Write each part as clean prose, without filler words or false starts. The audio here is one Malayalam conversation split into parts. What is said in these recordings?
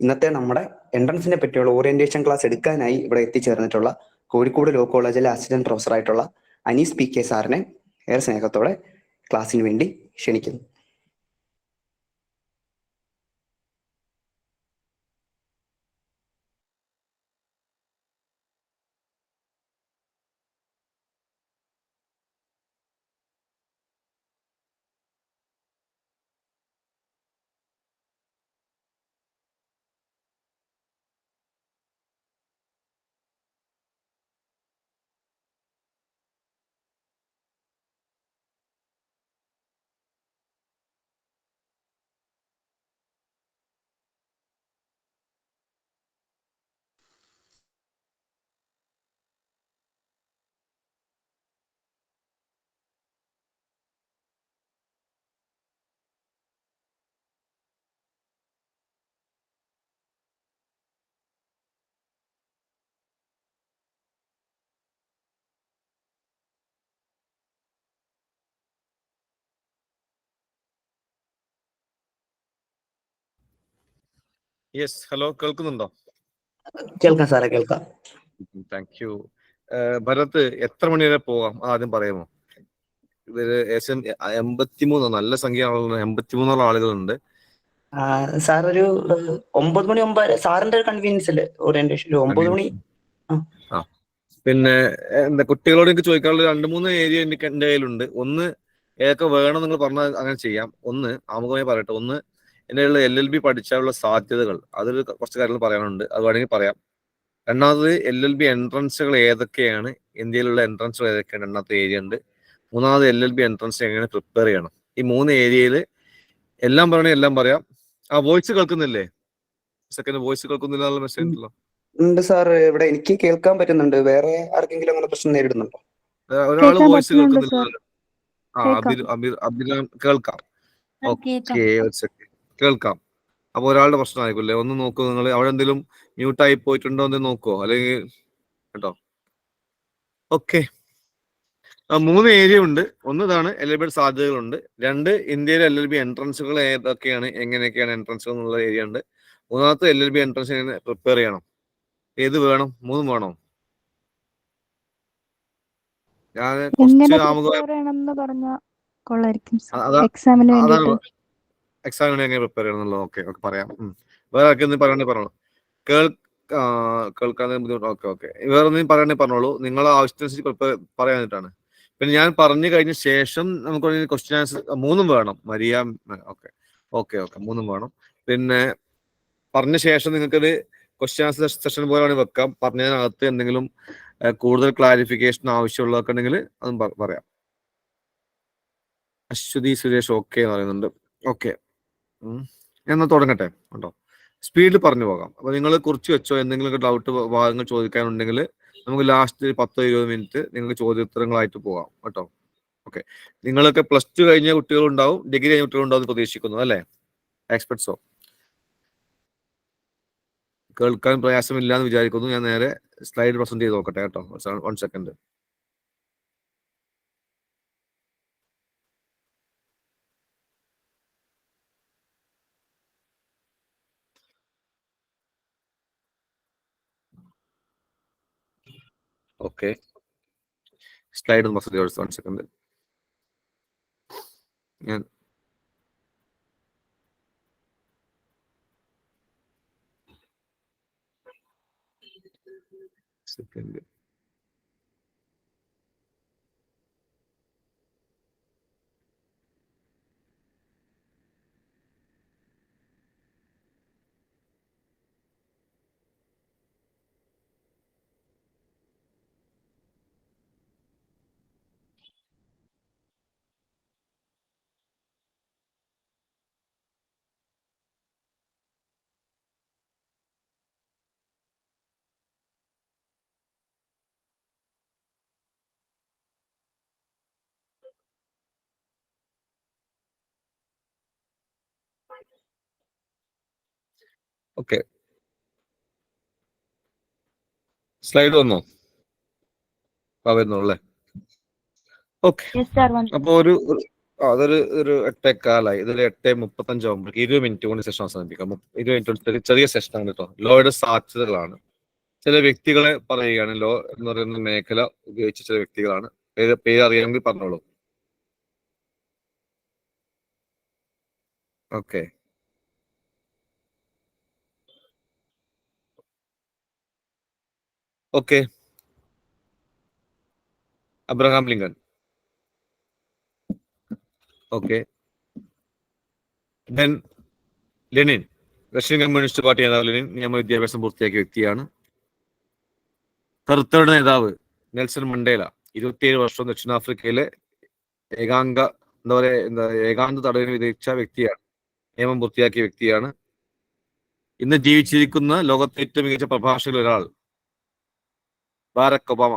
ഇന്നത്തെ നമ്മുടെ എൻട്രൻസിനെ പറ്റിയുള്ള ഓറിയന്റേഷൻ ക്ലാസ് എടുക്കാനായി ഇവിടെ എത്തിച്ചേർന്നിട്ടുള്ള കോഴിക്കോട് ലോ കോളേജിലെ അസിസ്റ്റന്റ് പ്രൊഫസറായിട്ടുള്ള അനീസ് PK സാറിനെ ഏറെ സ്നേഹത്തോടെ ക്ലാസ്സിന് വേണ്ടി ക്ഷണിക്കുന്നു. യെസ്, ഹലോ, കേൾക്കുന്നുണ്ടോ? കേൾക്കാം സാറേ, കേൾക്കാം. Thank you. ഭരത്, എത്ര മണി വരെ പോവാം ആദ്യം പറയാമോ? ഇതൊരു ഏകദേശം 83, നല്ല സംഖ്യ ആളുകൾ, 83 ആളുകളുണ്ട്. സാർ ഒരു 9 മണി 9 സാറിന്റെ ഒരു കൺവീനിയൻസ് അല്ലേ ഓറിയന്റേഷൻ? 9 മണി. പിന്നെ എന്താ കുട്ടികളോട് എനിക്ക് ചോദിക്കാനുള്ള 2-3 ഏരിയ എൻ്റെ കയ്യിലുണ്ട്. ഒന്ന്, ഏതൊക്കെ വേണം നിങ്ങൾ പറഞ്ഞാൽ അങ്ങനെ ചെയ്യാം. ഒന്ന് ആമുഖമായി പറയട്ടെ. ഒന്ന്, എൻ്റെ കയ്യിലുള്ള LLB പഠിച്ചാലുള്ള സാധ്യതകൾ, അതിൽ കുറച്ച് കാര്യങ്ങൾ പറയാനുണ്ട്, അത് വേണമെങ്കിൽ പറയാം. രണ്ടാമത്, LLB എൻട്രൻസുകൾ ഏതൊക്കെയാണ്, ഇന്ത്യയിലുള്ള എൻട്രൻസുകൾ ഏതൊക്കെയാണ്, രണ്ടാമത്തെ ഏരിയ ഉണ്ട്. മൂന്നാമത്, LLB എൻട്രൻസ് എങ്ങനെ പ്രിപ്പയർ ചെയ്യണം. ഈ 3 ഏരിയയിൽ എല്ലാം പറയണേ എല്ലാം പറയാം. വോയിസ് കേൾക്കുന്നില്ലേ? സെക്കൻഡ്, വോയിസ് കേൾക്കുന്നില്ല, മെസ്സേജ് ഉണ്ടല്ലോ. ഉണ്ട് സാർ, ഇവിടെ എനിക്ക് കേൾക്കാൻ പറ്റുന്നുണ്ട്. വേറെ ആർക്കെങ്കിലും അങ്ങനെ പ്രശ്നം നേരിടുന്നുണ്ടോ? ഒരാള് വോയിസ് കേൾക്കുന്നില്ല. അഭിരാം കേൾക്കാം. ഓക്കെ, കേൾക്കാം. അപ്പൊ ഒരാളുടെ പ്രശ്നമായിരിക്കില്ലേ? ഒന്ന് നോക്കൂ നിങ്ങൾ, അവിടെ എന്തെങ്കിലും മ്യൂട്ടായി പോയിട്ടുണ്ടോ എന്ന് നോക്കുവോ, അല്ലെങ്കിൽ കേട്ടോ. ഓക്കെ, 3 ഏരിയ ഉണ്ട്. ഒന്ന്, ഇതാണ് LLB സാധ്യതകളുണ്ട്. 2, ഇന്ത്യയിലെ LLB എൻട്രൻസുകൾ ഏതൊക്കെയാണ്, എങ്ങനെയൊക്കെയാണ് എൻട്രൻസുകൾ എന്നുള്ള ഏരിയ ഉണ്ട്. മൂന്നാമത്തെ, LLB എൻട്രൻസ് എങ്ങനെ പ്രിപ്പയർ ചെയ്യണം. ഏത് വേണം? 3 വേണോ? ഞാൻ കുറച്ച് എക്സാമിന് എങ്ങനെ പ്രിപ്പയർ ചെയ്യണം എന്നുള്ളത് ഓക്കെ പറയാം. വേറെ ആർക്കെന്തെങ്കിലും പറയണേ പറഞ്ഞോളൂ. കേൾക്കാൻ ബുദ്ധിമുട്ട്. ഓക്കെ, വേറെ എന്തെങ്കിലും പറയണേ പറഞ്ഞോളൂ. നിങ്ങളെ ആവശ്യത്തിനനുസരിച്ച് പ്രിപ്പയർ പറയാനിട്ടാണ്. പിന്നെ ഞാൻ പറഞ്ഞു കഴിഞ്ഞ ശേഷം നമുക്ക് ക്വസ്റ്റ്യൻ ആൻസർ 3 വേണം. മരിയ, ഓക്കെ 3 വേണം. പിന്നെ പറഞ്ഞ ശേഷം നിങ്ങൾക്കത് ക്വസ്റ്റ്യൻ ആൻസർ സെഷൻ പോലെ വെക്കാം. പറഞ്ഞതിനകത്ത് എന്തെങ്കിലും കൂടുതൽ ക്ലാരിഫിക്കേഷൻ ആവശ്യമുള്ളതൊക്കെ ഉണ്ടെങ്കിൽ അതും പറയാം. അശ്വതി സുരേഷ് ഓക്കെ എന്ന് പറയുന്നുണ്ട്. ഓക്കെ, എന്നാൽ തുടങ്ങട്ടെ കേട്ടോ. സ്പീഡിൽ പറഞ്ഞു പോകാം. അപ്പോൾ നിങ്ങൾ കുറിച്ച് വെച്ചോ. എന്തെങ്കിലും ഡൗട്ട് ഭാഗങ്ങൾ ചോദിക്കാനുണ്ടെങ്കിൽ നമുക്ക് ലാസ്റ്റ് 10-20 മിനിറ്റ് നിങ്ങൾക്ക് ചോദ്യോത്തരങ്ങളായിട്ട് പോകാം കേട്ടോ. ഓക്കെ, നിങ്ങളൊക്കെ +2 കഴിഞ്ഞ കുട്ടികളുണ്ടാവും, ഡിഗ്രി കഴിഞ്ഞ കുട്ടികളുണ്ടാവും എന്ന് പ്രതീക്ഷിക്കുന്നു അല്ലേ? എക്സ്പെർട്സോ? കേൾക്കാൻ പ്രയാസമില്ല എന്ന് വിചാരിക്കുന്നു. ഞാൻ നേരെ സ്ലൈഡ് പ്രസന്റ് ചെയ്ത് നോക്കട്ടെ കേട്ടോ. 1 സെക്കൻഡ്. ഓക്കെ, സ്ലൈഡ് ഒന്ന് പ്രസന്റ് ചെയ്ത് 1 സെക്കൻഡ്. ഞാൻ സെക്കൻഡ്. ഓക്കെ, സ്ലൈഡ് വന്നോ? വരുന്നു അല്ലേ? ഓക്കെ, അപ്പോൾ അതൊരു 8:15 ഇതൊരു 8:35 ആകുമ്പോഴേക്ക് 20 മിനിറ്റ് കൊണ്ട് സെഷൻ അവസാനിപ്പിക്കാം. 20 മിനിറ്റ് കൊണ്ട് ചെറിയ സെഷനാണ് കേട്ടോ. ലോയുടെ സാധ്യതകളാണ്. ചില വ്യക്തികളെ പറയുകയാണ്. ലോ എന്ന് പറയുന്ന മേഖല ഉപയോഗിച്ച ചില വ്യക്തികളാണ്. പേര് അറിയാമെങ്കിൽ പറഞ്ഞോളൂ. Okay. Okay. Abraham Lincoln. Okay. Then Lenin. Russian communist party നേതാവ് ലെനിൻ നിയമവിദ്യാഭ്യാസം പൂർത്തിയാക്കിയ വ്യക്തിയാണ്. കറുത്തവരുടെ നേതാവ് നെൽസൺ മണ്ടേല 27 വർഷം ദക്ഷിണാഫ്രിക്കയിലെ ഏകാന്ത തടവിന് വിധിച്ച വ്യക്തിയാണ്. നിയമം പൂർത്തിയാക്കിയ വ്യക്തിയാണ്. ഇന്ന് ജീവിച്ചിരിക്കുന്ന ലോകത്തെ ഏറ്റവും മികച്ച പ്രഭാഷകരിൽ ഒരാൾ ബാരക് ഒബാമ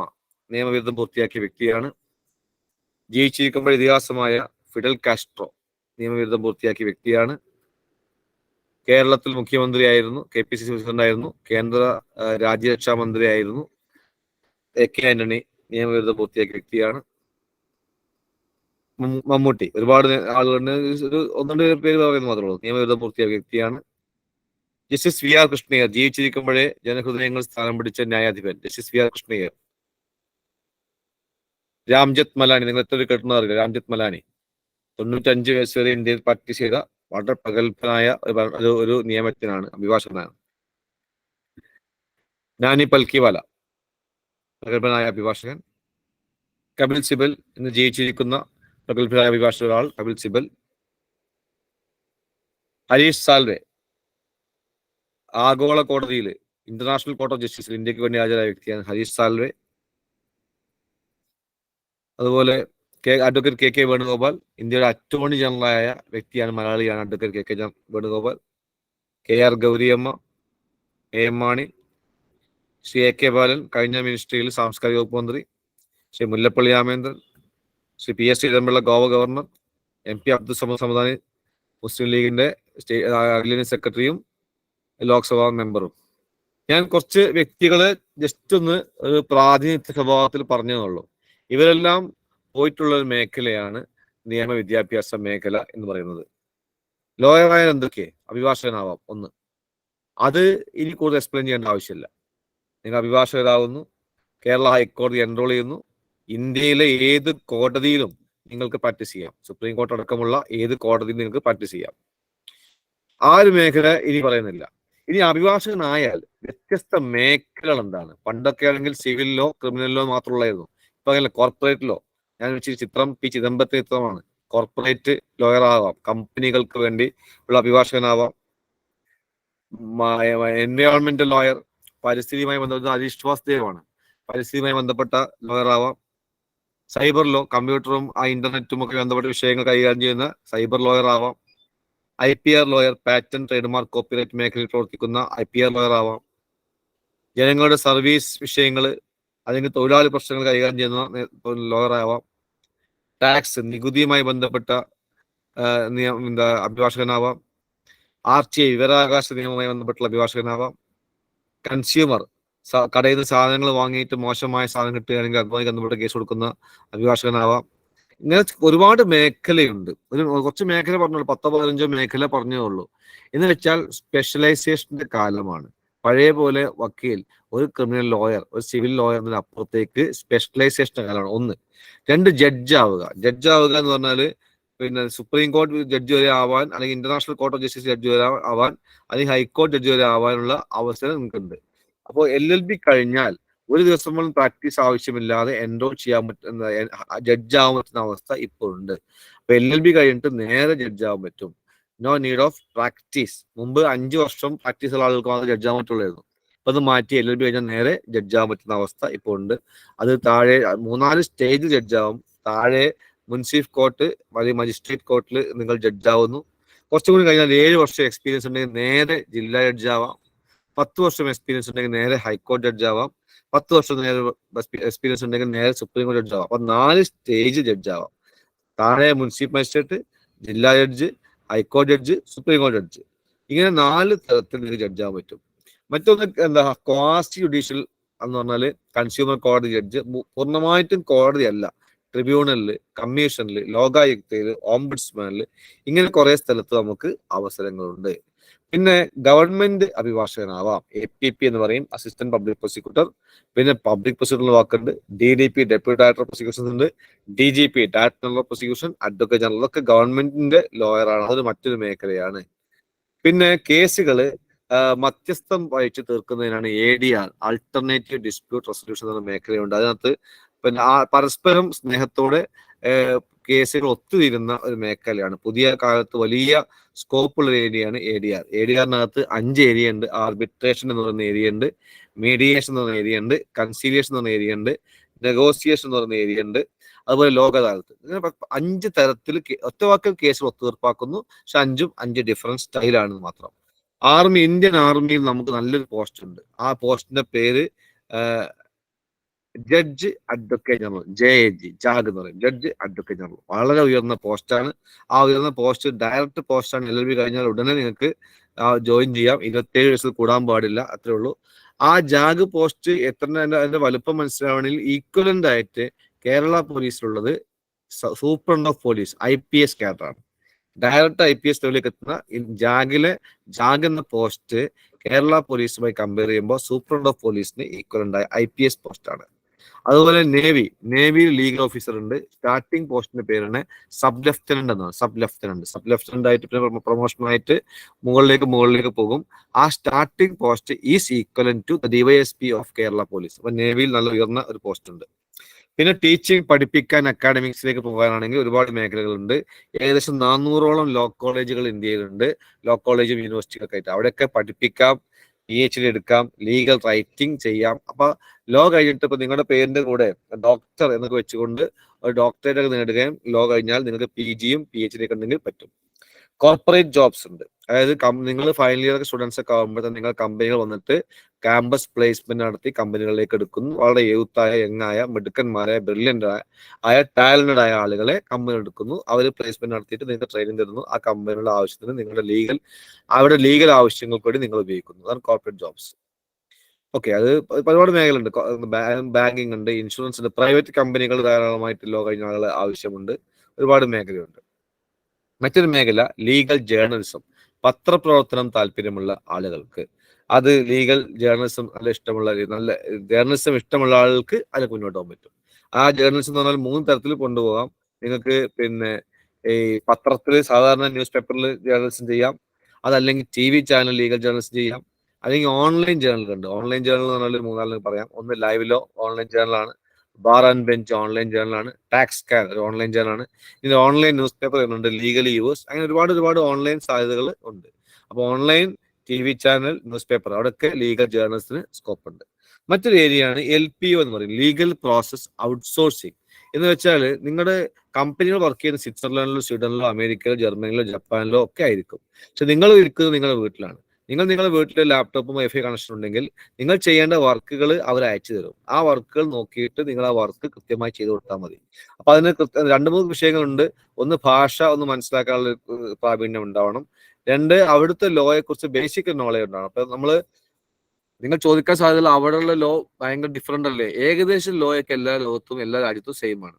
നിയമബിരുദം പൂർത്തിയാക്കിയ വ്യക്തിയാണ്. ജീവിച്ചിരിക്കുമ്പോൾ ഇതിഹാസമായ ഫിഡൽ കാസ്ട്രോ നിയമബിരുദം പൂർത്തിയാക്കിയ വ്യക്തിയാണ്. കേരളത്തിൽ മുഖ്യമന്ത്രിയായിരുന്നു, KPCC പ്രസിഡന്റായിരുന്നു, കേന്ദ്ര രാജ്യരക്ഷാ മന്ത്രിയായിരുന്നു. AK ആന്റണി നിയമബിരുദം പൂർത്തിയാക്കിയ വ്യക്തിയാണ്. മമ്മൂട്ടി. ഒരുപാട് ആളുകളുണ്ട്. ഒരു 1-2 പേര് പറയുന്നത് മാത്രമേ ഉള്ളൂ. നിയമബിരുദം പൂർത്തിയാക്കിയ വ്യക്തിയാണ്. Justice VR Krishna Iyer. ജീവിച്ചിരിക്കുമ്പോഴേ ജനഹൃദയങ്ങൾ സ്ഥാനം പിടിച്ച ന്യായാധിപൻ justice VR Krishna Iyer. Ram Jethmalani. നിങ്ങൾ എത്ര കേട്ടെന്ന് അറിയില്ല. രാംജത്ത് മലാനി 95 വയസ്സ് വരെ ഇന്ത്യയിൽ പ്രാക്ടീസ് ചെയ്ത വളരെ പ്രഗത്ഭനായ ഒരു നിയമജ്ഞനാണ്, അഭിഭാഷകനാണ്. നാനി പൽക്കിവാല പ്രഗത്ഭനായ അഭിഭാഷകൻ. കപിൽ സിബൽ. ഇന്ന് ജീവിച്ചിരിക്കുന്ന പ്രഗത്ഭനായ അഭിഭാഷകരാൾ കപിൽ സിബൽ. ഹരീഷ് സാൽവെ. ആഗോള കോടതിയിൽ ഇന്റർനാഷണൽ കോർട്ട് ഓഫ് ജസ്റ്റിസിൽ ഇന്ത്യക്ക് വേണ്ടി ഹാജരായ വ്യക്തിയാണ് ഹരീഷ് സാൽവെ. അതുപോലെ അഡ്വക്കേറ്റ് KK വേണുഗോപാൽ. ഇന്ത്യയുടെ അറ്റോർണി ജനറലായ വ്യക്തിയാണ്, മലയാളിയാണ് advocate KK Venugopal. KR Gowriamma. AM Mani. Shri AK Balan കഴിഞ്ഞ മിനിസ്ട്രിയിൽ സാംസ്കാരിക വകുപ്പ് മന്ത്രി. Shri Mullappally Ramachandran. Shri PS Sreedharan Pillai Goa governor. MP Abdul Samad Samadani Muslim ലീഗിന്റെ അഖിലേന്ത്യാ സെക്രട്ടറിയും ലോക്സഭാ മെമ്പറും. ഞാൻ കുറച്ച് വ്യക്തികളെ ജസ്റ്റ് ഒന്ന് ഒരു പ്രാതിനിധ്യ സ്വഭാവത്തിൽ പറഞ്ഞതേ. ഇവരെല്ലാം പോയിട്ടുള്ള ഒരു മേഖലയാണ് നിയമവിദ്യാഭ്യാസ മേഖല എന്ന് പറയുന്നത്. ലോയറായ എന്തൊക്കെ? അഭിഭാഷകനാവാം. ഒന്ന്, അത് ഇനി കൂടുതൽ എക്സ്പ്ലെയിൻ ചെയ്യേണ്ട ആവശ്യമില്ല. നിങ്ങൾ അഭിഭാഷകരാകുന്നു, കേരള ഹൈക്കോടതി എൻറോൾ ചെയ്യുന്നു, ഇന്ത്യയിലെ ഏത് കോടതിയിലും നിങ്ങൾക്ക് പ്രാക്ടീസ് ചെയ്യാം. സുപ്രീം കോടതി അടക്കമുള്ള ഏത് കോടതിയും നിങ്ങൾക്ക് പ്രാക്ടീസ് ചെയ്യാം. ആ ഒരു മേഖല ഇനി പറയുന്നില്ല. ഇനി അഭിഭാഷകനായാൽ വ്യത്യസ്ത മേഖലകൾ എന്താണ്? പണ്ടൊക്കെ ആണെങ്കിൽ സിവിൽ ലോ, ക്രിമിനൽ ലോ മാത്രമുള്ളായിരുന്നു. ഇപ്പൊ അങ്ങനെ കോർപ്പറേറ്റ് ലോ. ഞാൻ വെച്ച ചിത്രം P ചിദംബരത്തിന്റെ ചിത്രമാണ്. കോർപ്പറേറ്റ് ലോയർ ആവാം, കമ്പനികൾക്ക് വേണ്ടി ഉള്ള അഭിഭാഷകനാവാം. എൻവയോൺമെന്റൽ ലോയർ, പരിസ്ഥിതിയുമായി ബന്ധപ്പെട്ട ഹരീഷ് വാസുദേവാണ്, പരിസ്ഥിതിയുമായി ബന്ധപ്പെട്ട ലോയർ ആവാം. സൈബർ ലോ, കമ്പ്യൂട്ടറും ഇന്റർനെറ്റും ഒക്കെ ബന്ധപ്പെട്ട വിഷയങ്ങൾ കൈകാര്യം ചെയ്യുന്ന സൈബർ ലോയർ ആവാം. IPR lawyer, patent, trademark, copyright മേഖലയിൽ പ്രവർത്തിക്കുന്ന IPR ലോയർ ആവാം. ജനങ്ങളുടെ സർവീസ് വിഷയങ്ങൾ, അല്ലെങ്കിൽ തൊഴിലാളി പ്രശ്നങ്ങൾ കൈകാര്യം ചെയ്യുന്ന ലോയർ ആവാം. ടാക്സ്, നികുതിയുമായി ബന്ധപ്പെട്ട അഭിഭാഷകനാവാം. RTI, വിവരാവകാശ നിയമവുമായി ബന്ധപ്പെട്ടുള്ള അഭിഭാഷകനാവാം. കൺസ്യൂമർ, കടയിൽ നിന്ന് സാധനങ്ങൾ വാങ്ങിയിട്ട് മോശമായ സാധനം കിട്ടുകയാണെങ്കിൽ അതുമായി ബന്ധപ്പെട്ട കേസ് കൊടുക്കുന്ന അഭിഭാഷകനാവാം. ഇങ്ങനെ ഒരുപാട് മേഖലയുണ്ട്. കുറച്ച് മേഖല പറഞ്ഞോളൂ, 10-15 മേഖല പറഞ്ഞേ ഉള്ളൂ. എന്ന് വെച്ചാൽ സ്പെഷ്യലൈസേഷന്റെ കാലമാണ്. പഴയ പോലെ വക്കീൽ, ഒരു ക്രിമിനൽ ലോയർ, ഒരു സിവിൽ ലോയറിന് അപ്പുറത്തേക്ക് സ്പെഷ്യലൈസേഷന്റെ കാലമാണ്. 1. 2, ജഡ്ജ് ആവുക. ജഡ്ജ് ആവുക എന്ന് പറഞ്ഞാല് പിന്നെ സുപ്രീം കോടതി ജഡ്ജി വരെ ആവാൻ, അല്ലെങ്കിൽ international court of justice judge വരെ ആവാൻ, അല്ലെങ്കിൽ ഹൈക്കോടതി ജഡ്ജി വരെ ആവാനുള്ള അവസരം നിങ്ങൾക്കുണ്ട്. അപ്പോൾ LLB കഴിഞ്ഞാൽ ഒരു ദിവസം പോലും പ്രാക്ടീസ് ആവശ്യമില്ലാതെ എൻറോൾ ചെയ്യാൻ പറ്റുന്ന, ജഡ്ജ് ആവാൻ പറ്റുന്ന അവസ്ഥ ഇപ്പോൾ ഉണ്ട്. അപ്പൊ LLB കഴിഞ്ഞിട്ട് നേരെ ജഡ്ജ് ആവാൻ പറ്റും. No need of practice. മുമ്പ് 5 വർഷം പ്രാക്ടീസ് ഉള്ള ആളുകൾക്ക് മാത്രമേ ജഡ്ജ് ആവാൻ പറ്റുള്ളായിരുന്നു. അപ്പൊ അത് മാറ്റി LLB കഴിഞ്ഞാൽ നേരെ ജഡ്ജ് ആവാൻ പറ്റുന്ന അവസ്ഥ ഇപ്പോൾ ഉണ്ട്. അത് താഴെ 3-4 സ്റ്റേജിൽ ജഡ്ജ് ആവും. താഴെ മുൻസിഫ് കോർട്ട്, മജിസ്ട്രേറ്റ് കോർട്ടിൽ നിങ്ങൾ ജഡ്ജ് ആവുന്നു. കുറച്ചും കൂടി കഴിഞ്ഞാൽ 7 വർഷം എക്സ്പീരിയൻസ് ഉണ്ടെങ്കിൽ നേരെ ജില്ലാ ജഡ്ജ് ആവാം. 10 വർഷം എക്സ്പീരിയൻസ് ഉണ്ടെങ്കിൽ നേരെ ഹൈക്കോടതി ജഡ്ജ് ആവാം. 10 വർഷം നേരെ എക്സ്പീരിയൻസ് ഉണ്ടെങ്കിൽ നേരെ സുപ്രീം കോടതി ജഡ്ജ് ആവാം. അപ്പൊ 4 സ്റ്റേജ് ജഡ്ജ് ആവാം. താഴെ മുൻസിഫ് മജിസ്ട്രേറ്റ്, ജില്ലാ ജഡ്ജ്, ഹൈക്കോടതി ജഡ്ജ്, സുപ്രീം കോടതി ജഡ്ജ്. ഇങ്ങനെ 4 തരത്തിൽ നിങ്ങൾക്ക് ജഡ്ജ് ആവാൻ പറ്റും. മറ്റൊന്ന് ക്വാസി ജുഡീഷ്യൽ എന്ന് പറഞ്ഞാല് കൺസ്യൂമർ കോടതി ജഡ്ജ്. പൂർണ്ണമായിട്ടും കോടതി അല്ല, ട്രിബ്യൂണലില്, കമ്മീഷനിൽ, ലോകായുക്തയിൽ, ഓംബുഡ്സ്മാനിൽ, ഇങ്ങനെ കുറെ സ്ഥലത്ത് നമുക്ക് അവസരങ്ങളുണ്ട്. പിന്നെ ഗവൺമെന്റ് അഭിഭാഷകനാവാം, APP എന്ന് പറയും, അസിസ്റ്റന്റ് പബ്ലിക് പ്രോസിക്യൂട്ടർ. പിന്നെ പബ്ലിക് പ്രോസിക്യൂട്ടർ വാക്കുണ്ട്, DDP ഡെപ്യൂട്ടി ഡയറക്ടർ പ്രോസിക്യൂഷൻ ഉണ്ട്, DGP director general prosecution, advocate general ഒക്കെ ഗവൺമെന്റിന്റെ ലോയറാണ്. അതൊരു മറ്റൊരു മേഖലയാണ്. പിന്നെ കേസുകള് മധ്യസ്ഥം വഹിച്ച് തീർക്കുന്നതിനാണ് ADR, ആൾട്ടർനേറ്റീവ് ഡിസ്പ്യൂട്ട് റെസൊല്യൂഷൻ എന്ന മേഖലയുണ്ട്. അതിനകത്ത് പിന്നെ പരസ്പരം സ്നേഹത്തോടെ കേസുകൾ ഒത്തുതീരുന്ന ഒരു മേഖലയാണ്. പുതിയ കാലത്ത് വലിയ സ്കോപ്പുള്ള ഒരു ഏരിയയാണ് ADR. ADRനകത്ത് 5 ഏരിയ ഉണ്ട്. ആർബിട്രേഷൻ എന്ന് പറയുന്ന ഏരിയ ഉണ്ട്, മീഡിയേഷൻ എന്ന് പറയുന്ന ഏരിയ ഉണ്ട്, കൺസീലിയേഷൻ എന്ന് പറയുന്ന ഏരിയ ഉണ്ട്, നെഗോസിയേഷൻ എന്ന് പറയുന്ന ഏരിയ ഉണ്ട്, അതുപോലെ ലോക അദാലത്ത്. ഇങ്ങനെ 5 തരത്തിൽ ഒറ്റവാക്കൽ കേസുകൾ ഒത്തുതീർപ്പാക്കുന്നു. പക്ഷെ 5 ഡിഫറൻറ്റ് സ്റ്റൈലാണെന്ന് മാത്രം. ഇന്ത്യൻ ആർമിയിൽ നമുക്ക് നല്ലൊരു പോസ്റ്റ് ഉണ്ട്. ആ പോസ്റ്റിന്റെ പേര് ജഡ്ജ് അഡ്വക്കേറ്റ് ജനറൽ, JAG, ജാഗ് എന്ന് പറയും, ജഡ്ജ് അഡ്വക്കേറ്റ് ജനറൽ. വളരെ ഉയർന്ന പോസ്റ്റാണ്. ആ ഉയർന്ന പോസ്റ്റ് ഡയറക്റ്റ് പോസ്റ്റാണ്. LLB കഴിഞ്ഞാൽ ഉടനെ നിങ്ങൾക്ക് ജോയിൻ ചെയ്യാം. 27 വയസ്സിൽ കൂടാൻ പാടില്ല, അത്രേ ഉള്ളൂ. ആ ജാഗ് പോസ്റ്റ് അതിന്റെ വലുപ്പം മനസ്സിലാവണമെങ്കിൽ ഈക്വലന്റ് ആയിട്ട് കേരള പോലീസിലുള്ളത് സൂപ്രണ്ട് ഓഫ് പോലീസ്, IPS കാഡറാണ്. ഡയറക്റ്റ് IPS ലെവലിലേക്ക് എത്തുന്ന ജാഗ് എന്ന പോസ്റ്റ് കേരള പോലീസുമായി കമ്പയർ ചെയ്യുമ്പോൾ സൂപ്രണ്ട് ഓഫ് പോലീസിന് ഈക്വലന്റ് ആയ IPS പോസ്റ്റാണ്. അതുപോലെ നേവിയിൽ ലീഗൽ ഓഫീസർ ഉണ്ട്. സ്റ്റാർട്ടിംഗ് പോസ്റ്റിന്റെ പേരാണ് സബ് ലെഫ്റ്റനന്റ് എന്നാണ്. സബ് ലെഫ്റ്റനന്റ് ആയിട്ട് പിന്നെ പ്രൊമോഷനായിട്ട് മുകളിലേക്ക് പോകും. ആ starting post is equivalent to DYSP of Kerala police. അപ്പൊ നേവിയിൽ നല്ല ഉയർന്ന ഒരു പോസ്റ്റ് ഉണ്ട്. പിന്നെ ടീച്ചിങ്, പഠിപ്പിക്കാൻ, അക്കാഡമിക്സിലേക്ക് പോകാനാണെങ്കിൽ ഒരുപാട് മേഖലകളുണ്ട്. ഏകദേശം 400ഓളം ലോ കോളേജുകൾ ഇന്ത്യയിലുണ്ട്, ലോ കോളേജും യൂണിവേഴ്സിറ്റികളൊക്കെ ആയിട്ട്. അവിടെയൊക്കെ പഠിപ്പിക്കാം, PhD എടുക്കാം, ലീഗൽ റൈറ്റിംഗ് ചെയ്യാം. അപ്പൊ ലോ കഴിഞ്ഞിട്ട് ഇപ്പൊ നിങ്ങളുടെ പേരിന്റെ കൂടെ ഡോക്ടർ എന്നൊക്കെ വെച്ചുകൊണ്ട് ഒരു ഡോക്ടറേറ്റ് ഒക്കെ നേടുകയും ലോ കഴിഞ്ഞാൽ നിങ്ങൾക്ക് PGയും PhD ഒക്കെ ഉണ്ടെങ്കിൽ പറ്റും. കോർപ്പറേറ്റ് ജോബ്സ് ഉണ്ട്. അതായത് നിങ്ങൾ ഫൈനൽ ഇയർ സ്റ്റുഡൻസ് ഒക്കെ ആകുമ്പോൾ നിങ്ങൾ കമ്പനികൾ വന്നിട്ട് ക്യാമ്പസ് പ്ലേസ്മെന്റ് നടത്തി കമ്പനികളിലേക്ക് എടുക്കുന്നു. വളരെ യൂത്തായ, യങ്ങായ, മിടുക്കന്മാരായ, ബ്രില്യൻ്റ് ആയ, ടാലന്റഡ് ആയ ആളുകളെ കമ്പനി എടുക്കുന്നു. അവർ പ്ലേസ്മെന്റ് നടത്തിയിട്ട് നിങ്ങൾക്ക് ട്രെയിനിങ് തരുന്നു. ആ കമ്പനിയുടെ ആവശ്യത്തിന് നിങ്ങളുടെ ലീഗൽ ആവശ്യങ്ങൾക്ക് വേണ്ടി നിങ്ങൾ ഉപയോഗിക്കുന്നു. അതാണ് കോർപ്പറേറ്റ് ജോബ്സ്. ഓക്കെ, അത് ഒരുപാട് മേഖലയുണ്ട്. ബാങ്കിങ് ഉണ്ട്, ഇൻഷുറൻസ് ഉണ്ട്, പ്രൈവറ്റ് കമ്പനികൾ ധാരാളമായിട്ട് ലോ കഴിഞ്ഞ ആളുകൾ ആവശ്യമുണ്ട്. ഒരുപാട് മേഖലയുണ്ട്. മറ്റൊരു മേഖല ലീഗൽ ജേർണലിസം, പത്രപ്രവർത്തനം താല്പര്യമുള്ള ആളുകൾക്ക്. അത് ലീഗൽ ജേർണലിസം നല്ല ജേർണലിസം ഇഷ്ടമുള്ള ആളുകൾക്ക് അതിൽ മുന്നോട്ട് പോകാൻ പറ്റും. ആ ജേർണലിസം എന്ന് പറഞ്ഞാൽ 3 തരത്തിൽ കൊണ്ടുപോകാം. നിങ്ങൾക്ക് പിന്നെ ഈ പത്രത്തിൽ, സാധാരണ ന്യൂസ് പേപ്പറിൽ ജേർണലിസം ചെയ്യാം. അതല്ലെങ്കിൽ TV ചാനൽ ലീഗൽ ജേർണലിസം ചെയ്യാം. അല്ലെങ്കിൽ ഓൺലൈൻ ജേർണലുണ്ട്. ഓൺലൈൻ ജേർണൽ എന്ന് പറഞ്ഞാൽ 3 പറയാം. ഒന്ന് ലൈവ് ലോ ഓൺലൈൻ ജേർണലാണ്, ബാർ ആൻഡ് ബെഞ്ച് ഓൺലൈൻ ജേർണലാണ്, ടാക്സ് സ്കാൻ ഒരു ഓൺലൈൻ ജേർണലാണ്. ഇത് ഓൺലൈൻ ന്യൂസ് പേപ്പർ വരുന്നുണ്ട്, ലീഗൽ യൂവേഴ്സ്. അങ്ങനെ ഒരുപാട് ഓൺലൈൻ സാധ്യതകൾ ഉണ്ട്. അപ്പോൾ online, TV channel, newspaper, അവിടെയൊക്കെ ലീഗൽ ജേർണലിസ്റ്റിന് സ്കോപ്പ് ഉണ്ട്. മറ്റൊരു ഏരിയയാണ് LPO എന്ന് പറയും, ലീഗൽ പ്രോസസ് ഔട്ട്സോഴ്സിങ്. എന്ന് വെച്ചാൽ നിങ്ങളുടെ കമ്പനികൾ വർക്ക് ചെയ്യുന്ന സ്വിറ്റ്സർലൻഡിലോ, സ്വീഡനിലോ, അമേരിക്കയിലോ, ജർമ്മനിയിലോ, ജപ്പാനിലോ ഒക്കെ ആയിരിക്കും. പക്ഷെ നിങ്ങൾ ഇരിക്കുന്നത് നിങ്ങളുടെ വീട്ടിലാണ്. നിങ്ങളുടെ വീട്ടിൽ ലാപ്ടോപ്പും വൈഫൈ കണക്ഷൻ ഉണ്ടെങ്കിൽ നിങ്ങൾ ചെയ്യേണ്ട വർക്കുകൾ അവർ അയച്ചു തരും. ആ വർക്കുകൾ നോക്കിയിട്ട് നിങ്ങൾ ആ വർക്ക് കൃത്യമായി ചെയ്തു കൊടുത്താൽ മതി. അപ്പൊ അതിന് 2-3 വിഷയങ്ങളുണ്ട്. ഒന്ന്, ഭാഷ ഒന്ന് മനസ്സിലാക്കാനുള്ള പ്രാവീണ്യം ഉണ്ടാവണം. 2, അവിടുത്തെ ലോയെ കുറിച്ച് ബേസിക് നോളജ് ഉണ്ടാവണം. അപ്പൊ നിങ്ങൾ ചോദിക്കാൻ സാധ്യതയുള്ള അവിടെയുള്ള ലോ ഭയങ്കര ഡിഫറെന്റ് അല്ലേ? ഏകദേശം ലോ ഒക്കെ എല്ലാ ലോകത്തും എല്ലാ രാജ്യത്തും സെയിം ആണ്.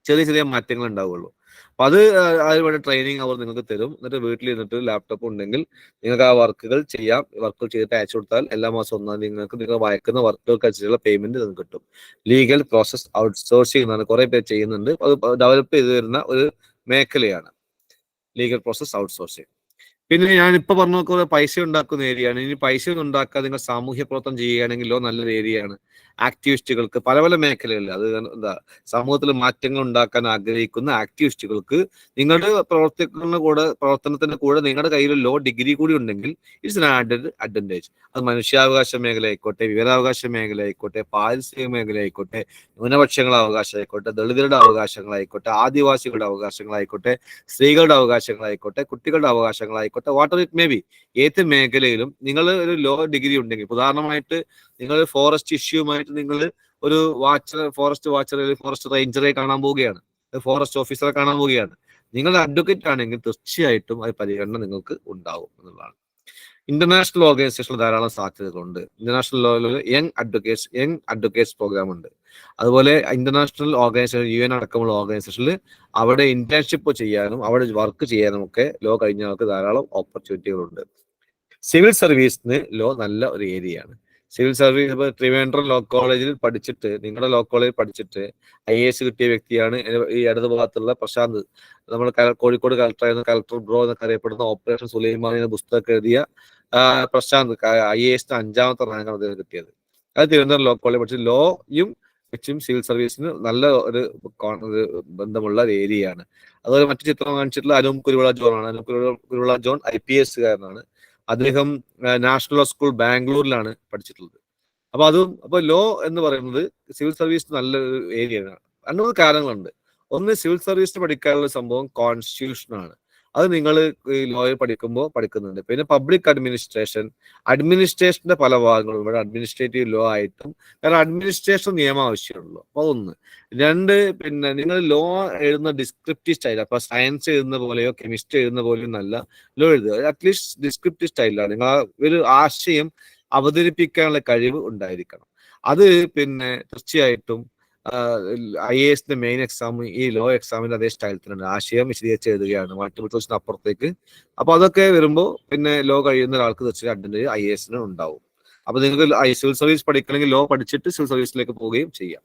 ചെറിയ മാറ്റങ്ങൾ ഉണ്ടാവുള്ളൂ. അപ്പൊ അതിനുവേണ്ടി ട്രെയിനിങ് അവർ നിങ്ങൾക്ക് തരും. എന്നിട്ട് വീട്ടിൽ ഇരുന്നിട്ട് ലാപ്ടോപ്പ് ഉണ്ടെങ്കിൽ നിങ്ങൾക്ക് ആ വർക്കുകൾ ചെയ്യാം. വർക്കുകൾ ചെയ്തിട്ട് അയച്ചു കൊടുത്താൽ എല്ലാ മാസം 1-ാം തീയതി നിങ്ങൾ വായിക്കുന്ന വർക്കുകൾക്ക് അനുസരിച്ചുള്ള പേയ്മെന്റ് നിങ്ങൾക്ക് കിട്ടും. ലീഗൽ പ്രോസസ് ഔട്ട്സോഴ്സിംഗ് എന്നാണ് കുറെ പേര് ചെയ്യുന്നുണ്ട്. അത് ഡെവലപ്പ് ചെയ്തു വരുന്ന ഒരു മേഖലയാണ് ലീഗൽ പ്രോസസ് ഔട്ട്സോഴ്സിംഗ്. പിന്നെ ഞാനിപ്പോൾ പറഞ്ഞ പോലെ പൈസ ഉണ്ടാക്കുന്ന ഏരിയയാണ്. ഇനി പൈസ ഒന്നും ഉണ്ടാക്കാതെ നിങ്ങൾ സാമൂഹ്യ പ്രവർത്തനം ചെയ്യുകയാണെങ്കിലോ നല്ലൊരു ഏരിയയാണ്. ആക്ടിവിസ്റ്റുകൾക്ക് പല മേഖലകളിൽ, അത് സമൂഹത്തിൽ മാറ്റങ്ങൾ ഉണ്ടാക്കാൻ ആഗ്രഹിക്കുന്ന ആക്ടിവിസ്റ്റുകൾക്ക് നിങ്ങളുടെ പ്രവർത്തനത്തിന്റെ കൂടെ നിങ്ങളുടെ കയ്യിൽ ലോ ഡിഗ്രി കൂടി ഉണ്ടെങ്കിൽ ഇറ്റ്സ് ആൻ ആഡഡ് അഡ്വാൻറ്റേജ്. അത് മനുഷ്യാവകാശ മേഖല ആയിക്കോട്ടെ, വിവരാവകാശ മേഖല ആയിക്കോട്ടെ, പാരിസ്ഥിതിക മേഖല ആയിക്കോട്ടെ, ന്യൂനപക്ഷങ്ങളുടെ അവകാശം ആയിക്കോട്ടെ, ദളിതരുടെ അവകാശങ്ങളായിക്കോട്ടെ, ആദിവാസികളുടെ അവകാശങ്ങളായിക്കോട്ടെ, സ്ത്രീകളുടെ അവകാശങ്ങളായിക്കോട്ടെ, കുട്ടികളുടെ അവകാശങ്ങളായിക്കോട്ടെ, വാട്ടർ ഇറ്റ് മേ ബി, ഏത് മേഖലയിലും നിങ്ങൾ ഒരു ലോ ഡിഗ്രി ഉണ്ടെങ്കിൽ, ഉദാഹരണമായിട്ട് നിങ്ങൾ ഫോറസ്റ്റ് ഇഷ്യൂമായിട്ട് നിങ്ങൾ ഒരു ഫോറസ്റ്റ് വാച്ചർ, ഫോറസ്റ്റ് റേഞ്ചറെ കാണാൻ പോവുകയാണ്, ഫോറസ്റ്റ് ഓഫീസറെ കാണാൻ പോവുകയാണ്, നിങ്ങളുടെ അഡ്വക്കേറ്റ് ആണെങ്കിൽ തീർച്ചയായിട്ടും അത് പരിഗണന നിങ്ങൾക്ക് ഉണ്ടാവും എന്നുള്ളതാണ്. ഇന്റർനാഷണൽ ഓർഗനൈസേഷനിൽ ധാരാളം സാധ്യതകളുണ്ട്. ഇന്റർനാഷണൽ ലെവലിൽ യങ് അഡ്വക്കേറ്റ്സ് പ്രോഗ്രാം ഉണ്ട്. അതുപോലെ ഇന്റർനാഷണൽ ഓർഗനൈസേഷൻ, UN അടക്കമുള്ള ഓർഗനൈസേഷനിൽ അവിടെ ഇന്റേൺഷിപ്പ് ചെയ്യാനും അവിടെ വർക്ക് ചെയ്യാനും ഒക്കെ ലോ കഴിഞ്ഞ ആൾക്ക് ധാരാളം ഓപ്പർച്യൂണിറ്റികളുണ്ട്. സിവിൽ സർവീസിന് ലോ നല്ല ഒരു ഏരിയയാണ്. സിവിൽ സർവീസ് ഇപ്പോൾ ട്രിവാൻഡ്രം ലോ കോളേജിൽ പഠിച്ചിട്ട്, നിങ്ങളുടെ ലോ കോളേജിൽ പഠിച്ചിട്ട് IAS കിട്ടിയ വ്യക്തിയാണ് ഈ ഇടത് ഭാഗത്തുള്ള പ്രശാന്ത്. നമ്മൾ കോഴിക്കോട് കളക്ടറായിരുന്ന കളക്ടർ ബ്രോ എന്നൊക്കെ അറിയപ്പെടുന്ന ഓപ്പറേഷൻ സുലൈമാൻ എന്ന പുസ്തകം എഴുതിയ പ്രശാന്ത് IAS 5ാമത്തെ റാങ്കാണ് അദ്ദേഹം കിട്ടിയത്. അത് തിരുവനന്തപുരം ലോ കോളേജിൽ പഠിച്ചത്. ലോയും വെച്ചും സിവിൽ സർവീസിന് നല്ല ഒരു ബന്ധമുള്ള ഒരു ഏരിയയാണ്. അതുപോലെ മറ്റു ചിത്രം കാണിച്ചിട്ടുള്ള അനൂപ് കുരുവിള ജോൺ ആണ്. Anoop Kuruvila John IPS കാരനാണ്. അദ്ദേഹം നാഷണൽ ലോ സ്കൂൾ ബാംഗ്ലൂരിലാണ് പഠിച്ചിട്ടുള്ളത്. അപ്പൊ ലോ എന്ന് പറയുന്നത് സിവിൽ സർവീസ് നല്ലൊരു ഏരിയയാണ്. 2 കാരണങ്ങളുണ്ട്. ഒന്ന്, സിവിൽ സർവീസിന് പഠിക്കാനുള്ള സംഭവം കോൺസ്റ്റിറ്റ്യൂഷനാണ്. അത് നിങ്ങൾ ഈ ലോയിൽ പഠിക്കുമ്പോൾ പഠിക്കുന്നുണ്ട്. പിന്നെ പബ്ലിക് അഡ്മിനിസ്ട്രേഷന്റെ പല ഭാഗങ്ങളും ഇവിടെ അഡ്മിനിസ്ട്രേറ്റീവ് ലോ ആയിട്ടും, കാരണം അഡ്മിനിസ്ട്രേഷൻ നിയമം ആവശ്യമുള്ളൂ. അപ്പൊ 1. 2, പിന്നെ നിങ്ങൾ ലോ എഴുതുന്ന ഡിസ്ക്രിപ്റ്റീവ് സ്റ്റൈൽ, അപ്പൊ സയൻസ് എഴുതുന്ന പോലെയോ കെമിസ്ട്രി എഴുതുന്ന പോലെയോ നല്ല ലോ എഴുതുക. അറ്റ്ലീസ്റ്റ് ഡിസ്ക്രിപ്റ്റീവ് സ്റ്റൈലാണ്. നിങ്ങൾ ഒരു ആശയം അവതരിപ്പിക്കാനുള്ള കഴിവ് ഉണ്ടായിരിക്കണം. അത് പിന്നെ തീർച്ചയായിട്ടും IAS മെയിൻ എക്സാം ഈ ലോ എക്സാമിന്റെ അതേ സ്റ്റൈൽ തന്നെയാണ്. ആശയം വിശദീകരിച്ച് എഴുതുകയാണ്, മൾട്ടിപ്പിൾ ചോയ്സിന് അപ്പുറത്തേക്ക്. അപ്പൊ അതൊക്കെ വരുമ്പോൾ പിന്നെ ലോ കഴിയുന്ന ഒരാൾക്ക് തീർച്ചയായും അഡ്വാൻറ്റേജ് IAS ഉണ്ടാവും. അപ്പൊ നിങ്ങൾക്ക് സിവിൽ സർവീസ് പഠിക്കണമെങ്കിൽ ലോ പഠിച്ചിട്ട് സിവിൽ സർവീസിലേക്ക് പോവുകയും ചെയ്യാം.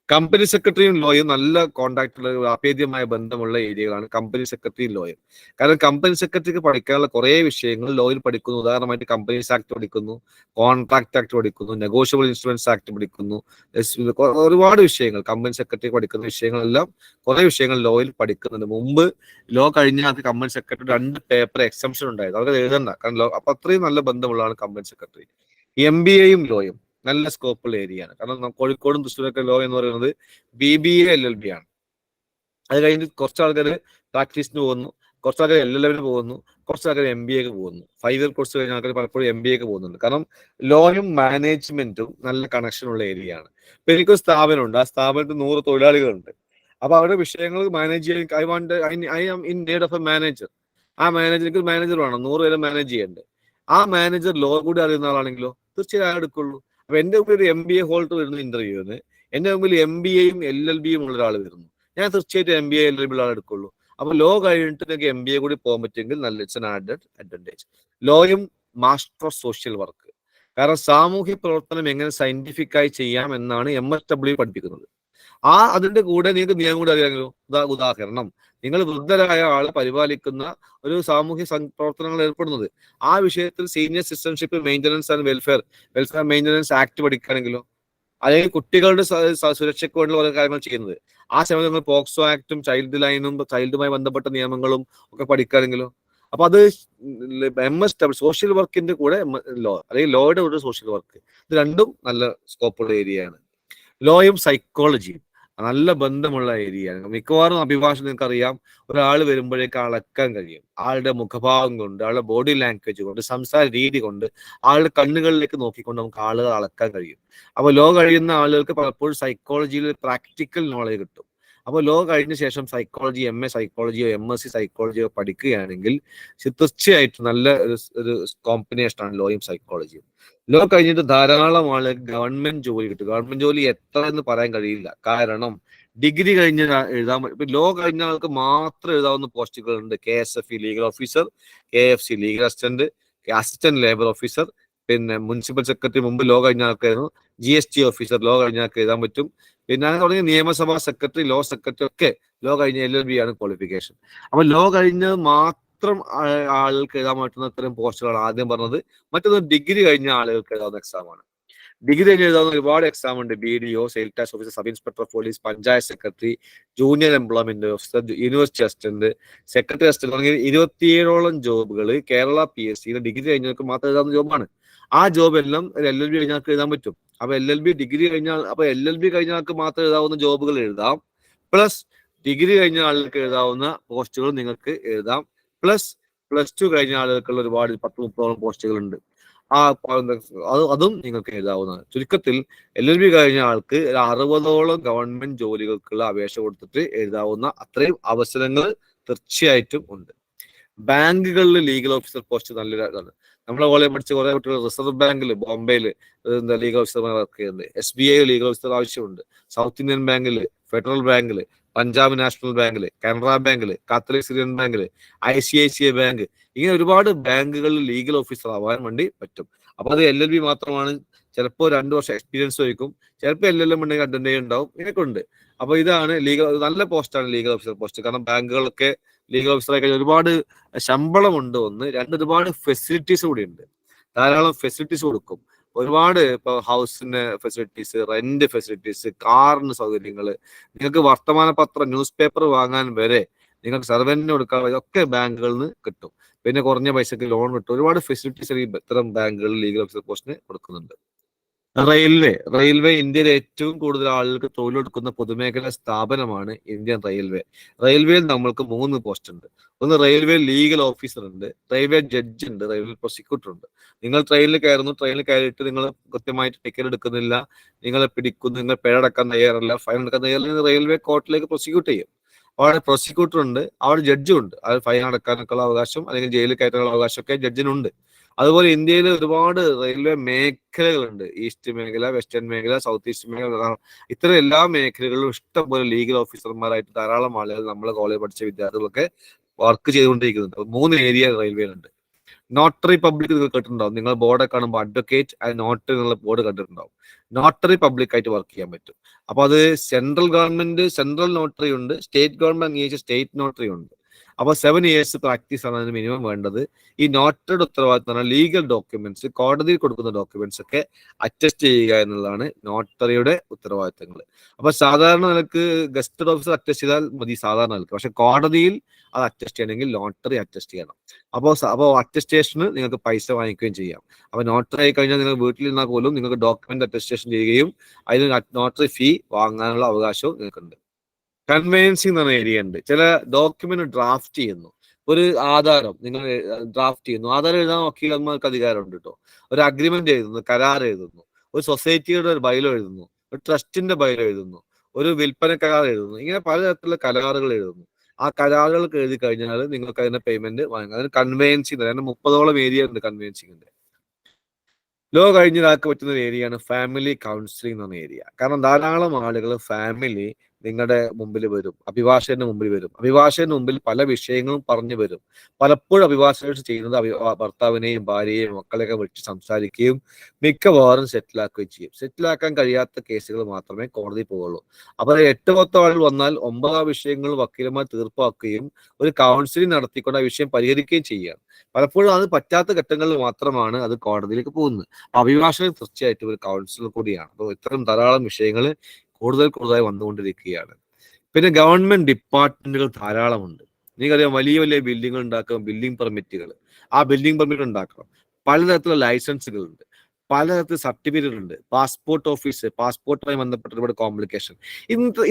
കമ്പനി സെക്രട്ടറിയും ലോയും നല്ല കോൺടാക്ട്, അഭേദ്യമായ ബന്ധമുള്ള ഏരിയകളാണ് കമ്പനി സെക്രട്ടറിയും ലോയും. കാരണം കമ്പനി സെക്രട്ടറിക്ക് പഠിക്കാനുള്ള കുറേ വിഷയങ്ങൾ ലോയിൽ പഠിക്കുന്നു. ഉദാഹരണമായിട്ട് കമ്പനീസ് ആക്ട് പഠിക്കുന്നു, കോൺട്രാക്ട് ആക്ട് പഠിക്കുന്നു, നെഗോഷ്യബിൾ ഇൻസ്ട്രുമെന്റ്സ് ആക്ട് പഠിക്കുന്നു. ഒരുപാട് വിഷയങ്ങൾ കമ്പനി സെക്രട്ടറി പഠിക്കുന്ന വിഷയങ്ങളെല്ലാം കുറേ വിഷയങ്ങൾ ലോയിൽ പഠിക്കുന്നുണ്ട്. മുമ്പ് ലോ കഴിഞ്ഞ കമ്പനി സെക്രട്ടറി 2 പേപ്പർ എക്സംഷൻ ഉണ്ടായിരുന്നു. അവർക്ക് എഴുതണ്ട, കാരണം ലോ അപ്പൊ അത്രയും നല്ല ബന്ധമുള്ളതാണ് കമ്പനി സെക്രട്ടറി. MBAയും ലോയും നല്ല സ്കോപ്പുള്ള ഏരിയയാണ്. കാരണം കോഴിക്കോടും തൃശ്ശൂരൊക്കെ ലോ എന്ന് പറയുന്നത് BBA LLB ആണ്. അത് കഴിഞ്ഞ് കുറച്ച് ആൾക്കാർ പ്രാക്ടീസിന് പോകുന്നു, കുറച്ച് ആൾക്കാർ LLM പോകുന്നു, കുറച്ച് ആൾക്കാർ MBAക്ക് പോകുന്നു. 5 ഇയർ കോഴ്സ് കഴിഞ്ഞ ആൾക്കാർ പലപ്പോഴും MBAക്ക് പോകുന്നുണ്ട്. കാരണം ലോയും മാനേജ്മെന്റും നല്ല കണക്ഷൻ ഉള്ള ഏരിയയാണ്. ഇപ്പൊ എനിക്കൊരു സ്ഥാപനമുണ്ട്, ആ സ്ഥാപനത്തിൽ 100 തൊഴിലാളികളുണ്ട്. അപ്പൊ അവരുടെ വിഷയങ്ങൾ മാനേജ് ചെയ്യാൻ I am in need of a manager. ആ മാനേജർക്ക് മാനേജർ വേണം, 100 പേരെ മാനേജ് ചെയ്യണ്ടേ. ആ മാനേജർ ലോ കൂടി അറിയുന്ന ആളാണെങ്കിലോ തീർച്ചയായും അയാൾ എടുക്കുള്ളൂ. അപ്പൊ എന്റെ മുമ്പിൽ ഒരു MBA ഹോൾഡർ വരുന്ന ഇന്റർവ്യൂവിന് എന്റെ മുമ്പിൽ MBAയും LLBയും ഉള്ള ഒരാൾ വരുന്നു, ഞാൻ തീർച്ചയായിട്ടും MBA LLB ഉള്ള ആൾ എടുക്കുള്ളൂ. അപ്പൊ ലോ കഴിഞ്ഞിട്ട് നിങ്ങൾക്ക് MBA കൂടി പോകാൻ പറ്റുമെങ്കിൽ നല്ല ഇറ്റ്സ് ആൻ ആഡഡ് അഡ്വാൻറ്റേജ്. ലോയും മാസ്റ്റർ ഓഫ് സോഷ്യൽ വർക്ക്, കാരണം സാമൂഹ്യ പ്രവർത്തനം എങ്ങനെ സയന്റിഫിക് ആയി ചെയ്യാം എന്നാണ് MSW പഠിപ്പിക്കുന്നത്. അതിന്റെ കൂടെ നിങ്ങൾക്ക് നിയമം കൂടെ അറിയാമെങ്കിലോ. ഉദാഹരണം, നിങ്ങൾ വൃദ്ധരായ ആളെ പരിപാലിക്കുന്ന ഒരു സാമൂഹ്യ പ്രവർത്തനങ്ങൾ ഏർപ്പെടുന്നത്, ആ വിഷയത്തിൽ സീനിയർ സിറ്റിസൺഷിപ്പ് maintenance and welfare maintenance act പഠിക്കുകയാണെങ്കിലോ, അല്ലെങ്കിൽ കുട്ടികളുടെ സുരക്ഷയ്ക്ക് വേണ്ടിയുള്ള ഓരോ കാര്യങ്ങൾ ചെയ്യുന്നത്, ആ സമയത്ത് നിങ്ങൾ പോക്സോ ആക്ടും ചൈൽഡ് ലൈനും ചൈൽഡുമായി ബന്ധപ്പെട്ട നിയമങ്ങളും ഒക്കെ പഠിക്കുകയാണെങ്കിലോ. അപ്പൊ അത് MSW സോഷ്യൽ വർക്കിന്റെ കൂടെ ലോ, അല്ലെങ്കിൽ ലോയുടെ കൂടെ സോഷ്യൽ വർക്ക്, ഇത് രണ്ടും നല്ല സ്കോപ്പുള്ള ഏരിയയാണ്. ലോയും സൈക്കോളജിയും നല്ല ബന്ധമുള്ള ഏരിയയാണ്. മിക്കവാറും അഭിഭാഷകർ നിങ്ങൾക്കറിയാം, ഒരാൾ വരുമ്പോഴേക്ക് അളക്കാൻ കഴിയും. ആളുടെ മുഖഭാവം കൊണ്ട്, ആളുടെ ബോഡി ലാംഗ്വേജ് കൊണ്ട്, സംസാര രീതി കൊണ്ട്, ആളുടെ കണ്ണുകളിലേക്ക് നോക്കിക്കൊണ്ട് നമുക്ക് ആളുകൾ അളക്കാൻ കഴിയും. അപ്പോൾ ലോ കഴിയുന്ന ആളുകൾക്ക് പലപ്പോഴും സൈക്കോളജിയിൽ പ്രാക്ടിക്കൽ നോളജ് കിട്ടും. അപ്പോൾ ലോ കഴിഞ്ഞ ശേഷം സൈക്കോളജി, MA സൈക്കോളജിയോ MSc സൈക്കോളജിയോ പഠിക്കുകയാണെങ്കിൽ തീർച്ചയായിട്ടും നല്ല ഒരു കോമ്പിനേഷനാണ് ലോയും സൈക്കോളജിയും. ലോ കഴിഞ്ഞിട്ട് ധാരാളം ആളുകൾ ഗവൺമെന്റ് ജോലി കിട്ടും. ഗവൺമെന്റ് ജോലി എത്ര എന്ന് പറയാൻ കഴിയില്ല, കാരണം ഡിഗ്രി കഴിഞ്ഞ എഴുതാൻ, ഇപ്പൊ ലോ കഴിഞ്ഞ ആൾക്ക് മാത്രം എഴുതാവുന്ന പോസ്റ്റുകളുണ്ട്. KSFE legal officer, KFC legal assistant labour officer, പിന്നെ മുനിസിപ്പൽ സെക്രട്ടറി മുമ്പ് ലോ കഴിഞ്ഞ ആൾക്കായിരുന്നു, GST ഓഫീസർ ലോ കഴിഞ്ഞ ആൾക്ക് എഴുതാൻ പറ്റും. പിന്നെ അങ്ങനെ തുടങ്ങി നിയമസഭാ സെക്രട്ടറി, ലോ സെക്രട്ടറി ഒക്കെ ലോ കഴിഞ്ഞ LLB ആണ് ക്വാളിഫിക്കേഷൻ. അപ്പൊ ലോ കഴിഞ്ഞത് മാത്രം ആളുകൾക്ക് എഴുതാൻ പറ്റുന്ന ഇത്തരം പോസ്റ്റുകളാണ് ആദ്യം പറഞ്ഞത്. മറ്റൊന്ന് ഡിഗ്രി കഴിഞ്ഞ ആളുകൾക്ക് എഴുതാവുന്ന എക്സാമാണ്. ഡിഗ്രി കഴിഞ്ഞ് എഴുതാവുന്ന ഒരുപാട് എക്സാം ഉണ്ട്. BDO, sale tax officer, sub inspector of police, panchayat secretary, junior employment officer, university assistant, secretary assistant തുടങ്ങിയ 27ഓളം ജോബുകൾ കേരള PSC ഡിഗ്രി കഴിഞ്ഞവർക്ക് മാത്രം എഴുതാവുന്ന ജോബാണ്. ആ ജോബ് എല്ലാം LLB കഴിഞ്ഞാൽ എഴുതാൻ പറ്റും. അപ്പൊ LLB ഡിഗ്രി കഴിഞ്ഞാൽ, അപ്പൊ LLB കഴിഞ്ഞാൾക്ക് മാത്രം എഴുതാവുന്ന ജോബുകൾ എഴുതാം, പ്ലസ് ഡിഗ്രി കഴിഞ്ഞ ആളുകൾക്ക് എഴുതാവുന്ന പോസ്റ്റുകൾ നിങ്ങൾക്ക് എഴുതാം, പ്ലസ് 2 കഴിഞ്ഞ ആളുകൾക്കുള്ള ഒരുപാട് 10-30ഓളം പോസ്റ്റുകൾ ഉണ്ട്. അതും നിങ്ങൾക്ക് എഴുതാവുന്നതാണ്. ചുരുക്കത്തിൽ LLB കഴിഞ്ഞ ആൾക്ക് 60ഓളം ഗവൺമെന്റ് ജോലികൾക്കുള്ള അപേക്ഷ കൊടുത്തിട്ട് എഴുതാവുന്ന അത്രയും അവസരങ്ങൾ തീർച്ചയായിട്ടും ഉണ്ട്. ബാങ്കുകളിൽ ലീഗൽ ഓഫീസർ പോസ്റ്റ് നല്ലൊരു ഇതാണ്. നമ്മളെ കോളേജ് പഠിച്ച കുറെ കുട്ടികൾ റിസർവ് ബാങ്കിൽ ബോംബെയിൽ ലീഗൽ ഓഫീസർമാർ വർക്ക് ചെയ്യുന്നുണ്ട്. SBI ലീഗൽ ഓഫീസർ ആവശ്യമുണ്ട്. സൗത്ത് ഇന്ത്യൻ ബാങ്കിൽ, ഫെഡറൽ ബാങ്കിൽ, പഞ്ചാബ് നാഷണൽ ബാങ്കിൽ, കാനറ ബാങ്കിൽ, കാത്തലിക് സിറിയൻ ബാങ്കിൽ, ICICI ബാങ്ക്, ഇങ്ങനെ ഒരുപാട് ബാങ്കുകളിൽ ലീഗൽ ഓഫീസർ ആവാൻ വേണ്ടി പറ്റും. അപ്പൊ അത് LLB മാത്രമാണ്. ചിലപ്പോൾ 2 വർഷം എക്സ്പീരിയൻസ് വയ്ക്കും, ചിലപ്പോൾ LLM ഉണ്ടെങ്കിൽ അറ്റൻഡ് ഉണ്ടാവും, ഇങ്ങനെയൊക്കെ ഉണ്ട്. അപ്പൊ ഇതാണ് നല്ല പോസ്റ്റാണ് ലീഗൽ ഓഫീസർ പോസ്റ്റ്. കാരണം ബാങ്കുകളൊക്കെ ലീഗൽ ഓഫീസറായി കഴിഞ്ഞാൽ ഒരുപാട് ശമ്പളമുണ്ട്, ഒന്ന്. രണ്ട്, ഒരുപാട് ഫെസിലിറ്റീസ് കൂടി ഉണ്ട്. ധാരാളം ഫെസിലിറ്റീസ് കൊടുക്കും. ഒരുപാട് ഇപ്പൊ ഹൗസിന് ഫെസിലിറ്റീസ്, റെന്റ് ഫെസിലിറ്റീസ്, കാറിന് സൗകര്യങ്ങൾ, നിങ്ങൾക്ക് വർത്തമാന പത്രം, ന്യൂസ് പേപ്പർ വാങ്ങാൻ വരെ, നിങ്ങൾക്ക് സർവന്റിന് കൊടുക്കാൻ ഇതൊക്കെ ബാങ്കുകളിൽ നിന്ന് കിട്ടും. പിന്നെ കുറഞ്ഞ പൈസക്ക് ലോൺ കിട്ടും. ഒരുപാട് ഫെസിലിറ്റീസ് ഇത്തരം ബാങ്കുകളിൽ ലീഗൽ ഓഫീസർ പോസ്റ്റിന് കൊടുക്കുന്നുണ്ട്. റെയിൽവേ ഇന്ത്യയിലെ ഏറ്റവും കൂടുതൽ ആളുകൾക്ക് തൊഴിലെടുക്കുന്ന പൊതുമേഖലാ സ്ഥാപനമാണ് ഇന്ത്യൻ റെയിൽവേ. റെയിൽവേയിൽ നമ്മൾക്ക് 3 പോസ്റ്റ് ഉണ്ട്. ഒന്ന്, റെയിൽവേ ലീഗൽ ഓഫീസർ ഉണ്ട്, റെയിൽവേ ജഡ്ജ് ഉണ്ട്, റെയിൽവേ പ്രോസിക്യൂട്ടർ ഉണ്ട്. നിങ്ങൾ ട്രെയിനിൽ കയറിയിട്ട് നിങ്ങൾ കൃത്യമായിട്ട് ടിക്കറ്റ് എടുക്കുന്നില്ല, നിങ്ങളെ പിടിക്കുന്നു, നിങ്ങൾ പിഴടക്കാൻ തയ്യാറല്ല, ഫൈൻ അടക്കാൻ തയ്യാറല്ല, റെയിൽവേ കോർട്ടിലേക്ക് പ്രോസിക്യൂട്ട് ചെയ്യും. അവിടെ പ്രോസിക്യൂട്ടർ ഉണ്ട്, അവിടെ ജഡ്ജും ഉണ്ട്. അത് ഫൈൻ അടക്കാനൊക്കെയുള്ള അവകാശം അല്ലെങ്കിൽ ജയിലിൽ കയറ്റാനുള്ള അവകാശമൊക്കെ ജഡ്ജിനുണ്ട്. അതുപോലെ ഇന്ത്യയിൽ ഒരുപാട് റെയിൽവേ മേഖലകളുണ്ട്. ഈസ്റ്റ് മേഖല, വെസ്റ്റേൺ മേഖല, സൗത്ത് ഈസ്റ്റ് മേഖല, ഇത്തരം എല്ലാ മേഖലകളിലും ഇഷ്ടംപോലെ ലീഗൽ ഓഫീസർമാരായിട്ട് ധാരാളം ആളുകൾ നമ്മളെ കോളേജ് പഠിച്ച വിദ്യാർത്ഥികളൊക്കെ വർക്ക് ചെയ്തുകൊണ്ടിരിക്കുന്നുണ്ട്. 3 ഏരിയ റെയിൽവേയിലുണ്ട്. നോട്ടറി പബ്ലിക് നിങ്ങൾ കേട്ടിട്ടുണ്ടാവും. നിങ്ങൾ ബോർഡൊക്കെ കാണുമ്പോൾ അഡ്വക്കേറ്റ് ആൻഡ് നോട്ടറി എന്നുള്ള ബോർഡ് കണ്ടിട്ടുണ്ടാവും. നോട്ടറി പബ്ലിക് ആയിട്ട് വർക്ക് ചെയ്യാൻ പറ്റും. അപ്പൊ അത് സെൻട്രൽ ഗവൺമെന്റ് സെൻട്രൽ നോട്ടറി ഉണ്ട്, സ്റ്റേറ്റ് ഗവൺമെന്റ് അംഗീകരിച്ച സ്റ്റേറ്റ് നോട്ടറി ഉണ്ട്. അപ്പൊ 7 years പ്രാക്ടീസ് ആണ് അതിന് മിനിമം വേണ്ടത്. ഈ നോട്ടറിയുടെ ഉത്തരവാദിത്തം ലീഗൽ ഡോക്യുമെന്റ്സ്, കോടതിയിൽ കൊടുക്കുന്ന ഡോക്യുമെന്റ്സ് ഒക്കെ അറ്റസ്റ്റ് ചെയ്യുക എന്നുള്ളതാണ് നോട്ടറിയുടെ ഉത്തരവാദിത്തങ്ങൾ. അപ്പൊ സാധാരണ നിലക്ക് ഗസ്റ്റഡ് ഓഫീസർ അറ്റസ്റ്റ് ചെയ്താൽ മതി സാധാരണ നിലക്ക്. പക്ഷെ കോടതിയിൽ അത് അറ്റസ്റ്റ് ചെയ്യണമെങ്കിൽ നോട്ടറി അറ്റസ്റ്റ് ചെയ്യണം. അപ്പോൾ അറ്റസ്റ്റേഷന് നിങ്ങൾക്ക് പൈസ വാങ്ങിക്കുകയും ചെയ്യാം. അപ്പൊ നോട്ടറി ആയി കഴിഞ്ഞാൽ നിങ്ങൾ വീട്ടിലിരുന്നാൽ പോലും നിങ്ങൾക്ക് ഡോക്യുമെന്റ് അറ്റസ്റ്റേഷൻ ചെയ്യുകയും അതിന് നോട്ടറി ഫീ വാങ്ങാനുള്ള അവകാശവും നിങ്ങൾക്കുണ്ട്. കൺവെയൻസിംഗ് എന്ന് പറഞ്ഞ ഏരിയ ഉണ്ട്. ചില ഡോക്യുമെന്റ് ഡ്രാഫ്റ്റ് ചെയ്യുന്നു. ഒരു ആധാരം നിങ്ങൾ ഡ്രാഫ്റ്റ് ചെയ്യുന്നു. ആധാരം എഴുതാൻ വക്കീലന്മാർക്ക് അധികാരമുണ്ട് കേട്ടോ. ഒരു അഗ്രിമെന്റ് എഴുതുന്നു, കരാർ എഴുതുന്നു, ഒരു സൊസൈറ്റിയുടെ ഒരു ബൈലോ എഴുതുന്നു, ഒരു ട്രസ്റ്റിന്റെ ബൈലോ എഴുതുന്നു, ഒരു വിൽപ്പന കരാർ എഴുതുന്നു. ഇങ്ങനെ പലതരത്തിലുള്ള കരാറുകൾ എഴുതുന്നു. ആ കരാറുകൾക്ക് എഴുതി കഴിഞ്ഞാൽ നിങ്ങൾക്ക് അതിന്റെ പേയ്മെന്റ് വാങ്ങാം. അതിന് കൺവെയൻസിംഗ്, അതിന് 30ഓളം ഏരിയ ഉണ്ട് കൺവെയൻസിംഗിന്റെ. ലോ കഴിഞ്ഞ ഒരാൾക്ക് പറ്റുന്ന ഒരു ഏരിയയാണ് ഫാമിലി കൗൺസിലിംഗ് എന്ന് പറഞ്ഞ ഏരിയ. കാരണം ധാരാളം ആളുകൾ ഫാമിലി നിങ്ങളുടെ മുമ്പിൽ വരും, അഭിഭാഷകന്റെ മുമ്പിൽ വരും. അഭിഭാഷകന്റെ മുമ്പിൽ പല വിഷയങ്ങളും പറഞ്ഞു വരും. പലപ്പോഴും അഭിഭാഷകർ ചെയ്യുന്നത് ഭർത്താവിനെയും ഭാര്യയെയും മക്കളെയൊക്കെ വിളിച്ച് സംസാരിക്കുകയും മിക്കവാറും സെറ്റിലാക്കുകയും ചെയ്യും. സെറ്റിലാക്കാൻ കഴിയാത്ത കേസുകൾ മാത്രമേ കോടതി പോകുള്ളൂ. അപ്പൊ 8-10 ആളുകൾ വന്നാൽ 9 വിഷയങ്ങൾ വക്കീലന്മാർ തീർപ്പാക്കുകയും ഒരു കൗൺസിലിംഗ് നടത്തിക്കൊണ്ട് ആ വിഷയം പരിഹരിക്കുകയും ചെയ്യുകയാണ്. പലപ്പോഴും അത് പറ്റാത്ത ഘട്ടങ്ങളിൽ മാത്രമാണ് അത് കോടതിയിലേക്ക് പോകുന്നത്. അഭിഭാഷകർ തീർച്ചയായിട്ടും ഒരു കൗൺസിലർ കൂടിയാണ്. അപ്പോൾ ഇത്തരം ധാരാളം വിഷയങ്ങൾ കൂടുതലായി വന്നുകൊണ്ടിരിക്കുകയാണ്. പിന്നെ ഗവൺമെന്റ് ഡിപ്പാർട്ട്മെന്റുകൾ ധാരാളമുണ്ട്. നിങ്ങൾക്കറിയാം, വലിയ വലിയ ബിൽഡിങ്ങുകൾ ഉണ്ടാക്കണം, ബിൽഡിംഗ് പെർമിറ്റുകൾ, ആ ബിൽഡിംഗ് പെർമിറ്റ് ഉണ്ടാക്കണം. പലതരത്തിലുള്ള ലൈസൻസുകളുണ്ട്, പലതരത്തിൽ സർട്ടിഫിക്കറ്റ് ഉണ്ട്, പാസ്പോർട്ട് ഓഫീസ്, പാസ്പോർട്ടുമായി ബന്ധപ്പെട്ട ഒരുപാട് കോംപ്ലിക്കേഷൻ.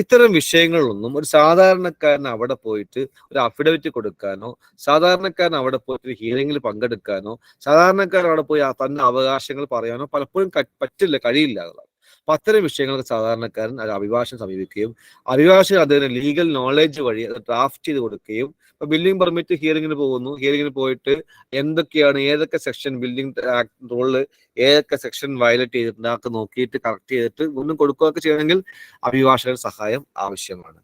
ഇത്തരം വിഷയങ്ങളിലൊന്നും ഒരു സാധാരണക്കാരന് അവിടെ പോയിട്ട് ഒരു അഫിഡവിറ്റ് കൊടുക്കാനോ, സാധാരണക്കാരൻ അവിടെ പോയിട്ട് ഒരു ഹിയറിംഗിൽ പങ്കെടുക്കാനോ, സാധാരണക്കാരൻ അവിടെ പോയി തന്റെ അവകാശങ്ങൾ പറയാനോ പലപ്പോഴും കഴിയില്ല എന്നുള്ളതാണ്. അപ്പൊ അത്തരം വിഷയങ്ങൾക്ക് സാധാരണക്കാരൻ ഒരു അഭിഭാഷകൻ സമീപിക്കുകയും അഭിഭാഷകൻ അതിന് ലീഗൽ നോളജ് വഴി അത് ഡ്രാഫ്റ്റ് ചെയ്ത് കൊടുക്കുകയും, ഇപ്പൊ ബിൽഡിംഗ് പെർമിറ്റ് ഹിയറിംഗിന് പോകുന്നു, ഹിയറിംഗിന് പോയിട്ട് എന്തൊക്കെയാണ്, ഏതൊക്കെ സെക്ഷൻ ബിൽഡിംഗ് ആക്ട് റൂളിൽ ഏതൊക്കെ സെക്ഷൻ വയലേറ്റ് ചെയ്തിട്ടുണ്ട് അതൊക്കെ നോക്കിയിട്ട് കറക്റ്റ് ചെയ്തിട്ട് ഒന്നും കൊടുക്കുകയൊക്കെ ചെയ്യണമെങ്കിൽ അഭിഭാഷകരുടെ സഹായം ആവശ്യമാണ്.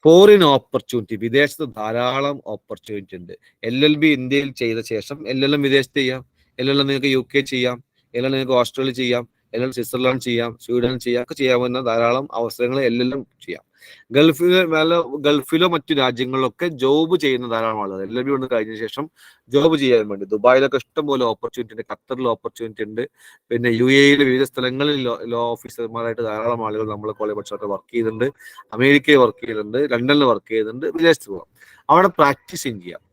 ഫോറിൻ ഓപ്പർച്യൂണിറ്റി, വിദേശത്ത് ധാരാളം ഓപ്പർച്യൂണിറ്റി ഉണ്ട്. LLB ഇന്ത്യയിൽ ചെയ്ത ശേഷം LLM വിദേശത്ത് ചെയ്യാം, LLM നിങ്ങൾക്ക് UK ചെയ്യാം, LLM നിങ്ങൾക്ക് ഓസ്ട്രേലിയ ചെയ്യാം, LLM സ്വിറ്റ്സർലാൻഡ് ചെയ്യാം, സ്വീഡൻ ചെയ്യാം, ഒക്കെ ചെയ്യാവുന്ന ധാരാളം അവസരങ്ങൾ LLM ചെയ്യാം. ഗൾഫിലോ മറ്റു രാജ്യങ്ങളിലൊക്കെ ജോബ് ചെയ്യുന്ന ധാരാളം ആളുകൾ LLB കൊണ്ട് കഴിഞ്ഞ ശേഷം ജോബ് ചെയ്യാൻ വേണ്ടി ദുബായിലൊക്കെ ഇഷ്ടംപോലെ ഓപ്പർച്യൂണിറ്റി ഉണ്ട്, ഖത്തറിൽ ഓപ്പർച്യൂണിറ്റി ഉണ്ട്. പിന്നെ UAE വിവിധ സ്ഥലങ്ങളിൽ ലോ ഓഫീസർമാരായിട്ട് ധാരാളം ആളുകൾ നമ്മളെ കോളേജ് പഠിച്ചവർക്ക് വർക്ക് ചെയ്തിട്ടുണ്ട്. അമേരിക്കയിൽ വർക്ക് ചെയ്തിട്ടുണ്ട്, ലണ്ടനിൽ വർക്ക് ചെയ്തിട്ടുണ്ട്, വിദേശത്ത് പോകാം, അവിടെ പ്രാക്ടീസിങ് ചെയ്യാം.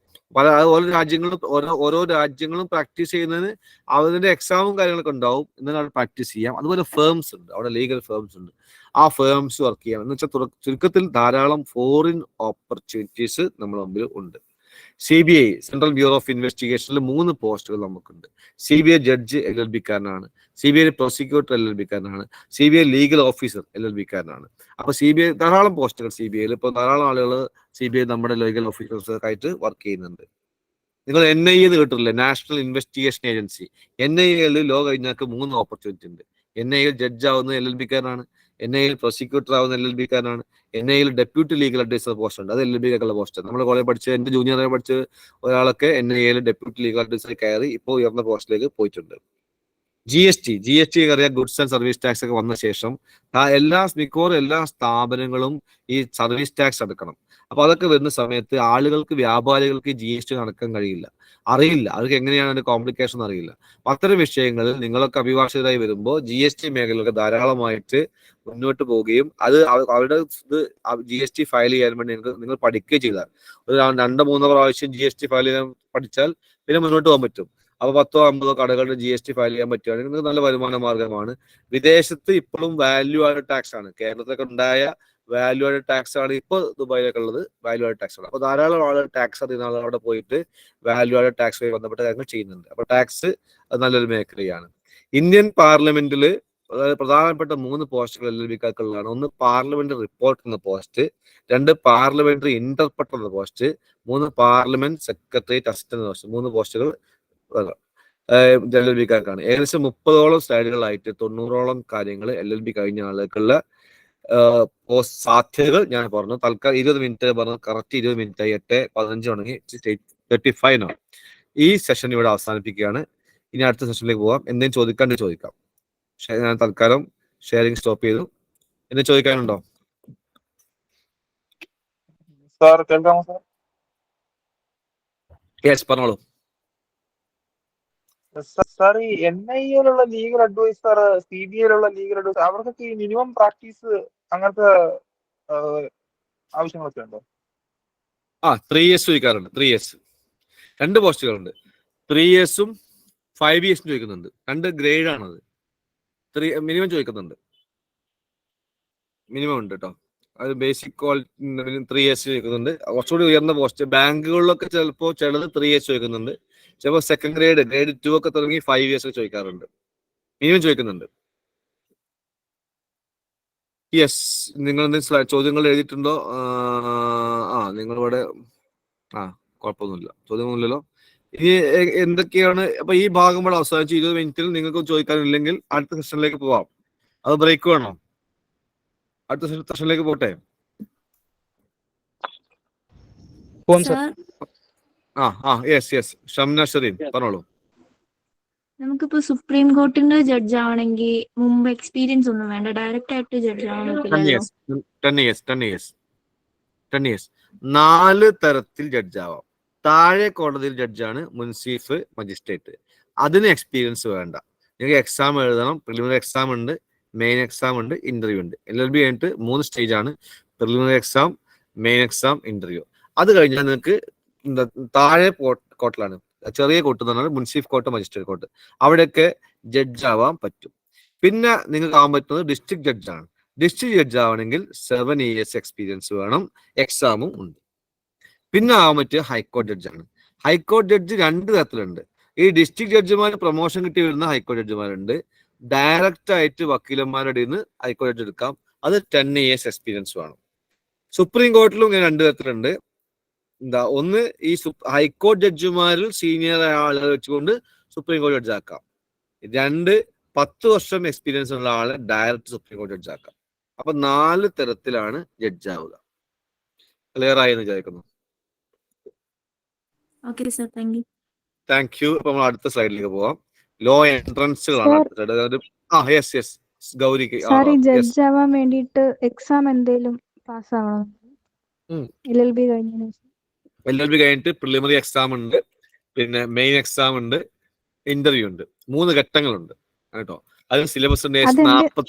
ഓരോ രാജ്യങ്ങളും പ്രാക്ടീസ് ചെയ്യുന്നതിന് അതിന്റെ എക്സാമും കാര്യങ്ങളൊക്കെ ഉണ്ടാവും, എന്നാലും അവിടെ പ്രാക്ടീസ് ചെയ്യാം. അതുപോലെ ഫേംസ് ഉണ്ട്, അവിടെ ലീഗൽ ഫേംസ് ഉണ്ട്, ആ ഫേംസ് വർക്ക് ചെയ്യാം. എന്ന് വെച്ചാൽ ചുരുക്കത്തിൽ ധാരാളം ഫോറിൻ ഓപ്പർച്യൂണിറ്റീസ് നമ്മുടെ മുമ്പിൽ ഉണ്ട്. CBI സെൻട്രൽ ബ്യൂറോ ഓഫ് ഇൻവെസ്റ്റിഗേഷനിൽ 3 പോസ്റ്റുകൾ നമുക്കുണ്ട്. CBI ജഡ്ജ് LLB-കാരനാണ്, CBI പ്രോസിക്യൂട്ടർ LLB-കാരനാണ്, CBI ലീഗൽ ഓഫീസർ LLB-കാരനാണ്. അപ്പൊ CBI ധാരാളം പോസ്റ്റുകൾ CBI ഇപ്പോൾ ധാരാളം ആളുകൾ CBI നമ്മുടെ ലീഗൽ ഓഫീസേഴ്സ് ആയിട്ട് വർക്ക് ചെയ്യുന്നുണ്ട്. നിങ്ങൾ NIA എന്ന് കേട്ടിട്ടില്ലേ? National Investigation Agency. NIA law കഴിഞ്ഞാൽ 3 ഓപ്പർച്യൂണിറ്റി ഉണ്ട്. NIA ജഡ്ജ് ആവുന്ന LLB കാരനാണ്, NIA പ്രോസിക്യൂട്ടർ ആവുന്ന LLB കാരനാണ്, NIA deputy legal adviser post ഉണ്ട്, അത് LLB കാർക്കുള്ള പോസ്റ്റ്. നമ്മൾ കോളേജ് പഠിച്ച എന്റെ ജൂനിയറായി പഠിച്ച ഒരാളൊക്കെ NIA ഡെപ്യൂട്ടി ലീഗൽ അഡ്വൈസർ കയറി ഇപ്പോൾ ഉയർന്ന പോസ്റ്റിലേക്ക് പോയിട്ടുണ്ട്. GST അറിയാം, ഗുഡ്സ് ആൻഡ് സർവീസ് ടാക്സ് ഒക്കെ വന്ന ശേഷം മിക്കവാറും എല്ലാ സ്ഥാപനങ്ങളും ഈ സർവീസ് ടാക്സ് അടക്കണം. അപ്പൊ അതൊക്കെ വരുന്ന സമയത്ത് ആളുകൾക്ക്, വ്യാപാരികൾക്ക് GST അടക്കാൻ കഴിയില്ല, അറിയില്ല, അവർക്ക് എങ്ങനെയാണ് അതിന്റെ കോംപ്ലിക്കേഷൻ അറിയില്ല. അപ്പൊ അത്തരം വിഷയങ്ങളിൽ നിങ്ങളൊക്കെ അഭിഭാഷകരായി വരുമ്പോൾ GST മേഖലയൊക്കെ ധാരാളമായിട്ട് മുന്നോട്ട് പോവുകയും അത് അവരുടെ ഇത് GST ഫയൽ ചെയ്യാൻ വേണ്ടി നിങ്ങൾ പഠിക്കുകയും ചെയ്താൽ ഒരു 2-3 പ്രാവശ്യം GST ഫയൽ ചെയ്യാൻ പഠിച്ചാൽ പിന്നെ മുന്നോട്ട് പോകാൻ പറ്റും. അപ്പൊ 10-50 കടകളുടെ GST ഫയൽ ചെയ്യാൻ പറ്റുകയാണെങ്കിൽ നിങ്ങൾക്ക് നല്ല വരുമാന മാർഗമാണ്. വിദേശത്ത് ഇപ്പോഴും വാല്യൂ ആഡഡ് ടാക്സ് ആണ്. കേരളത്തിലൊക്കെ ഉണ്ടായ വാല്യൂ ആഡഡ് ടാക്സ് ആണ് ഇപ്പോൾ ദുബായിലൊക്കെ ഉള്ളത്, വാല്യൂ ആഡഡ് ടാക്സ് ആണ്. അപ്പൊ ധാരാളം ആളുകൾ ടാക്സ് അറിയുന്ന ആളുകൾ അവിടെ പോയിട്ട് വാല്യൂ ആഡഡ് ടാക്സുമായി ബന്ധപ്പെട്ട കാര്യങ്ങൾ ചെയ്യുന്നുണ്ട്. അപ്പൊ ടാക്സ് നല്ലൊരു മേഖലയാണ്. ഇന്ത്യൻ പാർലമെന്റിൽ പ്രധാനപ്പെട്ട 3 പോസ്റ്റുകൾ LLB-ക്കാർക്കുള്ളതാണ്. ഒന്ന് പാർലമെന്ററി റിപ്പോർട്ട് എന്ന പോസ്റ്റ്, 2 പാർലമെന്ററി ഇന്റർപ്രറ്റർ എന്ന പോസ്റ്റ്, 3 പാർലമെന്റ് സെക്രട്ടേറിയറ്റ് അസിസ്റ്റന്റ് എന്ന പോസ്റ്റ്. 3 പോസ്റ്റുകൾ LLB-ക്കാർക്കാണ്. ഏകദേശം 30ഓളം സ്ലൈഡുകളായിട്ട് 90ഓളം കാര്യങ്ങൾ LLB കഴിഞ്ഞ ആളുകൾക്കുള്ള സാധ്യതകൾ ഞാൻ പറഞ്ഞു. തൽക്കാലം 20 മിനിറ്റ് പറഞ്ഞു, കറക്റ്റ് 20 മിനിറ്റ് ആയി. 8:15 ആണെങ്കിൽ 8:35 ആണ്. ഈ സെഷൻ ഇവിടെ അവസാനിപ്പിക്കുകയാണ്. ഇനി അടുത്ത സെഷനിലേക്ക് പോവാം. എന്തെങ്കിലും ചോദിക്കാണ്ട് ചോദിക്കാം. ഞാൻ തൽക്കാലം ഷെയറിംഗ് സ്റ്റോപ്പ് ചെയ്തു. എന്തെങ്കിലും ചോദിക്കാനുണ്ടോ? സാർ കേൾക്കാമോ സാർ? യെസ്, പറഞ്ഞോളൂ. സാർ, ഈ NIA-യിലുള്ള ലീഗൽ അഡ്വൈസർ, CBI-യിലുള്ള ലീഗൽ അഡ്വൈസർ, അവർക്കൊക്കെ ഈ മിനിമം പ്രാക്ടീസ് അങ്ങനത്തെ ആവശ്യങ്ങളൊക്കെ ഉണ്ടോ? 3 years ചോദിക്കാറുണ്ട്. 3 years 2 പോസ്റ്റുകളുണ്ട്. 3 years-ഉം 5 years-ഉം ചോദിക്കുന്നുണ്ട്. 2 ഗ്രേഡ് ആണത്. മിനിമം ചോദിക്കുന്നുണ്ട്. മിനിമം ഉണ്ട് കേട്ടോ. അത് ബേസിക് ക്വാളിറ്റി 3 years ചോദിക്കുന്നുണ്ട്. കുറച്ചുകൂടി ഉയർന്ന പോസ്റ്റ് ബാങ്കുകളിലൊക്കെ ചിലപ്പോൾ ചിലത് 3 years ചോദിക്കുന്നുണ്ട്. ചിലപ്പോൾ സെക്കൻഡ് ഗ്രേഡ് 2 ഒക്കെ തുടങ്ങി 5 years ചോദിക്കാറുണ്ട്. മിനിമം ചോദിക്കുന്നുണ്ട്. യെസ്, നിങ്ങൾ എന്തെങ്കിലും ചോദ്യങ്ങൾ എഴുതിയിട്ടുണ്ടോ? നിങ്ങളിവിടെ കുഴപ്പമൊന്നുമില്ല, ചോദ്യമൊന്നുമില്ലല്ലോ. ഇനി എന്തൊക്കെയാണ്? അപ്പൊ ഈ ഭാഗം ഇവിടെ അവസാനിച്ച് 20 മിനിറ്റിൽ നിങ്ങൾക്ക് ചോദിക്കാനില്ലെങ്കിൽ അടുത്ത സെഷനിലേക്ക് പോവാം. അത് ബ്രേക്ക് വേണോ? അടുത്ത സെഷനിലേക്ക് പോട്ടെ. യെസ് ഷംന ഷെറീൻ പറഞ്ഞോളൂ. നമുക്കിപ്പോ സുപ്രീം കോർട്ടിന്റെ ജഡ്ജ് ആവണമെങ്കിൽ മുമ്പ് എക്സ്പീരിയൻസ് ഒന്നും വേണ്ട, ഡയറക്റ്റ് ആയിട്ട് ജഡ്ജ് ആവാൻ പറ്റില്ലല്ലോ? 10 years 4 തരത്തിൽ ജഡ്ജ് ആവാം. താഴെ കോടതിയിൽ ജഡ്ജാണ് മുൻസീഫ് മജിസ്ട്രേറ്റ്. അതിന് എക്സ്പീരിയൻസ് വേണ്ട. നിങ്ങൾക്ക് എക്സാം എഴുതണം. പ്രിലിമിനറി എക്സാം ഉണ്ട്, മെയിൻ എക്സാം ഉണ്ട്, ഇന്റർവ്യൂ ഉണ്ട്. LLB കഴിഞ്ഞിട്ട് 3 സ്റ്റേജ് ആണ്: preliminary exam, main exam, interview. അത് കഴിഞ്ഞാൽ നിങ്ങൾക്ക് താഴെ കോർട്ടിലാണ്, ചെറിയ കോർട്ട് എന്ന് പറഞ്ഞാൽ മുൻസീഫ് കോർട്ട്, മജിസ്ട്രേറ്റ് കോർട്ട്, അവിടെയൊക്കെ ജഡ്ജ് ആവാൻ പറ്റും. പിന്നെ നിങ്ങൾക്ക് ആവാൻ പറ്റുന്നത് ഡിസ്ട്രിക്ട് ജഡ്ജാണ്. ഡിസ്ട്രിക്ട് ജഡ്ജ് ആവണമെങ്കിൽ 7 years എക്സ്പീരിയൻസ് വേണം, എക്സാമും ഉണ്ട്. പിന്നെ ആവാൻ പറ്റിയ ഹൈക്കോടതി ജഡ്ജാണ്. ഹൈക്കോടതി ജഡ്ജ് 2 തരത്തിലുണ്ട്. ഈ ഡിസ്ട്രിക്ട് ജഡ്ജിമാർ പ്രൊമോഷൻ കിട്ടി വരുന്ന ഹൈക്കോടതി ജഡ്ജിമാരുണ്ട്. ഡയറക്റ്റ് ആയിട്ട് വക്കീലന്മാരുടെ നിന്ന് ഹൈക്കോടതി ജഡ്ജ് എടുക്കാം. അത് 10 years എക്സ്പീരിയൻസ് വേണം. സുപ്രീം കോർട്ടിലും ഇങ്ങനെ 2 തരത്തിലുണ്ട്. ഒന്ന് ഈ ഹൈക്കോടതി ജഡ്ജിമാരിൽ സീനിയർ ആളുകൾ വെച്ചുകൊണ്ട് സുപ്രീം കോടതി ജഡ്ജ് ആക്കാം. 2 10 വർഷം എക്സ്പീരിയൻസ് ഉള്ള ആളെ ഡയറക്റ്റ് സുപ്രീം കോടതി ജഡ്ജ് ആക്കാം. അപ്പൊ 4 തരത്തിലാണ് ജഡ്ജ് ആവുക. ക്ലിയർ ആയി എന്ന് വിചാരിക്കുന്നു. Thank you. അപ്പൊ നമ്മൾ അടുത്ത സ്ലൈഡിലേക്ക് പോവാം. ലോ എൻട്രൻസുകളാണ്. യെസ് ഗൗരിക്ക്. ജഡ്ജ് ആവാൻ വേണ്ടിയിട്ട് എക്സാം എന്തെങ്കിലും പാസ് ആവണം? LLB കഴിഞ്ഞിട്ട് പ്രിലിമിനറി എക്സാം ഉണ്ട്, പിന്നെ മെയിൻ എക്സാം ഉണ്ട്, ഇന്റർവ്യൂ ഉണ്ട്. 3 ഘട്ടങ്ങളുണ്ട് കേട്ടോ. അത് സിലബസ് 42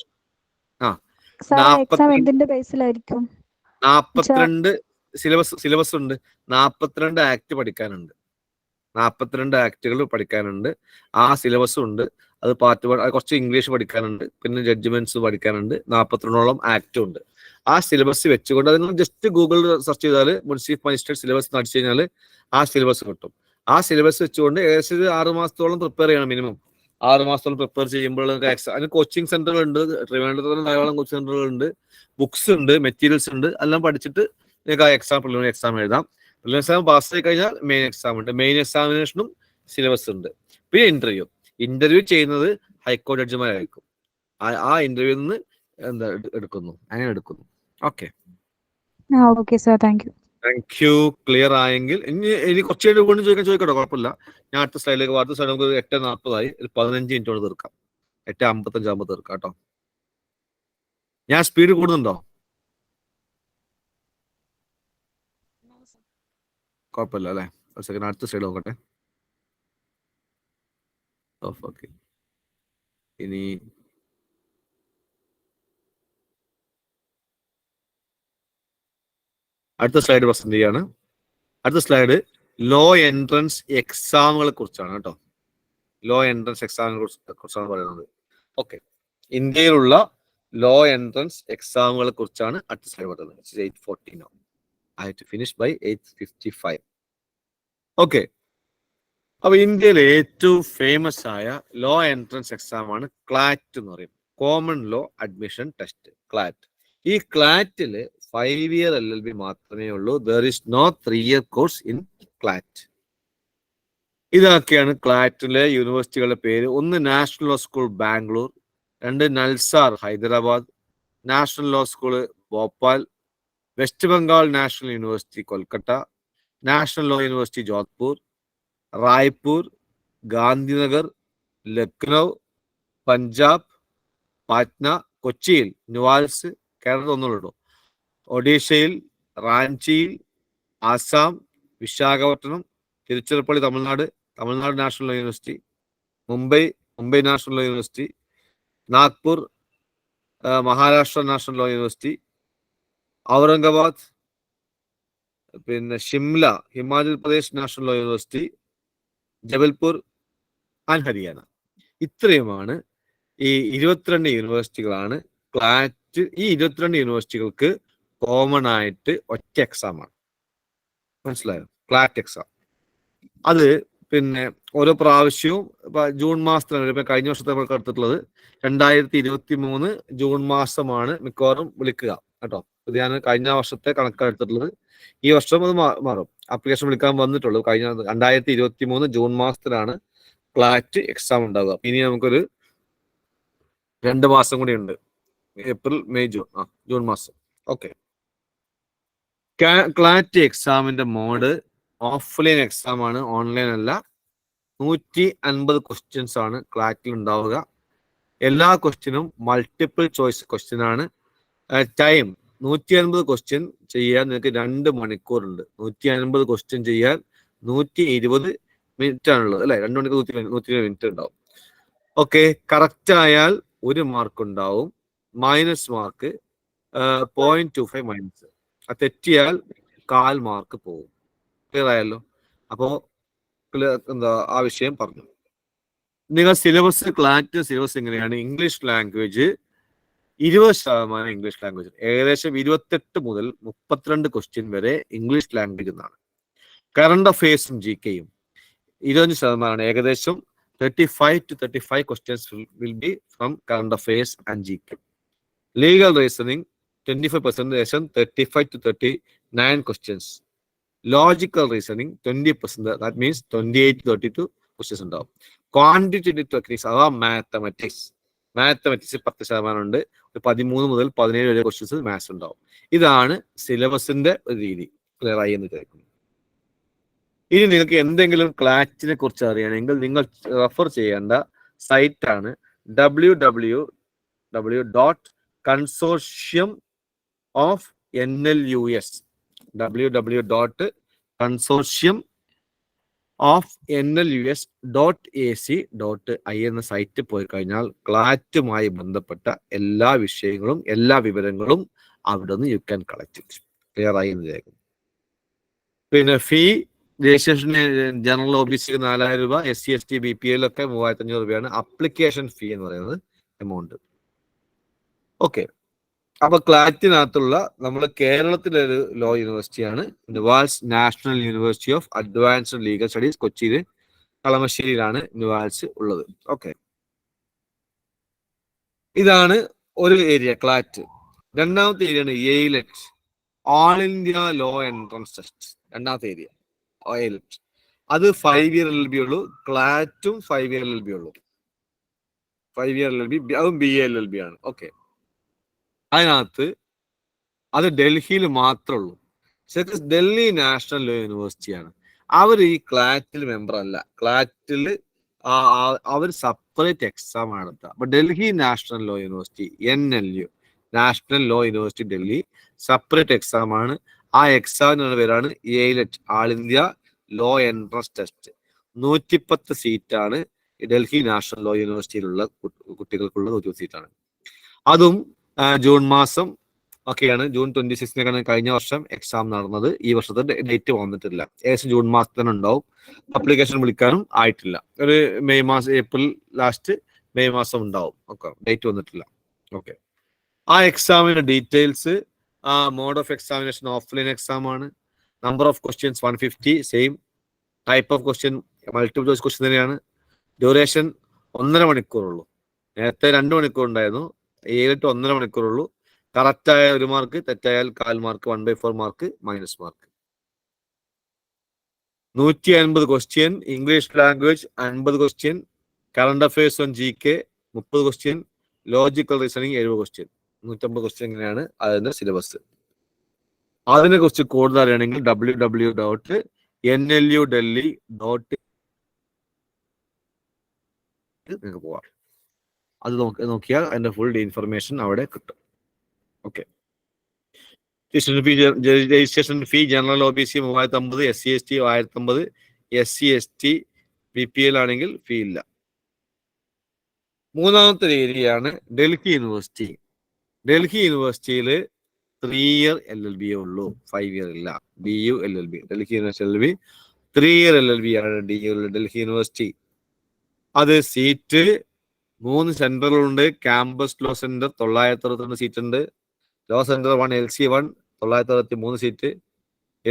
സിലബസ് ഉണ്ട്. 42 ആക്ട് പഠിക്കാനുണ്ട്. 42 ആക്ടുകൾ പഠിക്കാനുണ്ട്. ആ സിലബസും ഉണ്ട്. അത് പാർട്ട് 1. കുറച്ച് ഇംഗ്ലീഷ് പഠിക്കാനുണ്ട്, പിന്നെ ജഡ്ജ്മെന്റ്സ് പഠിക്കാനുണ്ട്. 42ഓളം ആക്ടും ഉണ്ട്. ആ സിലബസ് വെച്ചുകൊണ്ട് അത് നിങ്ങൾ ജസ്റ്റ് ഗൂഗിളിൽ സെർച്ച് ചെയ്താൽ മുൻസീഫ് മജിസ്ട്രേറ്റ് സിലബസ് അടിച്ചു കഴിഞ്ഞാൽ ആ സിലബസ് കിട്ടും. ആ സിലബസ് വെച്ചുകൊണ്ട് ഏകദേശം 6 മാസത്തോളം പ്രിപ്പയർ ചെയ്യണം. മിനിമം 6 മാസത്തോളം പ്രിപ്പയർ ചെയ്യുമ്പോൾ എക്സാം. അതിന് കോച്ചിങ് സെന്ററുകൾ ഉണ്ട്. ട്രിവാൻഡ്രത്തിൽ ധാരാളം കോച്ചിങ് സെന്ററുകൾ ഉണ്ട്, ബുക്സ് ഉണ്ട്, മെറ്റീരിയൽസ് ഉണ്ട്. എല്ലാം പഠിച്ചിട്ട് നിങ്ങൾക്ക് ആ എക്സാം, പ്രിലിമിനറി എക്സാം എഴുതാം. പ്രിലിംസ് എക്സാം പാസ്സായി കഴിഞ്ഞാൽ മെയിൻ എക്സാം ഉണ്ട്. മെയിൻ എക്സാമിനേഷനും സിലബസ് ഉണ്ട്. പിന്നെ ഇന്റർവ്യൂ ചെയ്യുന്നത് ഹൈക്കോടതി ജഡ്ജിമാരായിരിക്കും. ആ ഇന്റർവ്യൂ നിന്ന് എടുക്കുന്നു. Okay, okay sir, thank you. Thank U. Clear ആയെങ്കിൽ ഇനി കുറച്ച് കൊണ്ട് ചോദിക്കട്ടെ, കുഴപ്പമില്ല. ഞാൻ അടുത്ത സ്ലൈഡിലേക്ക് അടുത്ത സ്ലൈഡ് നമുക്ക് 8:40 ഒരു 15 മിനിറ്റ് കൊണ്ട് തീർക്കാം. 8:55 ആകുമ്പോൾ തീർക്കാം കേട്ടോ. ഞാൻ സ്പീഡ് കൂടുന്നുണ്ടോ? കുഴപ്പമില്ല അല്ലേ? ഒരു സെക്കൻഡ്, അടുത്ത സ്ലൈഡ് നോക്കട്ടെ. ഓക്കെ, ഇനി അടുത്ത സ്ലൈഡ് പ്രസന്റ് ചെയ്യാണ്. അടുത്ത സ്ലൈഡ് ലോ എൻട്രൻസ് എക്സാമുകളെ കുറിച്ചാണ് കേട്ടോ. ലോ എൻട്രൻസ് എക്സാമിനെ കുറിച്ചാണ് പറയുന്നത്. ഓക്കെ, ഇന്ത്യയിലുള്ള ലോ എൻട്രൻസ് എക്സാമുകളെ കുറിച്ചാണ് അടുത്ത സ്ലൈഡ് പറയുന്നത്. 8:40 now. I have to finish by 8:55. Okay, അപ്പൊ ഇന്ത്യയിലെ ഏറ്റവും ഫേമസ് ആയ ലോ എൻട്രൻസ് എക്സാം ആണ് ക്ലാറ്റ് എന്ന് പറയും. Common law admission test, CLAT. ഈ ക്ലാറ്റില് 5 year LLB മാത്രമേ ഉള്ളൂ. There is no 3 year course in CLAT. ഇതൊക്കെയാണ് ക്ലാറ്റിലെ യൂണിവേഴ്സിറ്റികളുടെ പേര്. 1 National Law School Bangalore, 2 NALSAR Hyderabad, National Law School Bhopal, West Bengal National University Kolkata, National law University Jodhpur, Raipur, Gandhinagar, Lucknow, Punjab, Patna, കൊച്ചിയിൽ നുവാൽസ്, കേരളത്തിൽ ഒന്നുള്ളൂ, ഒഡീഷയിൽ, റാഞ്ചിയിൽ, Assam, Visakhapatnam, Tiruchirappalli Tamil Nadu National University, Mumbai National University, Nagpur Maharashtra national law university, Aurangabad, പിന്നെ Shimla Himachal Pradesh national law university, Jabalpur and Haryana. ഇത്രയുമാണ് ഈ 22 യൂണിവേഴ്സിറ്റികളാണ് ക്ലാറ്റ്. ഈ 22 യൂണിവേഴ്സിറ്റികൾക്ക് കോമൺ ആയിട്ട് ഒറ്റ എക്സാമാണ്. മനസ്സിലായോ? ക്ലാറ്റ് എക്സാം. അത് പിന്നെ ഓരോ പ്രാവശ്യവും ജൂൺ മാസത്തിലാണ്. ഇപ്പൊ കഴിഞ്ഞ വർഷത്തെ നമുക്ക് എടുത്തിട്ടുള്ളത് 2023 ജൂൺ മാസമാണ് മിക്കവാറും വിളിക്കുക കേട്ടോ. ഇത് ഞാൻ കഴിഞ്ഞ വർഷത്തെ കണക്കാണ് എടുത്തിട്ടുള്ളത്. ഈ വർഷം അത് മാറും. ആപ്ലിക്കേഷൻ വിളിക്കാൻ വന്നിട്ടുള്ളൂ. കഴിഞ്ഞ 2023 ജൂൺ മാസത്തിലാണ് ക്ലാറ്റ് എക്സാം ഉണ്ടാവുക. ഇനി നമുക്കൊരു 2 മാസം കൂടി ഉണ്ട്. April, May, June. ജൂൺ മാസം. ഓക്കെ, ക്ലാറ്റ് എക്സാമിന്റെ മോഡ് ഓഫ്ലൈൻ എക്സാം ആണ്, ഓൺലൈൻ അല്ല. 150 ക്വസ്റ്റ്യൻസ് ആണ് ക്ലാറ്റിൽ ഉണ്ടാവുക. എല്ലാ ക്വസ്റ്റ്യനും മൾട്ടിപ്പിൾ ചോയ്സ് ക്വസ്റ്റ്യൻ ആണ്. ടൈം 150 ക്വസ്റ്റ്യൻ ചെയ്യാൻ നിങ്ങൾക്ക് 2 മണിക്കൂറുണ്ട്. 150 ക്വസ്റ്റ്യൻ ചെയ്യാൻ 120 മിനിറ്റ് ആണുള്ളത് അല്ലെ? 2 മണിക്കൂർ 120 മിനിറ്റ് ഉണ്ടാവും. ഓക്കെ, കറക്റ്റ് ആയാൽ 1 മാർക്ക് ഉണ്ടാവും. Minus mark 0.25 minus. തെറ്റിയാൽ 1/4 മാർക്ക് പോകും. ക്ലിയർ ആയല്ലോ? അപ്പോ ആ വിഷയം പറഞ്ഞു. നിങ്ങൾ സിലബസ്, ക്ലാറ്റ് സിലബസ് എങ്ങനെയാണ്? ഇംഗ്ലീഷ് ലാംഗ്വേജ് 20% ഇംഗ്ലീഷ് ലാംഗ്വേജ്, ഏകദേശം 28 മുതൽ 32 ക്വസ്റ്റ്യൻ വരെ ഇംഗ്ലീഷ് ലാംഗ്വേജ് എന്നാണ്. കറണ്ട് അഫയേഴ്സും GKയും 25%, ഏകദേശം 35 to 35 questions will be from current affairs and GK. Legal reasoning 25%, ഏകദേശം 35 to 39 questions. Logical reasoning 20%, that means 28 to 32 questions ഉണ്ടാവും. Quantitative techniques അഥവാ മാത്തമാറ്റിക്സ് 10% ഉണ്ട്. 13 മുതൽ 17 വരെ ക്വസ്റ്റ്യൻസ് മാത്സ് ഉണ്ടാവും. ഇതാണ് സിലബസിന്റെ ഒരു രീതി. ക്ലിയർ ആയി എന്ന് കേൾക്കുന്നു. ഇനി നിങ്ങൾക്ക് എന്തെങ്കിലും ക്ലാറ്റിനെ കുറിച്ച് അറിയണമെങ്കിൽ നിങ്ങൾ റെഫർ ചെയ്യേണ്ട സൈറ്റ് ആണ് www.consortium.nlus. www.consortium.nlus.ac.in എന്ന സൈറ്റിൽ പോയി കഴിഞ്ഞാൽ ക്ലാറ്റുമായി ബന്ധപ്പെട്ട എല്ലാ വിഷയങ്ങളും, എല്ലാ വിവരങ്ങളും അവിടെ നിന്ന് യു ക്യാൻ കളക്ട്. ക്ലിയർ ആയി എന്ന് കേൾക്കുന്നു. പിന്നെ ഫീ രജിസ്ട്രേഷൻ ജനറൽ OBC 4000 രൂപ, SC ST BPL ഒക്കെ 3500 രൂപയാണ് അപ്ലിക്കേഷൻ ഫീ എന്ന് പറയുന്നത് എമൗണ്ട്. ഓക്കെ, അപ്പൊ ക്ലാറ്റിനകത്തുള്ള നമ്മൾ കേരളത്തിലെ ഒരു ലോ യൂണിവേഴ്സിറ്റിയാണ് NUALS national university of advanced legal studies. കൊച്ചിയിൽ കളമശ്ശേരിയിലാണ് നുവാൽസ് ഉള്ളത്. ഓക്കെ, ഇതാണ് ഒരു ഏരിയ ക്ലാറ്റ്. രണ്ടാമത്തെ ഏരിയയാണ് AILET, all India law entrance test. രണ്ടാമത്തെ ഏരിയ IELTS. അത് 5 year LLB ഉള്ളൂ. ക്ലാറ്റും 5 year LLB ഉള്ളൂ. 5 year LLB, അതും BA LLB ആണ്. ഓക്കെ, അതിനകത്ത് അത് ഡൽഹിയിൽ മാത്രമേ ഉള്ളൂ. ശരിക്കും ഡൽഹി നാഷണൽ ലോ യൂണിവേഴ്സിറ്റിയാണ്. അവർ ഈ ക്ലാറ്റിൽ മെമ്പർ അല്ല. ക്ലാറ്റിൽ അവർ സെപ്പറേറ്റ് എക്സാം ആണ് നടത്തുക. അപ്പൊ Delhi national law university NLU, national law university Delhi, separate exam ആണ്. ആ എക്സാമിനുള്ള പേരാണ് AILET, ആൾ ഇന്ത്യ ലോ എൻട്രൻസ് ടെസ്റ്റ്. 110 സീറ്റാണ് ഡൽഹി നാഷണൽ ലോ യൂണിവേഴ്സിറ്റിയിലുള്ള കുട്ടികൾക്കുള്ള 110 സീറ്റാണ്. അതും ജൂൺ മാസം ഒക്കെയാണ്. ജൂൺ 26 കഴിഞ്ഞ വർഷം എക്സാം നടന്നത്. ഈ വർഷത്തെ ഡേറ്റ് വന്നിട്ടില്ല. ഏകദേശം ജൂൺ മാസത്തിൽ തന്നെ ഉണ്ടാവും. അപ്ലിക്കേഷൻ വിളിക്കാനും ആയിട്ടില്ല. ഒരു മെയ് മാസം, ഏപ്രിൽ ലാസ്റ്റ് മെയ് മാസം ഉണ്ടാവും. ഓക്കെ, ഡേറ്റ് വന്നിട്ടില്ല. ഓക്കെ, ആ എക്സാമിന്റെ details, mode of examination offline exam ആണ്. Number of questions 150, same type of question multiple choice question തന്നെയാണ്. ഡ്യൂറേഷൻ 1.5 മണിക്കൂറുള്ളൂ. നേരത്തെ 2 മണിക്കൂർ ഉണ്ടായിരുന്നു. 7 to 1.5 മണിക്കൂറുള്ളൂ. കറക്റ്റായ 1 മാർക്ക്, തെറ്റായാൽ 1/4 mark, 1/4 mark, minus mark. 150 question English language, 50 question current affairs on GK, 30 question logical reasoning, 70 question. 150 question ഇങ്ങനെയാണ് അതിന്റെ സിലബസ്. അതിനെ കുറിച്ച് കൂടുതൽ അറിയണമെങ്കിൽ www.nludelhi.in നിങ്ങൾക്ക് പോവാം. അത് നോക്കിയാൽ അതിന്റെ ഫുൾ ഇൻഫർമേഷൻ അവിടെ കിട്ടും. ഓക്കെ, രജിസ്ട്രേഷൻ ഫീ general OBC 350, SC ST 1050, SC ST BPL ആണെങ്കിൽ ഫീ ഇല്ല. മൂന്നാമത്തെ ഏരിയയാണ് ഡൽഹി യൂണിവേഴ്സിറ്റി. ഡൽഹി യൂണിവേഴ്സിറ്റിയിൽ 3 year LLB ഉള്ളൂ, 5 year ഇല്ല. DU LLB, Delhi university LLB 3 year LLB ആണ് ഡൽഹി യൂണിവേഴ്സിറ്റി. അത് സീറ്റ് 3 സെന്ററുകളുണ്ട്. ക്യാമ്പസ് ലോ സെന്റർ 962 സീറ്റ് ഉണ്ട്. Law centre 1 LC1 963 seat,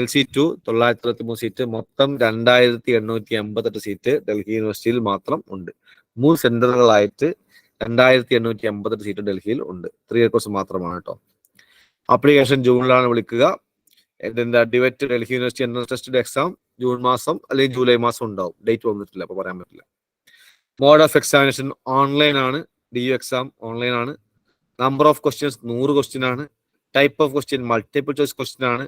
LC2 963 seat. മൊത്തം 2888 സീറ്റ് ഡൽഹി യൂണിവേഴ്സിറ്റിയിൽ മാത്രം ഉണ്ട്. 3 സെന്ററുകളായിട്ട് 2888 സീറ്റ് ഡൽഹിയിൽ ഉണ്ട്. 3 year കോഴ്സ് മാത്രമാണ് കേട്ടോ. ആപ്ലിക്കേഷൻ ജൂണിലാണ് വിളിക്കുക. ഇതിന്റെ ഡിവറ്റ് Delhi university entrance test exam June മാസം അല്ലെങ്കിൽ ജൂലൈ മാസം ഉണ്ടാവും. ഡേറ്റ് വന്നിട്ടില്ല, അപ്പൊ പറയാൻ പറ്റില്ല. മോഡ് ഓഫ് എക്സാമിനേഷൻ ഓൺലൈൻ ആണ്. DU എക്സാം ഓൺലൈൻ ആണ്. നമ്പർ ഓഫ് ക്വസ്റ്റ്യൻസ് 100 ക്വസ്റ്റ്യൻ ആണ്. Type of question multiple choice question ആണ്.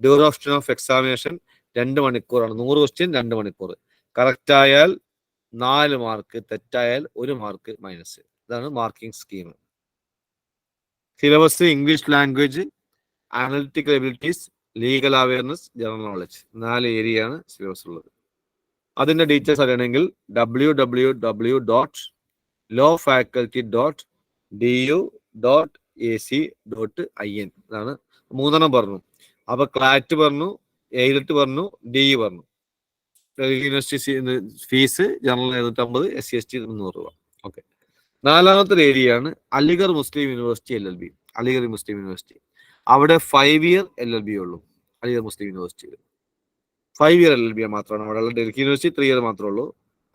ഡ്യൂറേഷൻ ഓഫ് എക്സാമിനേഷൻ 2 മണിക്കൂറാണ്. 100 ക്വസ്റ്റ്യൻ 2 മണിക്കൂർ. കറക്റ്റ് ആയാൽ 4 മാർക്ക്, തെറ്റായാൽ 1 മാർക്ക് മൈനസ്. ഇതാണ് marking scheme. Syllabus English language, analytical abilities, legal awareness, general knowledge, 4 ഏരിയയാണ് സിലബസ് ഉള്ളത്. അതിന്റെ ഡീറ്റെയിൽസ് അറിയണമെങ്കിൽ www.lawfaculty.du.ac.in ഇതാണ്. 3 പറഞ്ഞു. അപ്പൊ ക്ലാറ്റ് പറഞ്ഞു, AILET പറഞ്ഞു, DU പറഞ്ഞു. University fees general 750, SC ST 300 രൂപ. ഓക്കെ, 4ാമത്തെ ഏരിയയാണ് Aligarh Muslim university LLB. Aligarh Muslim university അവിടെ 5 year LLB ഉള്ളൂ. അലിഗർ മുസ്ലിം യൂണിവേഴ്സിറ്റിയിൽ 5 year LLB മാത്രമാണ് അവിടെ ഉള്ളത്. ഡൽഹി യൂണിവേഴ്സിറ്റി 3 year മാത്രമേ ഉള്ളൂ.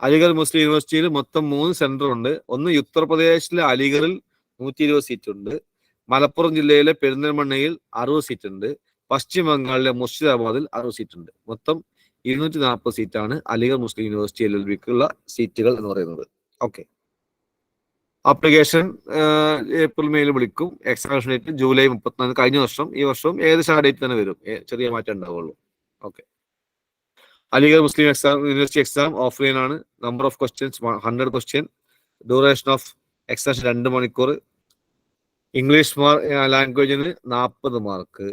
അലിഗർ മുസ്ലിം യൂണിവേഴ്സിറ്റിയിൽ മൊത്തം 3 സെന്റർ ഉണ്ട്. ഒന്ന് ഉത്തർപ്രദേശിലെ അലിഗറിൽ 120 സീറ്റ് ഉണ്ട്. മലപ്പുറം ജില്ലയിലെ പെരിന്തൽമണ്ണയിൽ 60 സീറ്റ് ഉണ്ട്. പശ്ചിമ ബംഗാളിലെ മുർഷിദാബാദിൽ 60 സീറ്റ് ഉണ്ട്. മൊത്തം 240 സീറ്റാണ് അലിഗർ മുസ്ലിം യൂണിവേഴ്സിറ്റി LLBക്കുള്ള സീറ്റുകൾ എന്ന് പറയുന്നത്. ഓക്കെ, ആപ്ലിക്കേഷൻ ഏപ്രിൽ മെയിൽ വിളിക്കും. Examination date July 34. കഴിഞ്ഞ വർഷം ഈ വർഷവും ഏകദേശം ആ ഡേറ്റ് തന്നെ വരും. ചെറിയ മാറ്റം ഉണ്ടാവുള്ളൂ. Okay, Aligarh Muslim university exam offline ആണ്. Number of questions 100 question. Duration of examination 2 മണിക്കൂർ. ഇംഗ്ലീഷ് ലാംഗ്വേജിന് 40 മാർക്ക്.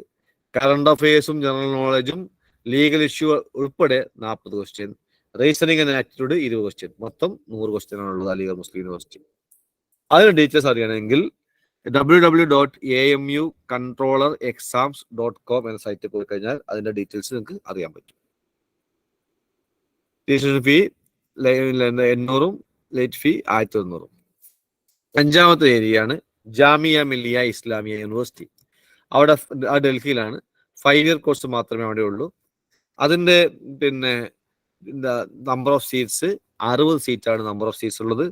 കറണ്ട് അഫയേഴ്സും ജനറൽ നോളജും ലീഗൽ ഇഷ്യൂ ഉൾപ്പെടെ 40 question. Reasoning and attitude 20 question. മൊത്തം 100 ക്വസ്റ്റ്യൻ ആണുള്ളത് അലിഗർ മുസ്ലിം യൂണിവേഴ്സിറ്റി. അതിന് ഡീറ്റെയിൽസ് അറിയണമെങ്കിൽ www.amucontrollerexams.com എന്ന സൈറ്റിൽ പോയി കഴിഞ്ഞാൽ അതിന്റെ ഡീറ്റെയിൽസ് നിങ്ങൾക്ക് അറിയാൻ പറ്റും. രജിസ്ട്രേഷൻ ഫീ 800, ലേറ്റ് ഫീ 1100. 5ാമത്തെ ഏരിയയാണ് ജാമിയ മില്ലിയ ഇസ്ലാമിയ യൂണിവേഴ്സിറ്റി. അവിടെ ഡൽഹിയിലാണ്. 5 year കോഴ്സ് മാത്രമേ അവിടെ ഉള്ളൂ. അതിന്റെ നമ്പർ ഓഫ് സീറ്റ്സ് 60 സീറ്റാണ് നമ്പർ ഓഫ് സീറ്റ്സ് ഉള്ളത്.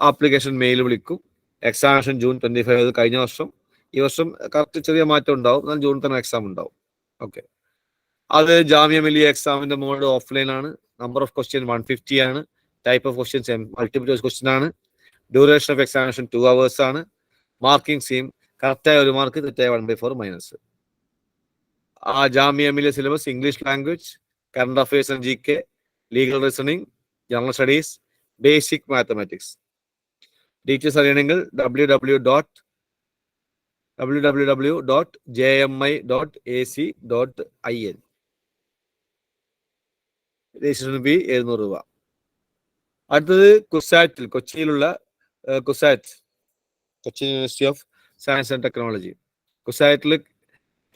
ആപ്ലിക്കേഷൻ മെയിൽ വിളിക്കും. Examination June 25. കഴിഞ്ഞ വർഷം. ഈ വർഷം കറക്റ്റ് ചെറിയ മാറ്റം ഉണ്ടാവും. എന്നാൽ ജൂൺ തന്നെ എക്സാം ഉണ്ടാവും. ഓക്കെ, അത് ജാമിയ മിലിയ എക്സാമിന്റെ മോഡ് ഓഫ്ലൈൻ ആണ്. നമ്പർ ഓഫ് ക്വസ്റ്റ്യൻ 150 ആണ്. Type of questions multiple choice question ആണ്. ഡ്യൂറേഷൻ ഓഫ് എക്സാമിനേഷൻ 2 hours ആണ്. മാർക്കിംഗ് സെയിം, കറക്റ്റായ 1 മാർക്ക്, തെറ്റായ 1/4 മൈനസ്. ആ Jamia Millia syllabus English language, current affairs and GK, legal reasoning, general studies, basic mathematics. Details അറിയണമെങ്കിൽ www.jmi.ac.in. രജിസ്ട്രേഷൻ ഫീ 700 രൂപ. അടുത്തത് കുസാറ്റിൽ, കൊച്ചിയിലുള്ള CUSAT, Kochi university of science and technology. കുസാറ്റിൽ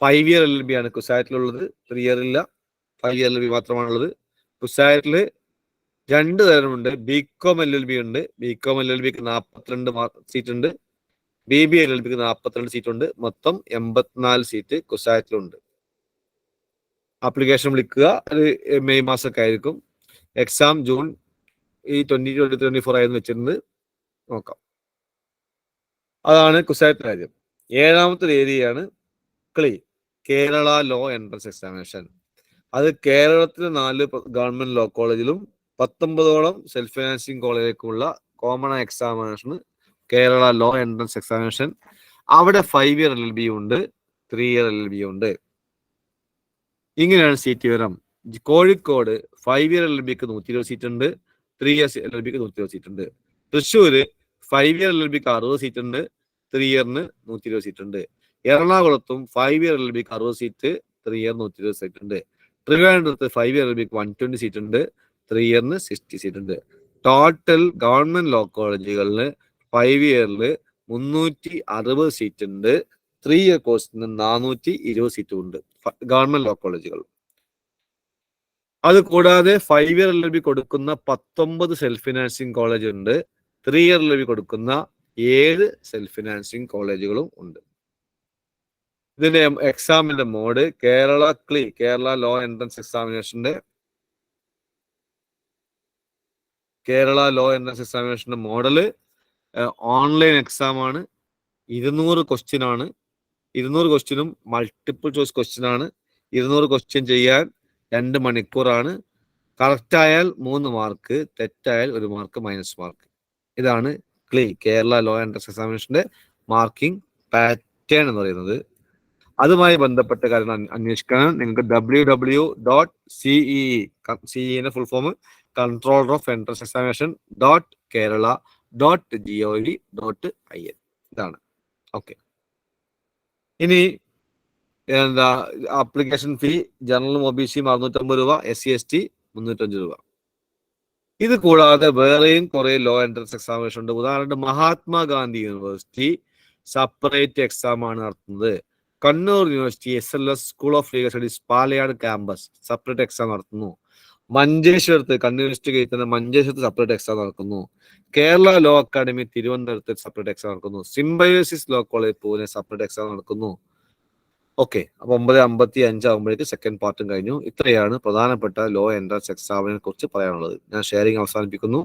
5 year LLB ആണ് കുസാറ്റിലുള്ളത്. 3 year ഇല്ല, 5 year LLB മാത്രമാണുള്ളത്. കുസാറ്റിൽ 2 തരമുണ്ട്. BCom LLB ഉണ്ട്. BCom LLBക്ക് 42 സീറ്റ് ഉണ്ട്. BBA LLBക്ക് 42 സീറ്റ് ഉണ്ട്. മൊത്തം 84 സീറ്റ് കുസാറ്റിലുണ്ട്. ആപ്ലിക്കേഷൻ വിളിക്കുക. അത് മെയ് മാസമൊക്കെ ആയിരിക്കും. എക്സാം ജൂൺ 2024 ആയിരുന്നു വെച്ചിരുന്നത്. നോക്കാം. അതാണ് കുസാറ്റ് കാര്യം. 7ാമത്തെ ഏരിയയാണ് ക്ലി, കേരള ലോ എൻട്രൻസ് എക്സാമിനേഷൻ. അത് കേരളത്തിലെ 4 ഗവൺമെന്റ് ലോ കോളേജിലും 19ഓളം സെൽഫ് ഫിനാൻസിങ് കോളേജിലേക്കുള്ള common examination Kerala law entrance examination. അവിടെ 5 year LLB ഉണ്ട്, 3 year LLB ഉണ്ട്. ഇങ്ങനെയാണ് സീറ്റ് വിവരം. കോഴിക്കോട് 5 year LLBക്ക് 120 സീറ്റ് ഉണ്ട്, 3 year LLBക്ക് 120 സീറ്റ് ഉണ്ട്. തൃശ്ശൂര് 5 year LLBക്ക് 60 സീറ്റ് ഉണ്ട്, 3 yearന് 120 സീറ്റ് ഉണ്ട്. എറണാകുളത്തും 5 year LLBക്ക് 60 സീറ്റ്, 3 year 120 സീറ്റ് ഉണ്ട്. ട്രിവാൻഡ്രത്ത് 5 year LLBക്ക് 120 സീറ്റ് ഉണ്ട്, 3 yearന് 60 സീറ്റ് ഉണ്ട്. ടോട്ടൽ ഗവൺമെന്റ് ലോ കോളേജുകളിൽ 5 yearല് 360 സീറ്റ് ഉണ്ട്, 3 year കോഴ്സിന് 420 സീറ്റും ഉണ്ട് ഗവൺമെന്റ് ലോ കോളേജുകൾ. അത് കൂടാതെ 5 year LLB കൊടുക്കുന്ന 19 സെൽഫ് ഫിനാൻസിങ് കോളേജ് ഉണ്ട്. 3 year LLB കൊടുക്കുന്ന 7 സെൽഫ് ഫിനാൻസിങ് കോളേജുകളും ഉണ്ട്. ഇതിന്റെ എക്സാമിന്റെ മോഡ് കേരള ക്ലി, കേരള ലോ എൻട്രൻസ് എക്സാമിനേഷന്റെ മോഡല് ഓൺലൈൻ എക്സാം ആണ്. 200 ക്വസ്റ്റ്യൻ ആണ്. 200 ക്വസ്റ്റ്യനും മൾട്ടിപ്പിൾ ചോയ്സ് ക്വസ്റ്റ്യൻ ആണ്. 200 ക്വസ്റ്റ്യൻ ചെയ്യാൻ 2 മണിക്കൂറാണ്. കറക്റ്റായാൽ 3 മാർക്ക്, തെറ്റായാൽ 1 മാർക്ക് മൈനസ് മാർക്ക്. ഇതാണ് ക്ലി, കേരള ലോ എൻട്രൻസ് എക്സാമിനേഷന്റെ മാർക്കിംഗ് പാറ്റേൺ എന്ന് പറയുന്നത്. അതുമായി ബന്ധപ്പെട്ട കാര്യം അന്വേഷിക്കാൻ നിങ്ങൾക്ക് www.CEE full form controller of entrance examination .kerala.gov.in ഇതാണ്. ഓക്കെ. ഇനി എന്താ ആപ്ലിക്കേഷൻ ഫീ ജനറലും OBC 650 രൂപ, SC ST 305 രൂപ. ഇത് കൂടാതെ വേറെയും കുറെ ലോ എൻട്രൻസ് എക്സാമിനേഷൻ ഉണ്ട്. ഉദാഹരണത്തിന് മഹാത്മാഗാന്ധി യൂണിവേഴ്സിറ്റി സെപ്പറേറ്റ് എക്സാം ആണ് നടത്തുന്നത്. Kannur university SLS school of legal studies Palayad campus separate exam നടത്തുന്നു. മഞ്ചേശ്വരത്ത് കണ്ണൂർ യൂണിവേഴ്സിറ്റി കഴിക്കുന്ന മഞ്ചേശ്വരത്ത് സെപ്പറേറ്റ് എക്സാം നടക്കുന്നു. കേരള ലോ അക്കാദമി തിരുവനന്തപുരത്ത് സെപ്പറേറ്റ് എക്സാം നടക്കുന്നു. Symbiosis law college Pune separate exam നടക്കുന്നു. ഓക്കെ. അപ്പൊ 9:55 ആകുമ്പോഴേക്ക് സെക്കൻഡ് പാർട്ടും കഴിഞ്ഞു. ഇത്രയാണ് പ്രധാനപ്പെട്ട ലോ എൻട്രൻസ് എക്സാമിനെ കുറിച്ച് പറയാനുള്ളത്. ഞാൻ ഷെയറിംഗ് അവസാനിപ്പിക്കുന്നു.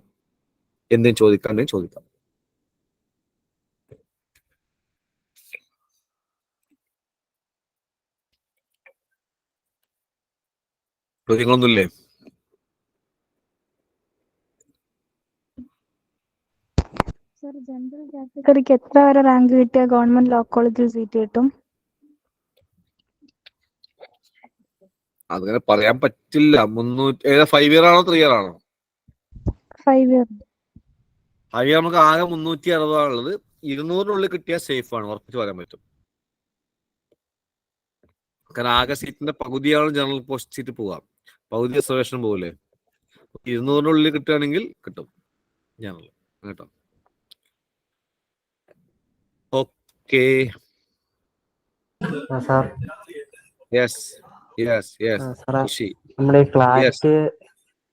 എന്തെങ്കിലും ചോദിക്കാണ്ടെങ്കിൽ ചോദിക്കാം. ചോദ്യങ്ങളൊന്നുമില്ലേ? സർ, ജനറൽ കാറ്റഗറിക്ക് എത്ര വരെ റാങ്ക് കിട്ടിയ ഗവൺമെന്റ് ലോ കോളേജിൽ സീറ്റ് കിട്ടും? അങ്ങനെ പറയാൻ പറ്റില്ല. 5 year ആണോ 3 year ആണോ? 5 year. 5 year നമുക്ക് ആകെ 360 ആണുള്ളത്. 200-നുള്ളിൽ കിട്ടിയാൽ സേഫ് ആണ്, ഉറപ്പിച്ച് പറയാൻ പറ്റും. കാരണം ആകെ സീറ്റിന്റെ പകുതിയാണ് ജനറൽ പോസ്റ്റ് സീറ്റ് പോവാം, പകുതി റിസർവേഷൻ പോകില്ലേ. 200-നുള്ളിൽ കിട്ടുകയാണെങ്കിൽ കിട്ടും ജനറൽ കേട്ടോ. ഓക്കെ. നമ്മുടെ ക്ലാറ്റ്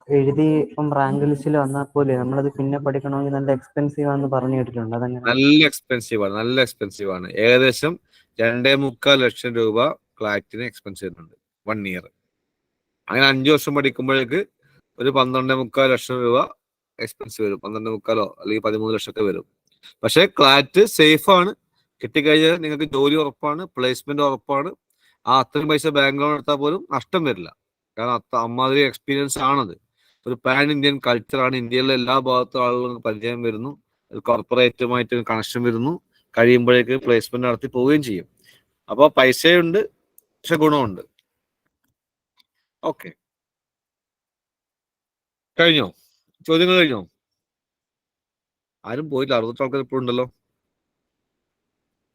എഴുതി ഇപ്പം റാങ്ക് ലിസ്റ്റിൽ വന്നാൽ പോലെ നമ്മളത് പിന്നെ പഠിക്കണമെങ്കിൽ നല്ല എക്സ്പെൻസീവ് ആണെന്ന് പറഞ്ഞു കേട്ടിട്ടുണ്ട്. അതങ്ങനെ നല്ല എക്സ്പെൻസീവ് ആണ്. ഏകദേശം 2.25 ലക്ഷം രൂപ ക്ലാറ്റിന് എക്സ്പെൻസ് ചെയ്യുന്നുണ്ട് 1 year. അങ്ങനെ 5 വർഷം പഠിക്കുമ്പോഴേക്ക് ഒരു 12.25 ലക്ഷം രൂപ എക്സ്പെൻസ് വരും. 12.25 അല്ലെങ്കിൽ 13 ലക്ഷമൊക്കെ വരും. പക്ഷെ ക്ലാറ്റ് സേഫ് ആണ്. കിട്ടിക്കഴിഞ്ഞാൽ നിങ്ങൾക്ക് ജോലി ഉറപ്പാണ്, പ്ലേസ്മെന്റ് ഉറപ്പാണ്. ആ അത്രയും പൈസ ബാങ്ക് ലോൺ എടുത്താൽ പോലും നഷ്ടം വരില്ല. കാരണം അമ്മാതിരി എക്സ്പീരിയൻസ് ആണത്. ഒരു പാൻ ഇന്ത്യൻ കൾച്ചറാണ്. ഇന്ത്യയിലെ എല്ലാ ഭാഗത്തും ആളുകൾക്ക് പരിചയം വരുന്നു, കോർപ്പറേറ്റുമായിട്ട് കണക്ഷൻ വരുന്നു, കഴിയുമ്പോഴേക്ക് പ്ലേസ്മെന്റ് നടത്തി പോവുകയും ചെയ്യും. അപ്പോൾ പൈസയുണ്ട്, പക്ഷെ ഗുണമുണ്ട്. ഓക്കെ, കഴിഞ്ഞോ? ചോദ്യങ്ങൾ കഴിഞ്ഞോ? ആരും പോയില്ല, 60 ആൾക്കാർ ഇപ്പോഴുണ്ടല്ലോ.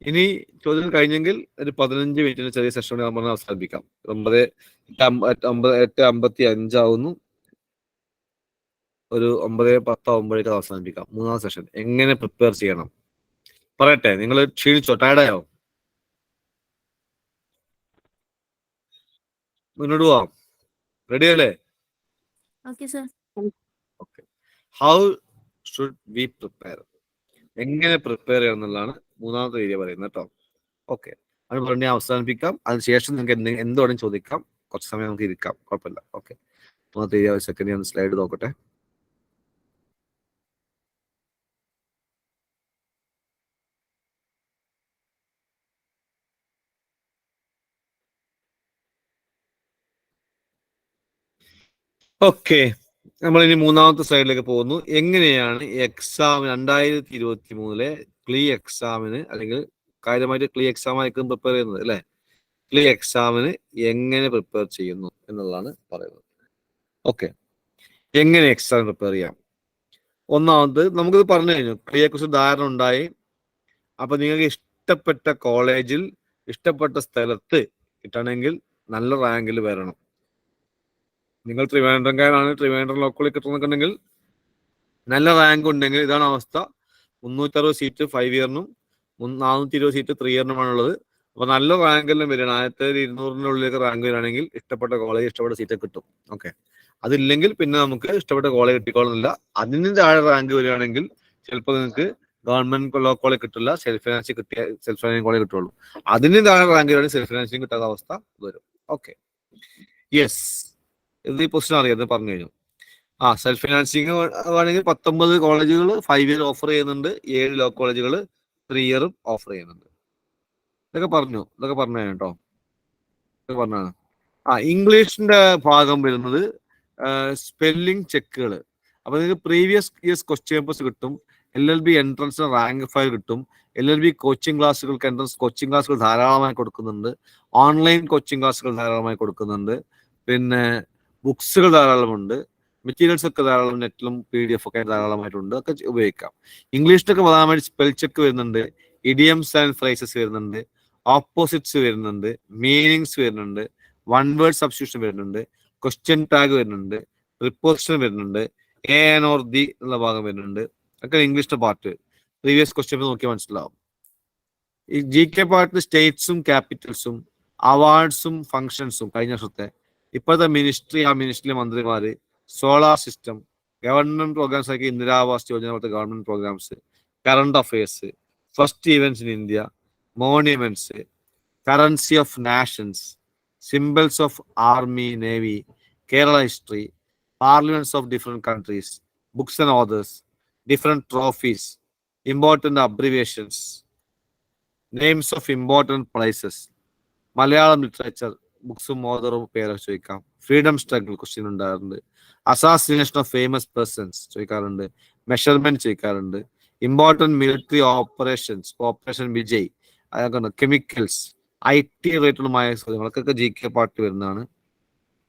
ഇനി ചോദ്യം കഴിഞ്ഞെങ്കിൽ ഒരു 15 മിനിറ്റിന് ചെറിയ സെഷൻ ഞാൻ പറഞ്ഞാൽ അവസാനിപ്പിക്കാം. 8:55 ആവുന്നു. ഒരു 9:10 ആവുമ്പോഴേക്ക് അവസാനിപ്പിക്കാം. 3-ാം സെഷൻ എങ്ങനെ പ്രിപ്പയർ ചെയ്യണം പറയട്ടെ. നിങ്ങൾ ക്ഷീണിച്ചോ? ടയർഡായോ? മുന്നോട്ട് പോവാം. റെഡി അല്ലേ? Okay sir. Okay. How should we prepare? എങ്ങനെ പ്രിപ്പയർ ചെയ്യണം എന്നുള്ളതാണ് 3-ാമത്തെ ഏരിയ പറയുന്നത് കേട്ടോ. ഓക്കെ, അത് പറഞ്ഞ് അവസാനിപ്പിക്കാം. അതിനുശേഷം നിങ്ങൾക്ക് എന്ത് വേണമെങ്കിലും ചോദിക്കാം. കുറച്ച് സമയം നമുക്ക് ഇരിക്കാം, കുഴപ്പമില്ല. ഓക്കെ, 3-ാമത്തെ ഏരിയ സെക്കൻഡ് ഞാൻ സ്ലൈഡ് നോക്കട്ടെ. ഓക്കെ, നമ്മൾ ഇനി 3-ാമത്തെ സ്ലൈഡിലേക്ക് പോകുന്നു. എങ്ങനെയാണ് എക്സാം 2023 ക്ലീ എക്സാമിന്, അല്ലെങ്കിൽ കാര്യമായിട്ട് ക്ലീ എക്സാം ആയിരിക്കും പ്രിപ്പയർ ചെയ്യുന്നത് അല്ലെ? ക്ലീ എക്സാമിന് എങ്ങനെ പ്രിപ്പയർ ചെയ്യുന്നു എന്നുള്ളതാണ് പറയുന്നത്. ഓക്കെ, എങ്ങനെ എക്സാം പ്രിപ്പയർ ചെയ്യാം? ഒന്നാമത് നമുക്കിത് പറഞ്ഞു കഴിഞ്ഞു, ക്ലീയെ കുറിച്ച് ധാരണ ഉണ്ടായി. അപ്പൊ നിങ്ങൾക്ക് ഇഷ്ടപ്പെട്ട കോളേജിൽ ഇഷ്ടപ്പെട്ട സ്ഥലത്ത് കിട്ടണമെങ്കിൽ നല്ല റാങ്കിൽ വരണം. നിങ്ങൾ ട്രിവാൻഡ്രംകാരാണ്, ട്രിവാൻഡ്രം ലോക്കലിൽ കിട്ടണമെന്നുണ്ടെങ്കിൽ നല്ല റാങ്ക് ഉണ്ടെങ്കിൽ ഇതാണ് അവസ്ഥ. 360 സീറ്റ് 5 ഇയറിനും 420 സീറ്റ് 3 ഇയറിനുമാണുള്ളത്. അപ്പൊ നല്ല റാങ്കെല്ലാം വരികയാണ്. 1200-നുള്ളിലേക്ക് റാങ്ക് വരികയാണെങ്കിൽ ഇഷ്ടപ്പെട്ട കോളേജ് ഇഷ്ടപ്പെട്ട സീറ്റ് കിട്ടും. ഓക്കെ, അതില്ലെങ്കിൽ പിന്നെ നമുക്ക് ഇഷ്ടപ്പെട്ട കോളേജ് കിട്ടിക്കോളുന്നില്ല. അതിന് താഴെ റാങ്ക് വരികയാണെങ്കിൽ ചിലപ്പോൾ നിങ്ങൾക്ക് ഗവൺമെന്റ് ലോ കോളേജ് കിട്ടില്ല, സെൽഫ് ഫിനാൻസിങ് കിട്ടിയ സെൽഫ് ഫിനാൻസിങ് കോളേജ് കിട്ടുള്ളൂ. അതിന് താഴെ റാങ്ക് വരികയാണെങ്കിൽ സെൽഫ് ഫിനാൻസിങ് കിട്ടാത്ത അവസ്ഥ വരും. ഓക്കെ, യെസ്, ഇത് ഈ പൊസിഷൻ അറിയാം, പറഞ്ഞു കഴിഞ്ഞു. സെൽഫ് ഫിനാൻസിങ് ആണെങ്കിൽ 19 കോളേജുകൾ 5 ഇയർ ഓഫർ ചെയ്യുന്നുണ്ട്, 7 ലോ കോളേജുകൾ 3 ഇയറും ഓഫർ ചെയ്യുന്നുണ്ട്. ഇതൊക്കെ പറഞ്ഞു കേട്ടോ, ഇതൊക്കെ പറഞ്ഞാണ്. ഇംഗ്ലീഷിന്റെ ഭാഗം വരുന്നത് സ്പെല്ലിംഗ് ചെക്കുകൾ. അപ്പൊ നിങ്ങൾക്ക് പ്രീവിയസ് ഇയേഴ്സ് ക്വസ്റ്റ്യൻ പേപ്പേഴ്സ് കിട്ടും, LLB എൻട്രൻസ് റാങ്ക് ഫയൽ കിട്ടും, LLB കോച്ചിങ് ക്ലാസ്സുകൾക്ക് എൻട്രൻസ് കോച്ചിങ് ക്ലാസ്സുകൾ ധാരാളമായി കൊടുക്കുന്നുണ്ട്, ഓൺലൈൻ കോച്ചിങ് ക്ലാസ്സുകൾ ധാരാളമായി കൊടുക്കുന്നുണ്ട്, പിന്നെ ബുക്സുകൾ ധാരാളമുണ്ട്, മെറ്റീരിയൽസ് ഒക്കെ ധാരാളം നെറ്റിലും PDF ഒക്കെ ധാരാളമായിട്ടുണ്ട്, ഒക്കെ ഉപയോഗിക്കാം. ഇംഗ്ലീഷിലൊക്കെ പ്രധാനമായിട്ട് സ്പെൽ ചെക്ക് വരുന്നുണ്ട്, ഇഡിയംസ് ആൻഡ് ഫ്രേസസ് വരുന്നുണ്ട്, ഓപ്പോസിറ്റ്സ് വരുന്നുണ്ട്, മീനിങ്സ് വരുന്നുണ്ട്, വൺ വേർഡ് സബ്സ്റ്റിറ്റ്യൂഷൻ വരുന്നുണ്ട്, ക്വസ്റ്റ്യൻ ടാഗ് വരുന്നുണ്ട്, പ്രിപ്പോസിഷൻ വരുന്നുണ്ട്, AN or the എന്നുള്ള ഭാഗം വരുന്നുണ്ട്. ഒക്കെ ഇംഗ്ലീഷിന്റെ പാർട്ട് പ്രീവിയസ് ക്വസ്റ്റ്യൻ നോക്കിയാൽ മനസ്സിലാവും. ഈ GK പാർട്ടിൽ സ്റ്റേറ്റ്സും ക്യാപിറ്റൽസും അവാർഡ്സും ഫങ്ഷൻസും കഴിഞ്ഞ വർഷത്തെ, ഇപ്പോഴത്തെ മിനിസ്ട്രി, ആ മിനിസ്ട്രിയിലെ മന്ത്രിമാര്, സോളാർ സിസ്റ്റം, ഗവൺമെന്റ് പ്രോഗ്രാംസ് ആക്കി ഇന്ദിരാവാസ് യോജന പോലത്തെ government programmes, current affairs, first events in India, monuments, currency of nations, symbols of army navy, Kerala history, parliaments of different countries, books and authors, different trophies, important abbreviations, names of important places, Malayalam literature ബുക്സും ഓതറും പേരൊക്കെ ചോദിക്കാം. ഫ്രീഡം സ്ട്രഗിൾ ക്വസ്റ്റ്യൻ ഉണ്ടാകാറുണ്ട്, അസാസിനേഷൻ ഓഫ് ഫേമസ് പേഴ്സൺസ് ചോദിക്കാറുണ്ട്, മെഷർമെന്റ് ചോദിക്കാറുണ്ട്, important military operations, operation Vijay, അതൊക്കെ, കെമിക്കൽസ്, IT റിലേറ്റഡുമായ ചോദ്യങ്ങളൊക്കെ GK പാർട്ട് വരുന്നതാണ്.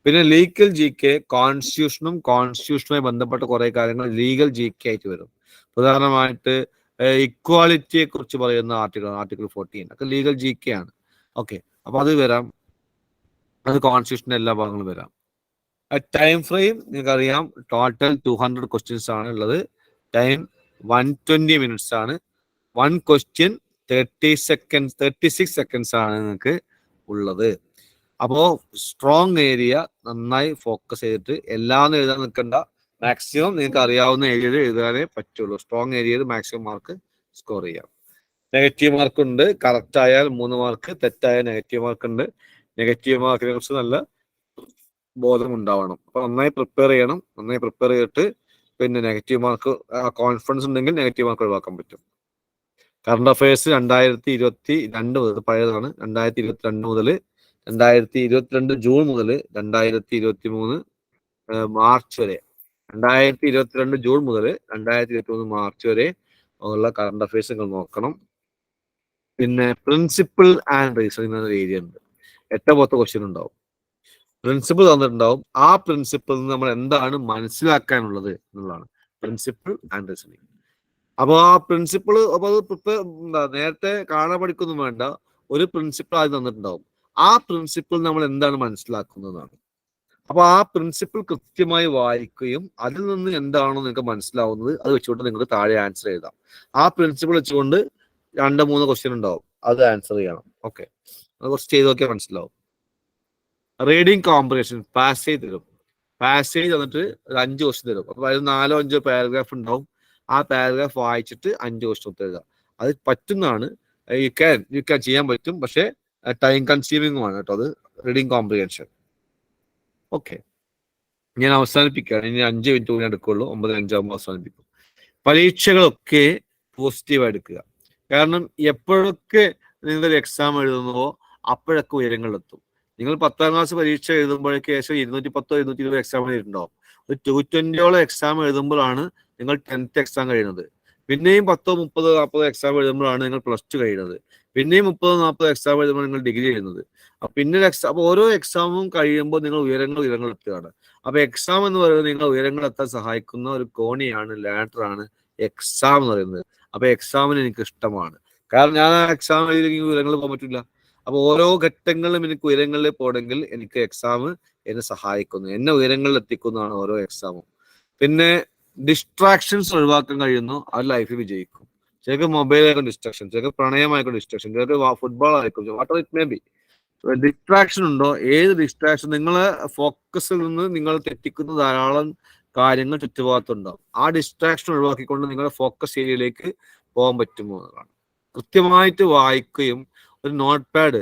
പിന്നെ ലീഗൽ GK, കോൺസ്റ്റിറ്റ്യൂഷനുമായി ബന്ധപ്പെട്ട കുറെ കാര്യങ്ങൾ ലീഗൽ GK ആയിട്ട് വരും. പ്രധാനമായിട്ട് ഇക്വാലിറ്റിയെ കുറിച്ച് പറയുന്ന ആർട്ടിക്കിൾ 14 ഒക്കെ ലീഗൽ GK ആണ്. ഓക്കെ, അപ്പൊ അത് വരാം, അത് കോൺസ്റ്റിറ്റ്യൂഷന്റെ എല്ലാ ഭാഗങ്ങളും വരാം. ടൈം ഫ്രെയിം നിങ്ങൾക്കറിയാം, ടോട്ടൽ 200 ക്വസ്റ്റ്യൻസ് ആണ് ഉള്ളത്. ടൈം 120 മിനിറ്റ്സ് ആണ്. 1 ക്വസ്റ്റ്യൻ 36 സെക്കൻഡ്സ് ആണ് നിങ്ങൾക്ക് ഉള്ളത്. അപ്പോ സ്ട്രോങ് ഏരിയ നന്നായി ഫോക്കസ് ചെയ്തിട്ട് എല്ലാം എഴുതാൻ നിൽക്കണ്ട. മാക്സിമം നിങ്ങൾക്ക് അറിയാവുന്ന ഏരിയയിൽ എഴുതാനേ പറ്റുള്ളൂ. സ്ട്രോങ് ഏരിയയിൽ മാക്സിമം മാർക്ക് സ്കോർ ചെയ്യാം. നെഗറ്റീവ് മാർക്ക് ഉണ്ട്, കറക്റ്റ് ആയാൽ 3 മാർക്ക്, തെറ്റായ നെഗറ്റീവ് മാർക്ക് ഉണ്ട്. നെഗറ്റീവ് മാർക്കിനെ കുറിച്ച് നല്ല ബോധം ഉണ്ടാവണം. അപ്പൊ നന്നായി പ്രിപ്പയർ ചെയ്യണം. നന്നായി പ്രിപ്പയർ ചെയ്തിട്ട് പിന്നെ നെഗറ്റീവ് മാർക്ക്, കോൺഫിഡൻസ് ഉണ്ടെങ്കിൽ നെഗറ്റീവ് മാർക്ക് ഒഴിവാക്കാൻ പറ്റും. കറണ്ട് അഫയേഴ്സ് 2022 മുതൽ, പഴയതാണ്, 2022 മുതൽ 2022 ജൂൺ മുതൽ 2023 മാർച്ച് വരെ 2022 ജൂൺ മുതൽ 2023 മാർച്ച് വരെ ഉള്ള കറണ്ട് അഫയേഴ്സ് നിങ്ങൾ നോക്കണം. പിന്നെ പ്രിൻസിപ്പിൾ ആൻഡ് റീസണിംഗ് എന്ന ഏരിയ ഉണ്ട്. 8-10 ക്വസ്റ്റ്യൻ ഉണ്ടാവും. പ്രിൻസിപ്പിൾ തന്നിട്ടുണ്ടാവും. ആ പ്രിൻസിപ്പിൾ നമ്മൾ എന്താണ് മനസ്സിലാക്കാനുള്ളത് എന്നുള്ളതാണ് പ്രിൻസിപ്പിൾ ആൻഡ് റീസണിംഗ്. അപ്പോൾ ആ പ്രിൻസിപ്പിൾ അപ്പോൾ അത് നേരത്തെ കാണാൻ പഠിക്കൊന്നും വേണ്ട. ഒരു പ്രിൻസിപ്പിൾ ആദ്യം തന്നിട്ടുണ്ടാവും. ആ പ്രിൻസിപ്പിൾ നമ്മൾ എന്താണ് മനസ്സിലാക്കുന്നതാണ്. അപ്പൊ ആ പ്രിൻസിപ്പിൾ കൃത്യമായി വായിക്കുകയും അതിൽ നിന്ന് എന്താണോ നിങ്ങൾക്ക് മനസ്സിലാവുന്നത് അത് വെച്ചുകൊണ്ട് നിങ്ങൾക്ക് താഴെ ആൻസർ എഴുതാം. ആ പ്രിൻസിപ്പിൾ വെച്ചുകൊണ്ട് 2-3 ക്വസ്റ്റ്യൻ ഉണ്ടാവും, അത് ആൻസർ ചെയ്യണം. ഓക്കെ, അത് കുറച്ച് ചെയ്ത് നോക്കിയാൽ മനസ്സിലാവും. റീഡിങ് കോംപ്രിഹെൻഷൻ പാസേജ് തരും. പാസേജ് തന്നിട്ട് ഒരു 5 ക്വസ്റ്റ്യൻ തരും. അപ്പൊ അതിൽ 4-5 പാരഗ്രാഫ് ഉണ്ടാവും. ആ പാരഗ്രാഫ് വായിച്ചിട്ട് 5 ക്വസ്റ്റ്യൻ ഉത്തരം. അത് പറ്റുന്നതാണ്, യു ക്യാൻ ചെയ്യാൻ പറ്റും. പക്ഷെ ടൈം കൺസ്യൂമിംഗ് ആണ് കേട്ടോ അത് റീഡിങ് കോംപ്രിഹെൻഷൻ. ഓക്കെ, ഞാൻ അവസാനിപ്പിക്കുകയാണ്. ഇനി 5 മിനിറ്റ് കൂടി എടുക്കുള്ളൂ. 9:05 ആകുമ്പോൾ അവസാനിപ്പിക്കും. പരീക്ഷകളൊക്കെ പോസിറ്റീവായി എടുക്കുക. കാരണം എപ്പോഴൊക്കെ നിങ്ങൾ എക്സാം എഴുതുന്നുവോ അപ്പോഴൊക്കെ ഉയരങ്ങളിലെത്തും. നിങ്ങൾ 10ാം ക്ലാസ് പരീക്ഷ എഴുതുമ്പോഴേക്ക് ഏകദേശം 210-220 എക്സാം എഴുതിയിട്ടുണ്ടാവും. ഒരു 220ഓളം എക്സാം എഴുതുമ്പോഴാണ് നിങ്ങൾ 10th എക്സാം കഴിയുന്നത്. പിന്നെയും 10-30-40 എക്സാം എഴുതുമ്പോഴാണ് നിങ്ങൾ +2 കഴിയുന്നത്. പിന്നെയും 30-40 എക്സാം എഴുതുമ്പോൾ നിങ്ങൾ ഡിഗ്രി എഴുതുന്നത്. പിന്നെ അപ്പൊ ഓരോ എക്സാമും കഴിയുമ്പോൾ നിങ്ങൾ ഉയരങ്ങളെത്തുകയാണ്. അപ്പൊ എക്സാം എന്ന് പറയുന്നത് നിങ്ങൾ ഉയരങ്ങളെത്താൻ സഹായിക്കുന്ന ഒരു കോണിയാണ്, ലാഡറാണ് എക്സാം എന്ന് പറയുന്നത്. അപ്പൊ എക്സാമിന് എനിക്ക് ഇഷ്ടമാണ്. കാരണം ഞാൻ ആ എക്സാം എഴുതിയെങ്കിൽ ഉയരങ്ങളിൽ പോകാൻ പറ്റില്ല. അപ്പൊ ഓരോ ഘട്ടങ്ങളിലും എനിക്ക് ഉയരങ്ങളിൽ പോകണമെങ്കിൽ എനിക്ക് എക്സാം എന്നെ സഹായിക്കുന്നു, എന്നെ ഉയരങ്ങളിൽ എത്തിക്കുന്നതാണ് ഓരോ എക്സാമും. പിന്നെ ഡിസ്ട്രാക്ഷൻസ് ഒഴിവാക്കാൻ കഴിയുന്നു, അത് ലൈഫിൽ വിജയിക്കും. ചിലക്ക് മൊബൈലായിരിക്കും ഡിസ്ട്രാക്ഷൻ, ചിലക്ക് പ്രണയമായിരിക്കും ഡിസ്ട്രാക്ഷൻ, ചിലക്ക് ഫുട്ബോൾ ആയിരിക്കും, what it may be. Distraction ഉണ്ടോ, ഏത് ഡിസ്ട്രാക്ഷൻ നിങ്ങളെ ഫോക്കസിൽ നിന്ന് നിങ്ങൾ തെറ്റിക്കുന്ന ധാരാളം കാര്യങ്ങൾ ചുറ്റുഭാഗത്തുണ്ടാവും. ആ ഡിസ്ട്രാക്ഷൻ ഒഴിവാക്കിക്കൊണ്ട് നിങ്ങളുടെ ഫോക്കസ് ഏരിയയിലേക്ക് പോകാൻ പറ്റുമോ എന്നതാണ്. കൃത്യമായിട്ട് വായിക്കുകയും ഒരു നോട്ട് പാഡ്,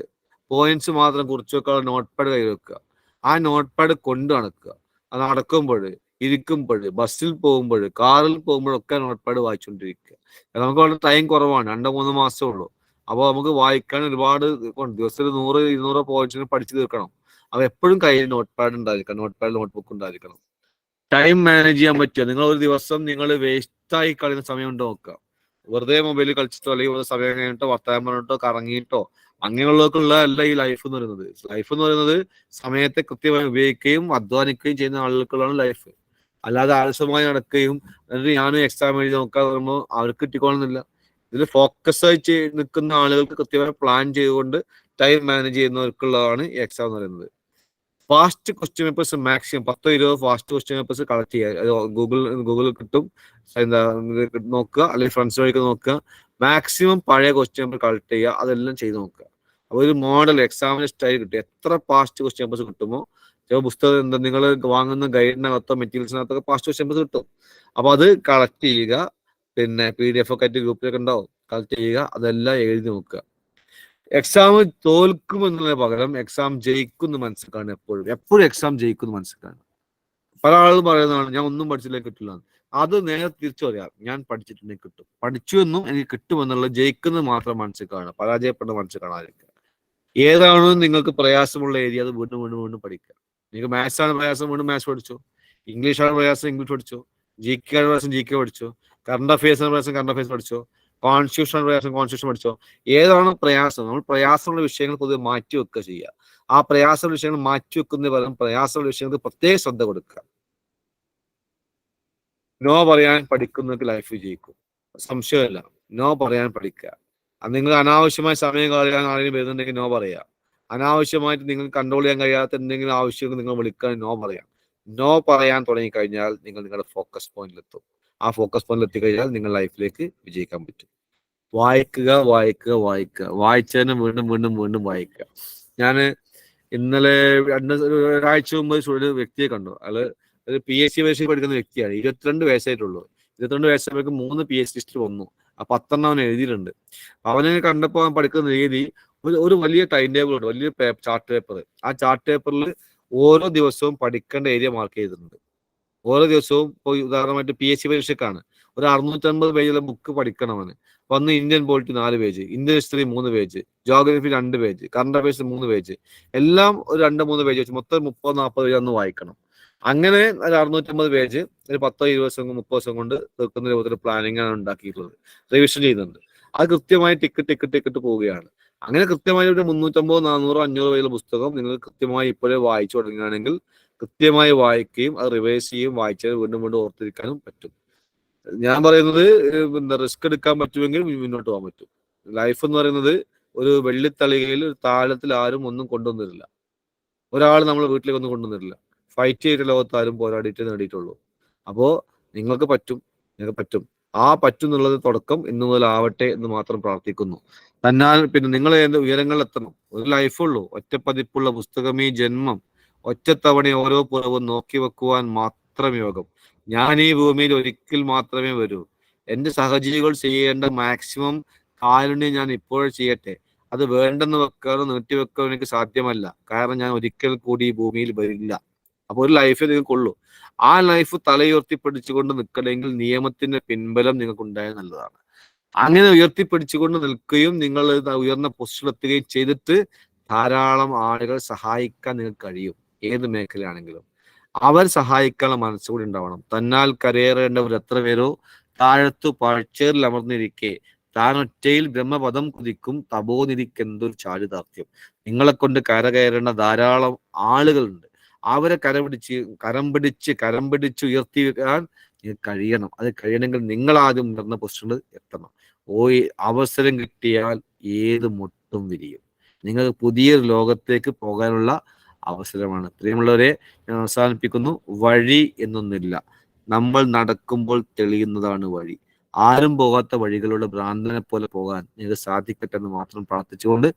പോയിന്റ്സ് മാത്രം കുറിച്ച് വെക്കാനുള്ള നോട്ട് പാഡ് കയ്യിൽ വെക്കുക. ആ നോട്ട് പാഡ് കൊണ്ട് നടക്കുക. അത് നടക്കുമ്പോൾ, ഇരിക്കുമ്പോൾ, ബസ്സിൽ പോകുമ്പോൾ, കാറിൽ പോകുമ്പോഴൊക്കെ നോട്ട് പാഡ് വായിച്ചുകൊണ്ടിരിക്കുക. നമുക്ക് വളരെ ടൈം കുറവാണ്, 2-3 മാസമേ ഉള്ളൂ. അപ്പോൾ നമുക്ക് വായിക്കാൻ ഒരുപാട് ദിവസത്തിൽ 100-200 പോയിന്റ്സിന് പഠിച്ചു തീർക്കണം. അപ്പോൾ എപ്പോഴും കയ്യിൽ നോട്ട് പാഡ് ഉണ്ടായിരിക്കണം, നോട്ട് പാഡ് നോട്ട് ബുക്ക് ഉണ്ടായിരിക്കണം. ടൈം മാനേജ് ചെയ്യാൻ പറ്റുക. നിങ്ങൾ ഒരു ദിവസം നിങ്ങൾ വേസ്റ്റായി കളയുന്ന സമയം ഉണ്ടോ നോക്കുക. വെറുതെ മൊബൈലിൽ കളിച്ചിട്ടോ അല്ലെങ്കിൽ വെറുതെ സമയം കഴിഞ്ഞിട്ടോ വർത്തമാനം പറഞ്ഞിട്ടോ കറങ്ങിയിട്ടോ അങ്ങനെയുള്ളവർക്കുള്ള അല്ല ഈ ലൈഫ് എന്ന് പറയുന്നത്. ലൈഫ് എന്ന് പറയുന്നത് സമയത്തെ കൃത്യമായി ഉപയോഗിക്കുകയും അധ്വാനിക്കുകയും ചെയ്യുന്ന ആളുകൾക്കുള്ളതാണ് ലൈഫ്. അല്ലാതെ ആലസ്യമായി നടക്കുകയും എന്നിട്ട് ഞാനും എക്സാം എഴുതി നോക്കാതെ പറയുമ്പോൾ അവർക്ക് കിട്ടിക്കോളുന്നില്ല. ഇതിൽ ഫോക്കസ് ആയി നിൽക്കുന്ന ആളുകൾക്ക് കൃത്യമായി പ്ലാൻ ചെയ്തുകൊണ്ട് ടൈം മാനേജ് ചെയ്യുന്നവർക്കുള്ളതാണ് ഈ എക്സാം എന്ന് പറയുന്നത്. Fast question papers maximum 10-20 fast question papers collect ചെയ്യുക. അത് ഗൂഗിളിൽ കിട്ടും, എന്താ നോക്കുക, അല്ലെങ്കിൽ ഫ്രണ്ട്സ് വഴിക്ക് നോക്കുക. മാക്സിമം പഴയ ക്വസ്റ്റ്യൻ പേപ്പർ കളക്ട് ചെയ്യുക, അതെല്ലാം ചെയ്ത് നോക്കുക. അപ്പോൾ ഒരു മോഡൽ എക്സാമിന് സ്റ്റൈൽ കിട്ടും. എത്ര ഫാസ്റ്റ് ക്വസ്റ്റ്യൻ പേപ്പേഴ്സ് കിട്ടുമോ, ചില പുസ്തകം എന്താ നിങ്ങൾ വാങ്ങുന്ന ഗൈഡിനകത്തോ മെറ്റീരിയൽസിനകത്തൊക്കെ ഫാസ്റ്റ് ക്വസ്റ്റ്യൻ പേപ്പേഴ്സ് കിട്ടും. അപ്പോൾ അത് കളക്ട് ചെയ്യുക. പിന്നെ PDF ഒക്കെ ആയിട്ട് ഗ്രൂപ്പിലൊക്കെ ഉണ്ടാവും, കളക്ട് ചെയ്യുക, അതെല്ലാം എഴുതി നോക്കുക. എക്സാം തോൽക്കുമെന്നുള്ള പകരം എക്സാം ജയിക്കുന്നു മനസ്സിലാക്കാണ്. എപ്പോഴും എക്സാം ജയിക്കുന്നു മനസ്സിലാക്കാണ്. പല ആളുകളും പറയുന്നതാണ് ഞാൻ ഒന്നും പഠിച്ചില്ലെങ്കിൽ കിട്ടില്ല. അത് നേരെ തിരിച്ചു പറയാം, ഞാൻ പഠിച്ചിട്ടുണ്ടെങ്കിൽ കിട്ടും, പഠിച്ചു എന്നും എനിക്ക് കിട്ടുമെന്നുള്ള ജയിക്കുന്നത് മാത്രം മനസ്സിലാക്കാണ്, പരാജയപ്പെടുന്ന മനസ്സിൽ കാണാതിരിക്കുക. ഏതാണോ നിങ്ങൾക്ക് പ്രയാസമുള്ള ഏരിയ അത് വീണ്ടും വീണ്ടും വീണ്ടും പഠിക്കുക. നിങ്ങൾക്ക് മാത്സ് ആണ് പ്രയാസം, വീണ്ടും മാത്സ് പഠിച്ചോ. ഇംഗ്ലീഷാണ് പ്രയാസം, ഇംഗ്ലീഷ് പഠിച്ചോ. GK ആണ് പ്രയാസം, GK പഠിച്ചോ. കറണ്ട് അഫയേഴ്സ് ആണ് പ്രയാസം, കറണ്ട് അഫയേഴ്സ് പഠിച്ചോ. കോൺസ്റ്റിറ്റ്യൂഷൻ പ്രയാസം, കോൺസ്റ്റിറ്റ്യൂഷൻ പഠിച്ചോ. ഏതാണ് പ്രയാസം, നമ്മൾ പ്രയാസമുള്ള വിഷയങ്ങൾ പൊതുവെ മാറ്റി വെക്കുക ചെയ്യുക. ആ പ്രയാസമുള്ള വിഷയങ്ങൾ മാറ്റി വെക്കുന്ന പകരം പ്രയാസമുള്ള വിഷയങ്ങൾക്ക് പ്രത്യേക ശ്രദ്ധ കൊടുക്കുക. നോ പറയാൻ പഠിക്കുന്നവർക്ക് ലൈഫ് വിജയിക്കും, സംശയമില്ല. നോ പറയാൻ പഠിക്കുക. അത് നിങ്ങൾ അനാവശ്യമായി സമയം കളയാൻ ആരെങ്കിലും വരുന്നുണ്ടെങ്കിൽ നോ പറയുക. അനാവശ്യമായിട്ട് നിങ്ങൾ കൺട്രോൾ ചെയ്യാൻ കഴിയാത്ത എന്തെങ്കിലും ആവശ്യം നിങ്ങൾ വിളിക്കാൻ നോ പറയാം. നോ പറയാൻ തുടങ്ങിക്കഴിഞ്ഞാൽ നിങ്ങൾ നിങ്ങളുടെ ഫോക്കസ് പോയിന്റിലെത്തും. ആ ഫോക്കസ് പോയിന്റിൽ എത്തിക്കഴിഞ്ഞാൽ നിങ്ങൾ ലൈഫിലേക്ക് വിജയിക്കാൻ പറ്റും. വായിക്കുക, വായിക്കുക, വായിക്കുക. വായിച്ചതിന് വീണ്ടും വീണ്ടും വീണ്ടും വായിക്കുക. ഞാൻ ഇന്നലെ ഒരാഴ്ച മുമ്പ് ഒരു വ്യക്തിയെ കണ്ടു. അയാള് ഒരു PSC പരീക്ഷ പഠിക്കുന്ന വ്യക്തിയാണ്. 22 വയസ്സായിട്ടുള്ളൂ. 22 വയസ്സായപ്പോഴേക്ക് 3 PSC ലിസ്റ്റ് വന്നു. ആ 10 അവൻ എഴുതിയിട്ടുണ്ട്. അവനെ കണ്ടപ്പോൾ അവൻ പഠിക്കുന്ന രീതി, ഒരു വലിയ ടൈം ടേബിൾ ഉണ്ട്, വലിയ ചാർട്ട് പേപ്പർ. ആ ചാർട്ട് പേപ്പറിൽ ഓരോ ദിവസവും പഠിക്കേണ്ട ഏരിയ മാർക്ക് ചെയ്തിട്ടുണ്ട്. ഓരോ ദിവസവും ഇപ്പോൾ ഉദാഹരണമായിട്ട് PSC പരീക്ഷക്കാണ് ഒരു 650 പേജുള്ള ബുക്ക് പഠിക്കണം അവന്. വന്ന് Indian polity 4 page, Indian history 3 page, geography 2 page, current affairs 3 page, എല്ലാം ഒരു 2-3 പേജ് വെച്ച് മൊത്തം 30-40 പേജ് അന്ന് വായിക്കണം. അങ്ങനെ ഒരു 650 പേജ് ഒരു 10-20 ദിവസം 30 ദിവസം കൊണ്ട് തീർക്കുന്ന രൂപത്തിൽ പ്ലാനിങ് ആണ് ഉണ്ടാക്കിയിട്ടുള്ളത്. റിവിഷൻ ചെയ്യുന്നുണ്ട്. അത് കൃത്യമായി ടിക്കറ്റ് പോവുകയാണ്. അങ്ങനെ കൃത്യമായി ഒരു 350, 400, 500 പേജുള്ള പുസ്തകം നിങ്ങൾ കൃത്യമായി ഇപ്പോഴേ വായിച്ചു തുടങ്ങുകയാണെങ്കിൽ കൃത്യമായി വായിക്കുകയും അത് റിവൈസ് ചെയ്യുകയും വായിച്ചാൽ വീണ്ടും വീണ്ടും ഓർത്തിരിക്കാനും പറ്റും. ഞാൻ പറയുന്നത് റിസ്ക് എടുക്കാൻ പറ്റുമെങ്കിൽ മുന്നോട്ട് പോകാൻ പറ്റും. ലൈഫ് എന്ന് പറയുന്നത് ഒരു വെള്ളിത്തളികയിൽ ഒരു താഴത്തിൽ ആരും ഒന്നും കൊണ്ടുവന്നിട്ടില്ല. ഒരാൾ നമ്മളെ വീട്ടിലേക്ക് ഒന്നും കൊണ്ടുവന്നിട്ടില്ല. ഫൈറ്റ് ചെയ്ത ലോകത്ത് ആരും പോരാടിയിട്ട് നേടിയിട്ടുള്ളൂ. അപ്പോൾ നിങ്ങൾക്ക് പറ്റും. ആ പറ്റും എന്നുള്ളത് തുടക്കം ഇന്നു മുതൽ ആവട്ടെ എന്ന് മാത്രം പ്രാർത്ഥിക്കുന്നു. തന്നാൽ പിന്നെ നിങ്ങൾ ഉയരങ്ങൾ എത്തണം. ഒരു ലൈഫുള്ളൂ. ഒറ്റപ്പതിപ്പുള്ള പുസ്തകമേ ജന്മം, ഒറ്റത്തവണ ഓരോ പുറവും നോക്കി വെക്കുവാൻ മാത്രം യോഗം. ഞാൻ ഈ ഭൂമിയിൽ ഒരിക്കൽ മാത്രമേ വരൂ. എന്റെ സഹജീവികൾ ചെയ്യേണ്ട മാക്സിമം കാരുണ്യം ഞാൻ ഇപ്പോഴും ചെയ്യട്ടെ. അത് വേണ്ടെന്ന് വെക്കാനോ നീട്ടിവെക്കാനോ എനിക്ക് സാധ്യമല്ല. കാരണം ഞാൻ ഒരിക്കൽ കൂടി ഈ ഭൂമിയിൽ വരില്ല. അപ്പൊ ഒരു ലൈഫേ നിങ്ങൾക്കുള്ളൂ. ആ ലൈഫ് തലയുയർത്തിപ്പിടിച്ചുകൊണ്ട് നിൽക്കണമെങ്കിൽ നിയമത്തിന്റെ പിൻബലം നിങ്ങൾക്ക് ഉണ്ടായാൽ നല്ലതാണ്. അങ്ങനെ ഉയർത്തിപ്പിടിച്ചുകൊണ്ട് നിൽക്കുകയും നിങ്ങൾ ഉയർന്ന പൊസിഷനിലെത്തുകയും ചെയ്തിട്ട് ധാരാളം ആളുകൾ സഹായിക്കാൻ നിങ്ങൾക്ക് കഴിയും. ഏത് മേഖലയാണെങ്കിലും അവർ സഹായിക്കാനുള്ള മനസ്സുകൂടി ഉണ്ടാവണം. തന്നാൽ കരയേറേണ്ടവർ എത്ര പേരോ താഴത്തു പാഴ്ചേറിൽ അമർന്നിരിക്കെ താൻ ഒറ്റയിൽ ബ്രഹ്മപദം കുതിക്കും തപോനിരിക്കെന്തൊരു ചാരിതാർത്ഥ്യം. നിങ്ങളെ കൊണ്ട് കരകയറേണ്ട ധാരാളം ആളുകളുണ്ട്. അവരെ കരം പിടിച്ച് ഉയർത്തിക്കാൻ കഴിയണം. അത് കഴിയണമെങ്കിൽ നിങ്ങൾ ആദ്യം ഉയർന്ന പൊസിഷനിൽ എത്തണം. അവസരം കിട്ടിയാൽ ഏത് മുട്ടും വിരിയും. നിങ്ങൾ പുതിയൊരു ലോകത്തേക്ക് പോകാനുള്ള അവസരമാണ്. പ്രിയമുള്ളവരെ, ഞാൻ അവസാനിപ്പിക്കുന്നു. വഴി എന്നൊന്നില്ല. നമ്മൾ നടക്കുമ്പോൾ തെളിയുന്നതാണ് വഴി. ആരും പോകാത്ത വഴികളുടെ ഭ്രാന്തനെ പോലെ പോകാൻ നിങ്ങൾക്ക് സാധിക്കട്ടെ എന്ന് മാത്രം പ്രാർത്ഥിച്ചുകൊണ്ട്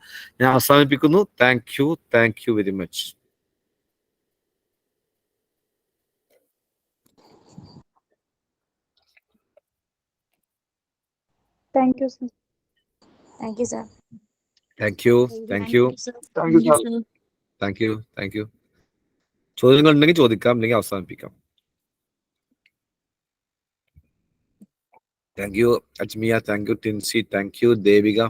ഞാൻ അവസാനിപ്പിക്കുന്നു. Thank you very much. Thank you sir. Thank you sir. Thank you. Thank you sir. ചോദ്യങ്ങൾ ഉണ്ടെങ്കിൽ ചോദിക്കാം, അല്ലെങ്കിൽ അവസാനിപ്പിക്കാം. Thank you Ajmiya, thank you Tincy, thank you Devika.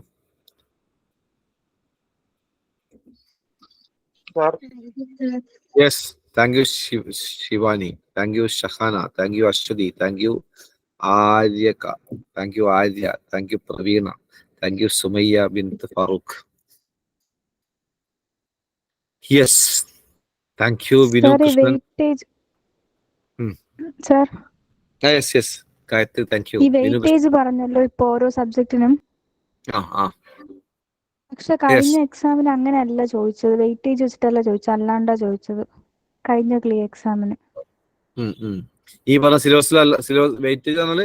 Yes, thank you Shivani, thank you Shahana, thank you Aswathi, thank you Aryaka, thank you Arya, thank you Praveena, thank you Sumayya Binth Farooq. Yes, thank you Vinu Krishnan. Sir, yes Gayathri, thank you. ഈ വെയിറ്റേജ് പറഞ്ഞല്ലോ ഇപ്പൊ ഓരോ സബ്ജക്റ്റിനും. പക്ഷെ കഴിഞ്ഞ എക്സാമിന് അങ്ങനെയല്ല ചോദിച്ചത്. വെയിറ്റേജ് വെച്ചിട്ടല്ല ചോദിച്ചത്, അല്ലാണ്ടാ ചോദിച്ചത് കഴിഞ്ഞ ക്ലിയർ എക്സാമിന്. ഈ പറഞ്ഞ സിലബസിലല്ല. വെയിറ്റേജ് ആണെങ്കിൽ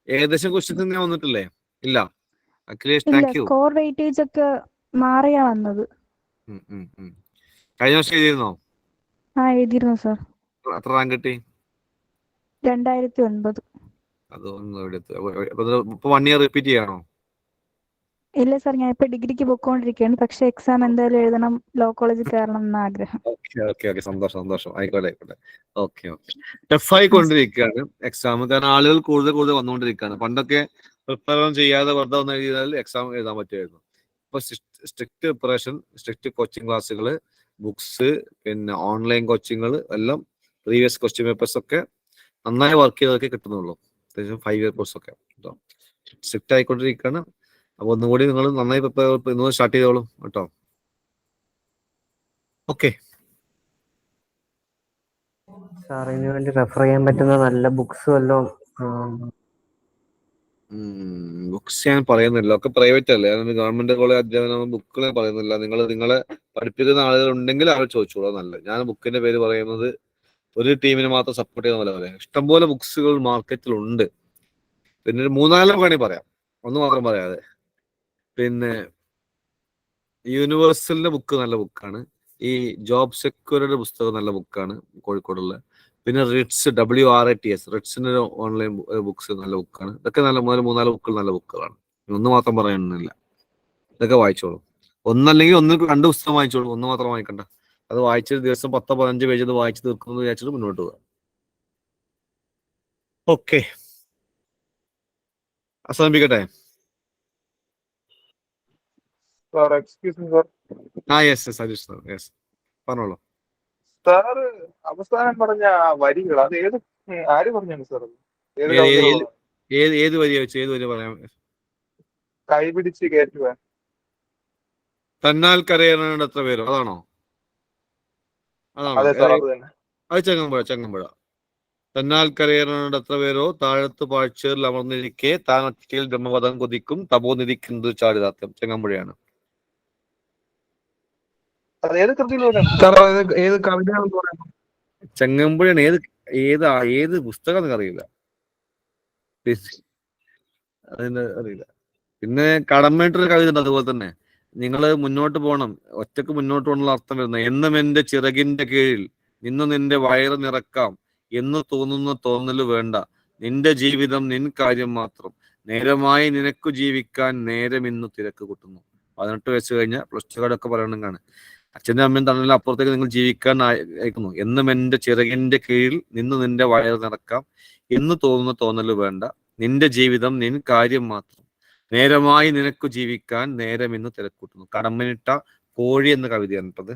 ഏകദേശം ക്വസ്റ്റ്യൻസ് ഞാൻ വന്നിട്ടില്ലേ? ഇല്ല Akhilesh, thank you. Score weightage ഒക്കെ മാറിയാ വന്നത്. കഴിഞ്ഞ വർഷം എഴുതിയിരുന്നോ? എഴുതിയിരുന്നു സർ. എത്ര റാങ്ക് കിട്ടി? 2009. അതൊന്നും ഇപ്പൊ 1 ഇയർ റിപ്പീറ്റ് ചെയ്യാണോ? ഇല്ല സർ, ഞാൻ ഇപ്പൊ ഡിഗ്രിക്ക് പോയിക്കൊണ്ടിരിക്കുകയാണ്. പക്ഷെ എക്സാം എന്തായാലും എഴുതണം, ലോ കോളേജിൽ കയറണം എന്ന ആഗ്രഹം. ഓക്കെ, സന്തോഷം. ആയിക്കോട്ടെ. ഓക്കെ. ടഫ് ആയിക്കൊണ്ടിരിക്കുകയാണ് എക്സാം. കാരണം ആളുകൾ കൂടുതൽ വന്നുകൊണ്ടിരിക്കുകയാണ്. പണ്ടൊക്കെ പ്രിപ്പയർ ചെയ്യാതെ വെറുതെ വന്നു കഴിഞ്ഞാൽ എക്സാം എഴുതാൻ പറ്റുമായിരുന്നു. ഇപ്പൊ സ്ട്രിക്റ്റ് പ്രിപ്പറേഷൻ, സ്ട്രിക്റ്റ് കോച്ചിങ് ക്ലാസ്സുകൾ, ബുക്സ്, പിന്നെ ഓൺലൈൻ കോച്ചിങ്ങൾ എല്ലാം, പ്രീവിയസ് ക്വസ്റ്റ്യൻ പേപ്പേഴ്സ് ഒക്കെ നന്നായി വർക്ക് ചെയ്തൊക്കെ കിട്ടുന്നുള്ളൂ. അത്യാവശ്യം 5 ഇയർ കോഴ്സ് ഒക്കെ സ്ട്രിക്റ്റ് ആയിക്കൊണ്ടിരിക്കുകയാണ്. അപ്പൊ ഒന്നുകൂടി നിങ്ങൾ നന്നായി ഇന്ന് സ്റ്റാർട്ട് ചെയ്തോളൂ കേട്ടോ. ഓക്കെ സാർ, ഇതിനു വേണ്ടി റെഫർ ചെയ്യാൻ പറ്റുന്ന നല്ല ബുക്സ് വല്ലതും? ബുക്സ് ഞാൻ പറയുന്നില്ല, ഒക്കെ പ്രൈവറ്റ് അല്ലേ. ഗവൺമെന്റ് കോളേജ് അധ്യാപനം ബുക്കുകൾ ഞാൻ പറയുന്നില്ല. നിങ്ങളെ പഠിപ്പിക്കുന്ന ആളുകൾ ഉണ്ടെങ്കിൽ അവർ ചോദിച്ചോളൂ. നല്ലത്. ഞാൻ ബുക്കിന്റെ പേര് പറയുന്നത് ഒരു ടീമിനെ മാത്രം സപ്പോർട്ട് ചെയ്യുന്ന പോലെ പറയാം. ഇഷ്ടംപോലെ ബുക്സുകൾ മാർക്കറ്റിലുണ്ട്. പിന്നെ ഒരു 3-4 വേണമെങ്കിൽ പറയാം, ഒന്ന് മാത്രം പറയാതെ. പിന്നെ യൂണിവേഴ്സലിന്റെ ബുക്ക് നല്ല ബുക്കാണ്. ഈ ജോബ് സെക്യൂരിറ്റിയുടെ പുസ്തകം നല്ല ബുക്കാണ്, കോഴിക്കോടുള്ള. പിന്നെ RITS റിറ്റ്സിന്റെ ഓൺലൈൻ ബുക്സ് നല്ല ബുക്കാണ്. ഇതൊക്കെ നല്ല 3-4 ബുക്കുകൾ നല്ല ബുക്കുകളാണ്. ഒന്ന് മാത്രം പറയാനൊന്നുമില്ല. ഇതൊക്കെ വായിച്ചോളൂ. ഒന്നല്ലെങ്കിൽ 2 പുസ്തകം വായിച്ചോളൂ, ഒന്ന് മാത്രം വായിക്കണ്ട. അത് വായിച്ചൊരു ദിവസം 10-15 പേജ് അത് വായിച്ച് തീർക്കുന്നു വിചാരിച്ചിട്ട് മുന്നോട്ട് പോകാം. ഓക്കെ, അവസാനിപ്പിക്കട്ടെ. Sir excuse me sir. Yes Sajeesh sir, yes പറഞ്ഞോളൂ. സാറ് അവസാനം പറഞ്ഞ ആ വരികൾ അത് ആര് പറഞ്ഞാണ് സാർ അത്? ഏത് ഏത് ഏത് കവിതയിലുള്ള? ഏത് ഏത് വരിയ വെച്ച് ഏത് വരിയ പറയാം? കൈപിടിച്ച് കയറ്റുവാൻ. തന്നാൽ കരയറേണ്ട എത്ര പേരോ, അതാണോ? അതെ സാർ, അത് തന്നെ. അത് ചെങ്ങമ്പുഴ. തന്നാൽ കരയറേണ്ട എത്ര പേരോ താഴത്ത് പാഴ്ചേറിൽ അമർന്നിരിക്കെ താൻ ഒറ്റയിൽ ബ്രഹ്മപദം കൊതിക്കും തപോനിധിക്കുന്നത് ചാരിതാർത്ഥ്യം, ചെങ്ങമ്പുഴയാണ്. അത് ഏത് കൃതിയിൽ വരുന്നുണ്ട്? സാർ ഏത് കവിതയാണെന്ന് പറയാം? ചെങ്ങമ്പുഴയാണ്. ഏത് പുസ്തകം എന്നൊക്കെ അറിയില്ല, അതിന്റെ അറിയില്ല. പിന്നെ കടമ്മേട്ടൊരു കവിത ഉണ്ട് അതുപോലെ തന്നെ. നിങ്ങൾ മുന്നോട്ട് പോകണം, ഒറ്റക്ക് മുന്നോട്ട് പോകണമെന്നുള്ള അർത്ഥം വരുന്നത്. എന്നും എന്റെ ചിറകിന്റെ കീഴിൽ നിന്ന് നിന്റെ വയറ് നിറക്കാം എന്ന് തോന്നുന്ന തോന്നല് വേണ്ട, നിന്റെ ജീവിതം നിൻ കാര്യം മാത്രം, നേരമായി നിനക്കു ജീവിക്കാൻ നേരം ഇന്ന് തിരക്ക് കൂട്ടുന്നു. 18 വയസ്സ് കഴിഞ്ഞ പ്ലസ് ടു കാർഡൊക്കെ പറയണമെന്നാണ്. അച്ഛനും അമ്മയും തന്നിൽ അപ്പുറത്തേക്ക് നിങ്ങൾ ജീവിക്കാൻ അയക്കുന്നു. എന്നും എന്റെ ചിറകിന്റെ കീഴിൽ നിന്ന് നിന്റെ വയറ് നിറക്കാം എന്ന് തോന്നുന്ന തോന്നല് വേണ്ട, നിന്റെ ജീവിതം നിൻ കാര്യം മാത്രം, നേരമായി നിനക്കു ജീവിക്കാൻ നേരം ഇന്ന് തിരക്കൂട്ടുന്നു. കടമ്മനിട്ട കോഴി എന്ന കവിതയാണ് കേട്ടത്.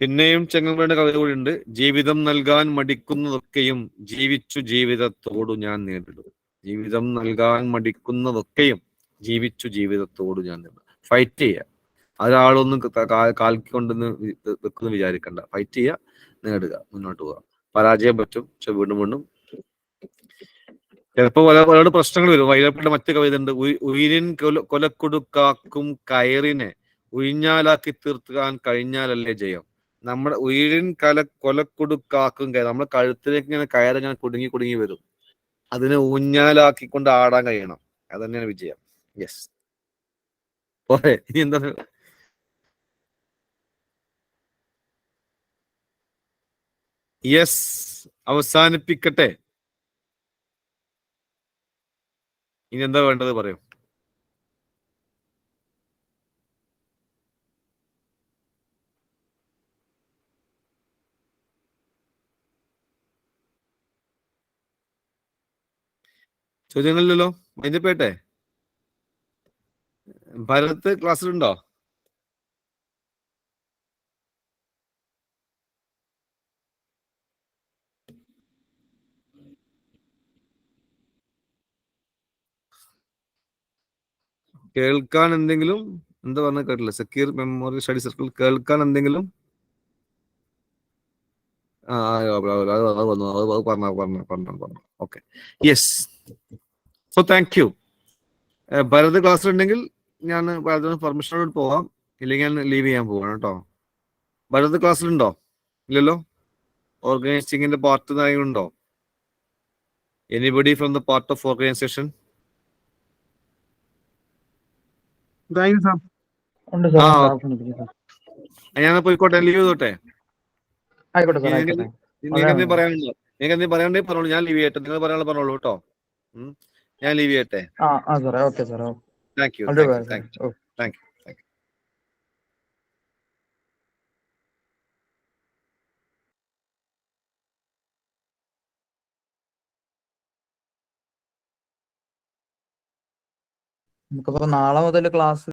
പിന്നെയും ചെങ്ങമ്പുഴയുടെ കവിത കൂടി ഉണ്ട്. ജീവിതം നൽകാൻ മടിക്കുന്നതൊക്കെയും ജീവിച്ചു ജീവിതത്തോടു ഞാൻ നേരിടും. ജീവിതം നൽകാൻ മടിക്കുന്നതൊക്കെയും ജീവിച്ചു ജീവിതത്തോടു ഞാൻ നേരിടും. ഫൈറ്റ് ചെയ്യുക, ഒരാളൊന്നും കാൽക്കൊണ്ടെന്ന് വെക്കുന്നു വിചാരിക്കണ്ട. ഫൈറ്റ് ചെയ്യുക, നേടുക, മുന്നോട്ട് പോവുക. പരാജയം പറ്റും, പക്ഷെ വീണ്ടും വീണ്ടും ചിലപ്പോൾ പലരോട് പ്രശ്നങ്ങൾ വരും. വൈലപ്പെട്ട മറ്റു കവിത ഉണ്ട്. ഉയിരിൻ കൊലക്കൊടുക്കാക്കും കയറിനെ ഉഴിഞ്ഞാലാക്കി തീർക്കാൻ കഴിഞ്ഞാലല്ലേ ജയം. നമ്മുടെ ഉയിരിൻ കൊലക്കൊടുക്കാക്കും കയർ, നമ്മുടെ കഴുത്തിലേക്ക് ഇങ്ങനെ കയറിങ്ങനെ കുടുങ്ങി വരും. അതിനെ ഊഞ്ഞാലാക്കിക്കൊണ്ട് ആടാൻ കഴിയണം, അത് തന്നെയാണ് വിജയം. യെസ്, പോരെ? ഇനി എന്താണ്? യെസ്, അവസാനിപ്പിക്കട്ടെ. ഇനി എന്താ വേണ്ടത് പറയൂ. ചോദ്യങ്ങളില്ലല്ലോ, മൈൻഡപ്പേട്ടെ. ഭരത് ക്ലാസ്സിലുണ്ടോ? കേൾക്കാൻ എന്തെങ്കിലും എന്താ പറഞ്ഞ കേട്ടില്ല. സക്കീർ മെമ്മോറിയൽ സ്റ്റഡി സർക്കിൾ കേൾക്കാൻ എന്തെങ്കിലും? പറഞ്ഞു. Okay, yes. So thank you. Bharath ക്ലാസ്സിലുണ്ടെങ്കിൽ ഞാൻ ഭരതിന് പെർമിഷനോട് പോവാം, ഇല്ലെങ്കിൽ ഞാൻ ലീവ് ചെയ്യാൻ പോവാണ് കേട്ടോ. ഭരത് ക്ലാസ്സിലുണ്ടോ? ഇല്ലല്ലോ. ഓർഗനൈസിംഗിന്റെ പാർട്ട് ഉണ്ടോ? Anybody from the part of organisation? ഉണ്ട് സാർ, ഞാൻ പോയിക്കോട്ടെ, ലീവ് ചെയ്തോട്ടെ. ആയിക്കോട്ടെ സാർ, നിങ്ങൾക്ക് ആയിക്കോട്ടെ. എന്തെങ്കിലും പറയാനുണ്ടോ? നിങ്ങൾക്ക് എന്തെങ്കിലും പറയാനുണ്ടെങ്കിൽ പറഞ്ഞോളൂ, ഞാൻ ലീവ് ചെയ്യട്ടെ. നിങ്ങൾ പറയാനുള്ള പറഞ്ഞോളൂ കേട്ടോ. ഞാൻ ലീവ് ചെയ്യട്ടെ. സാറേ, ഓക്കെ സാർ. Thank U. നമുക്കിപ്പോ നാളെ മുതൽ ക്ലാസ്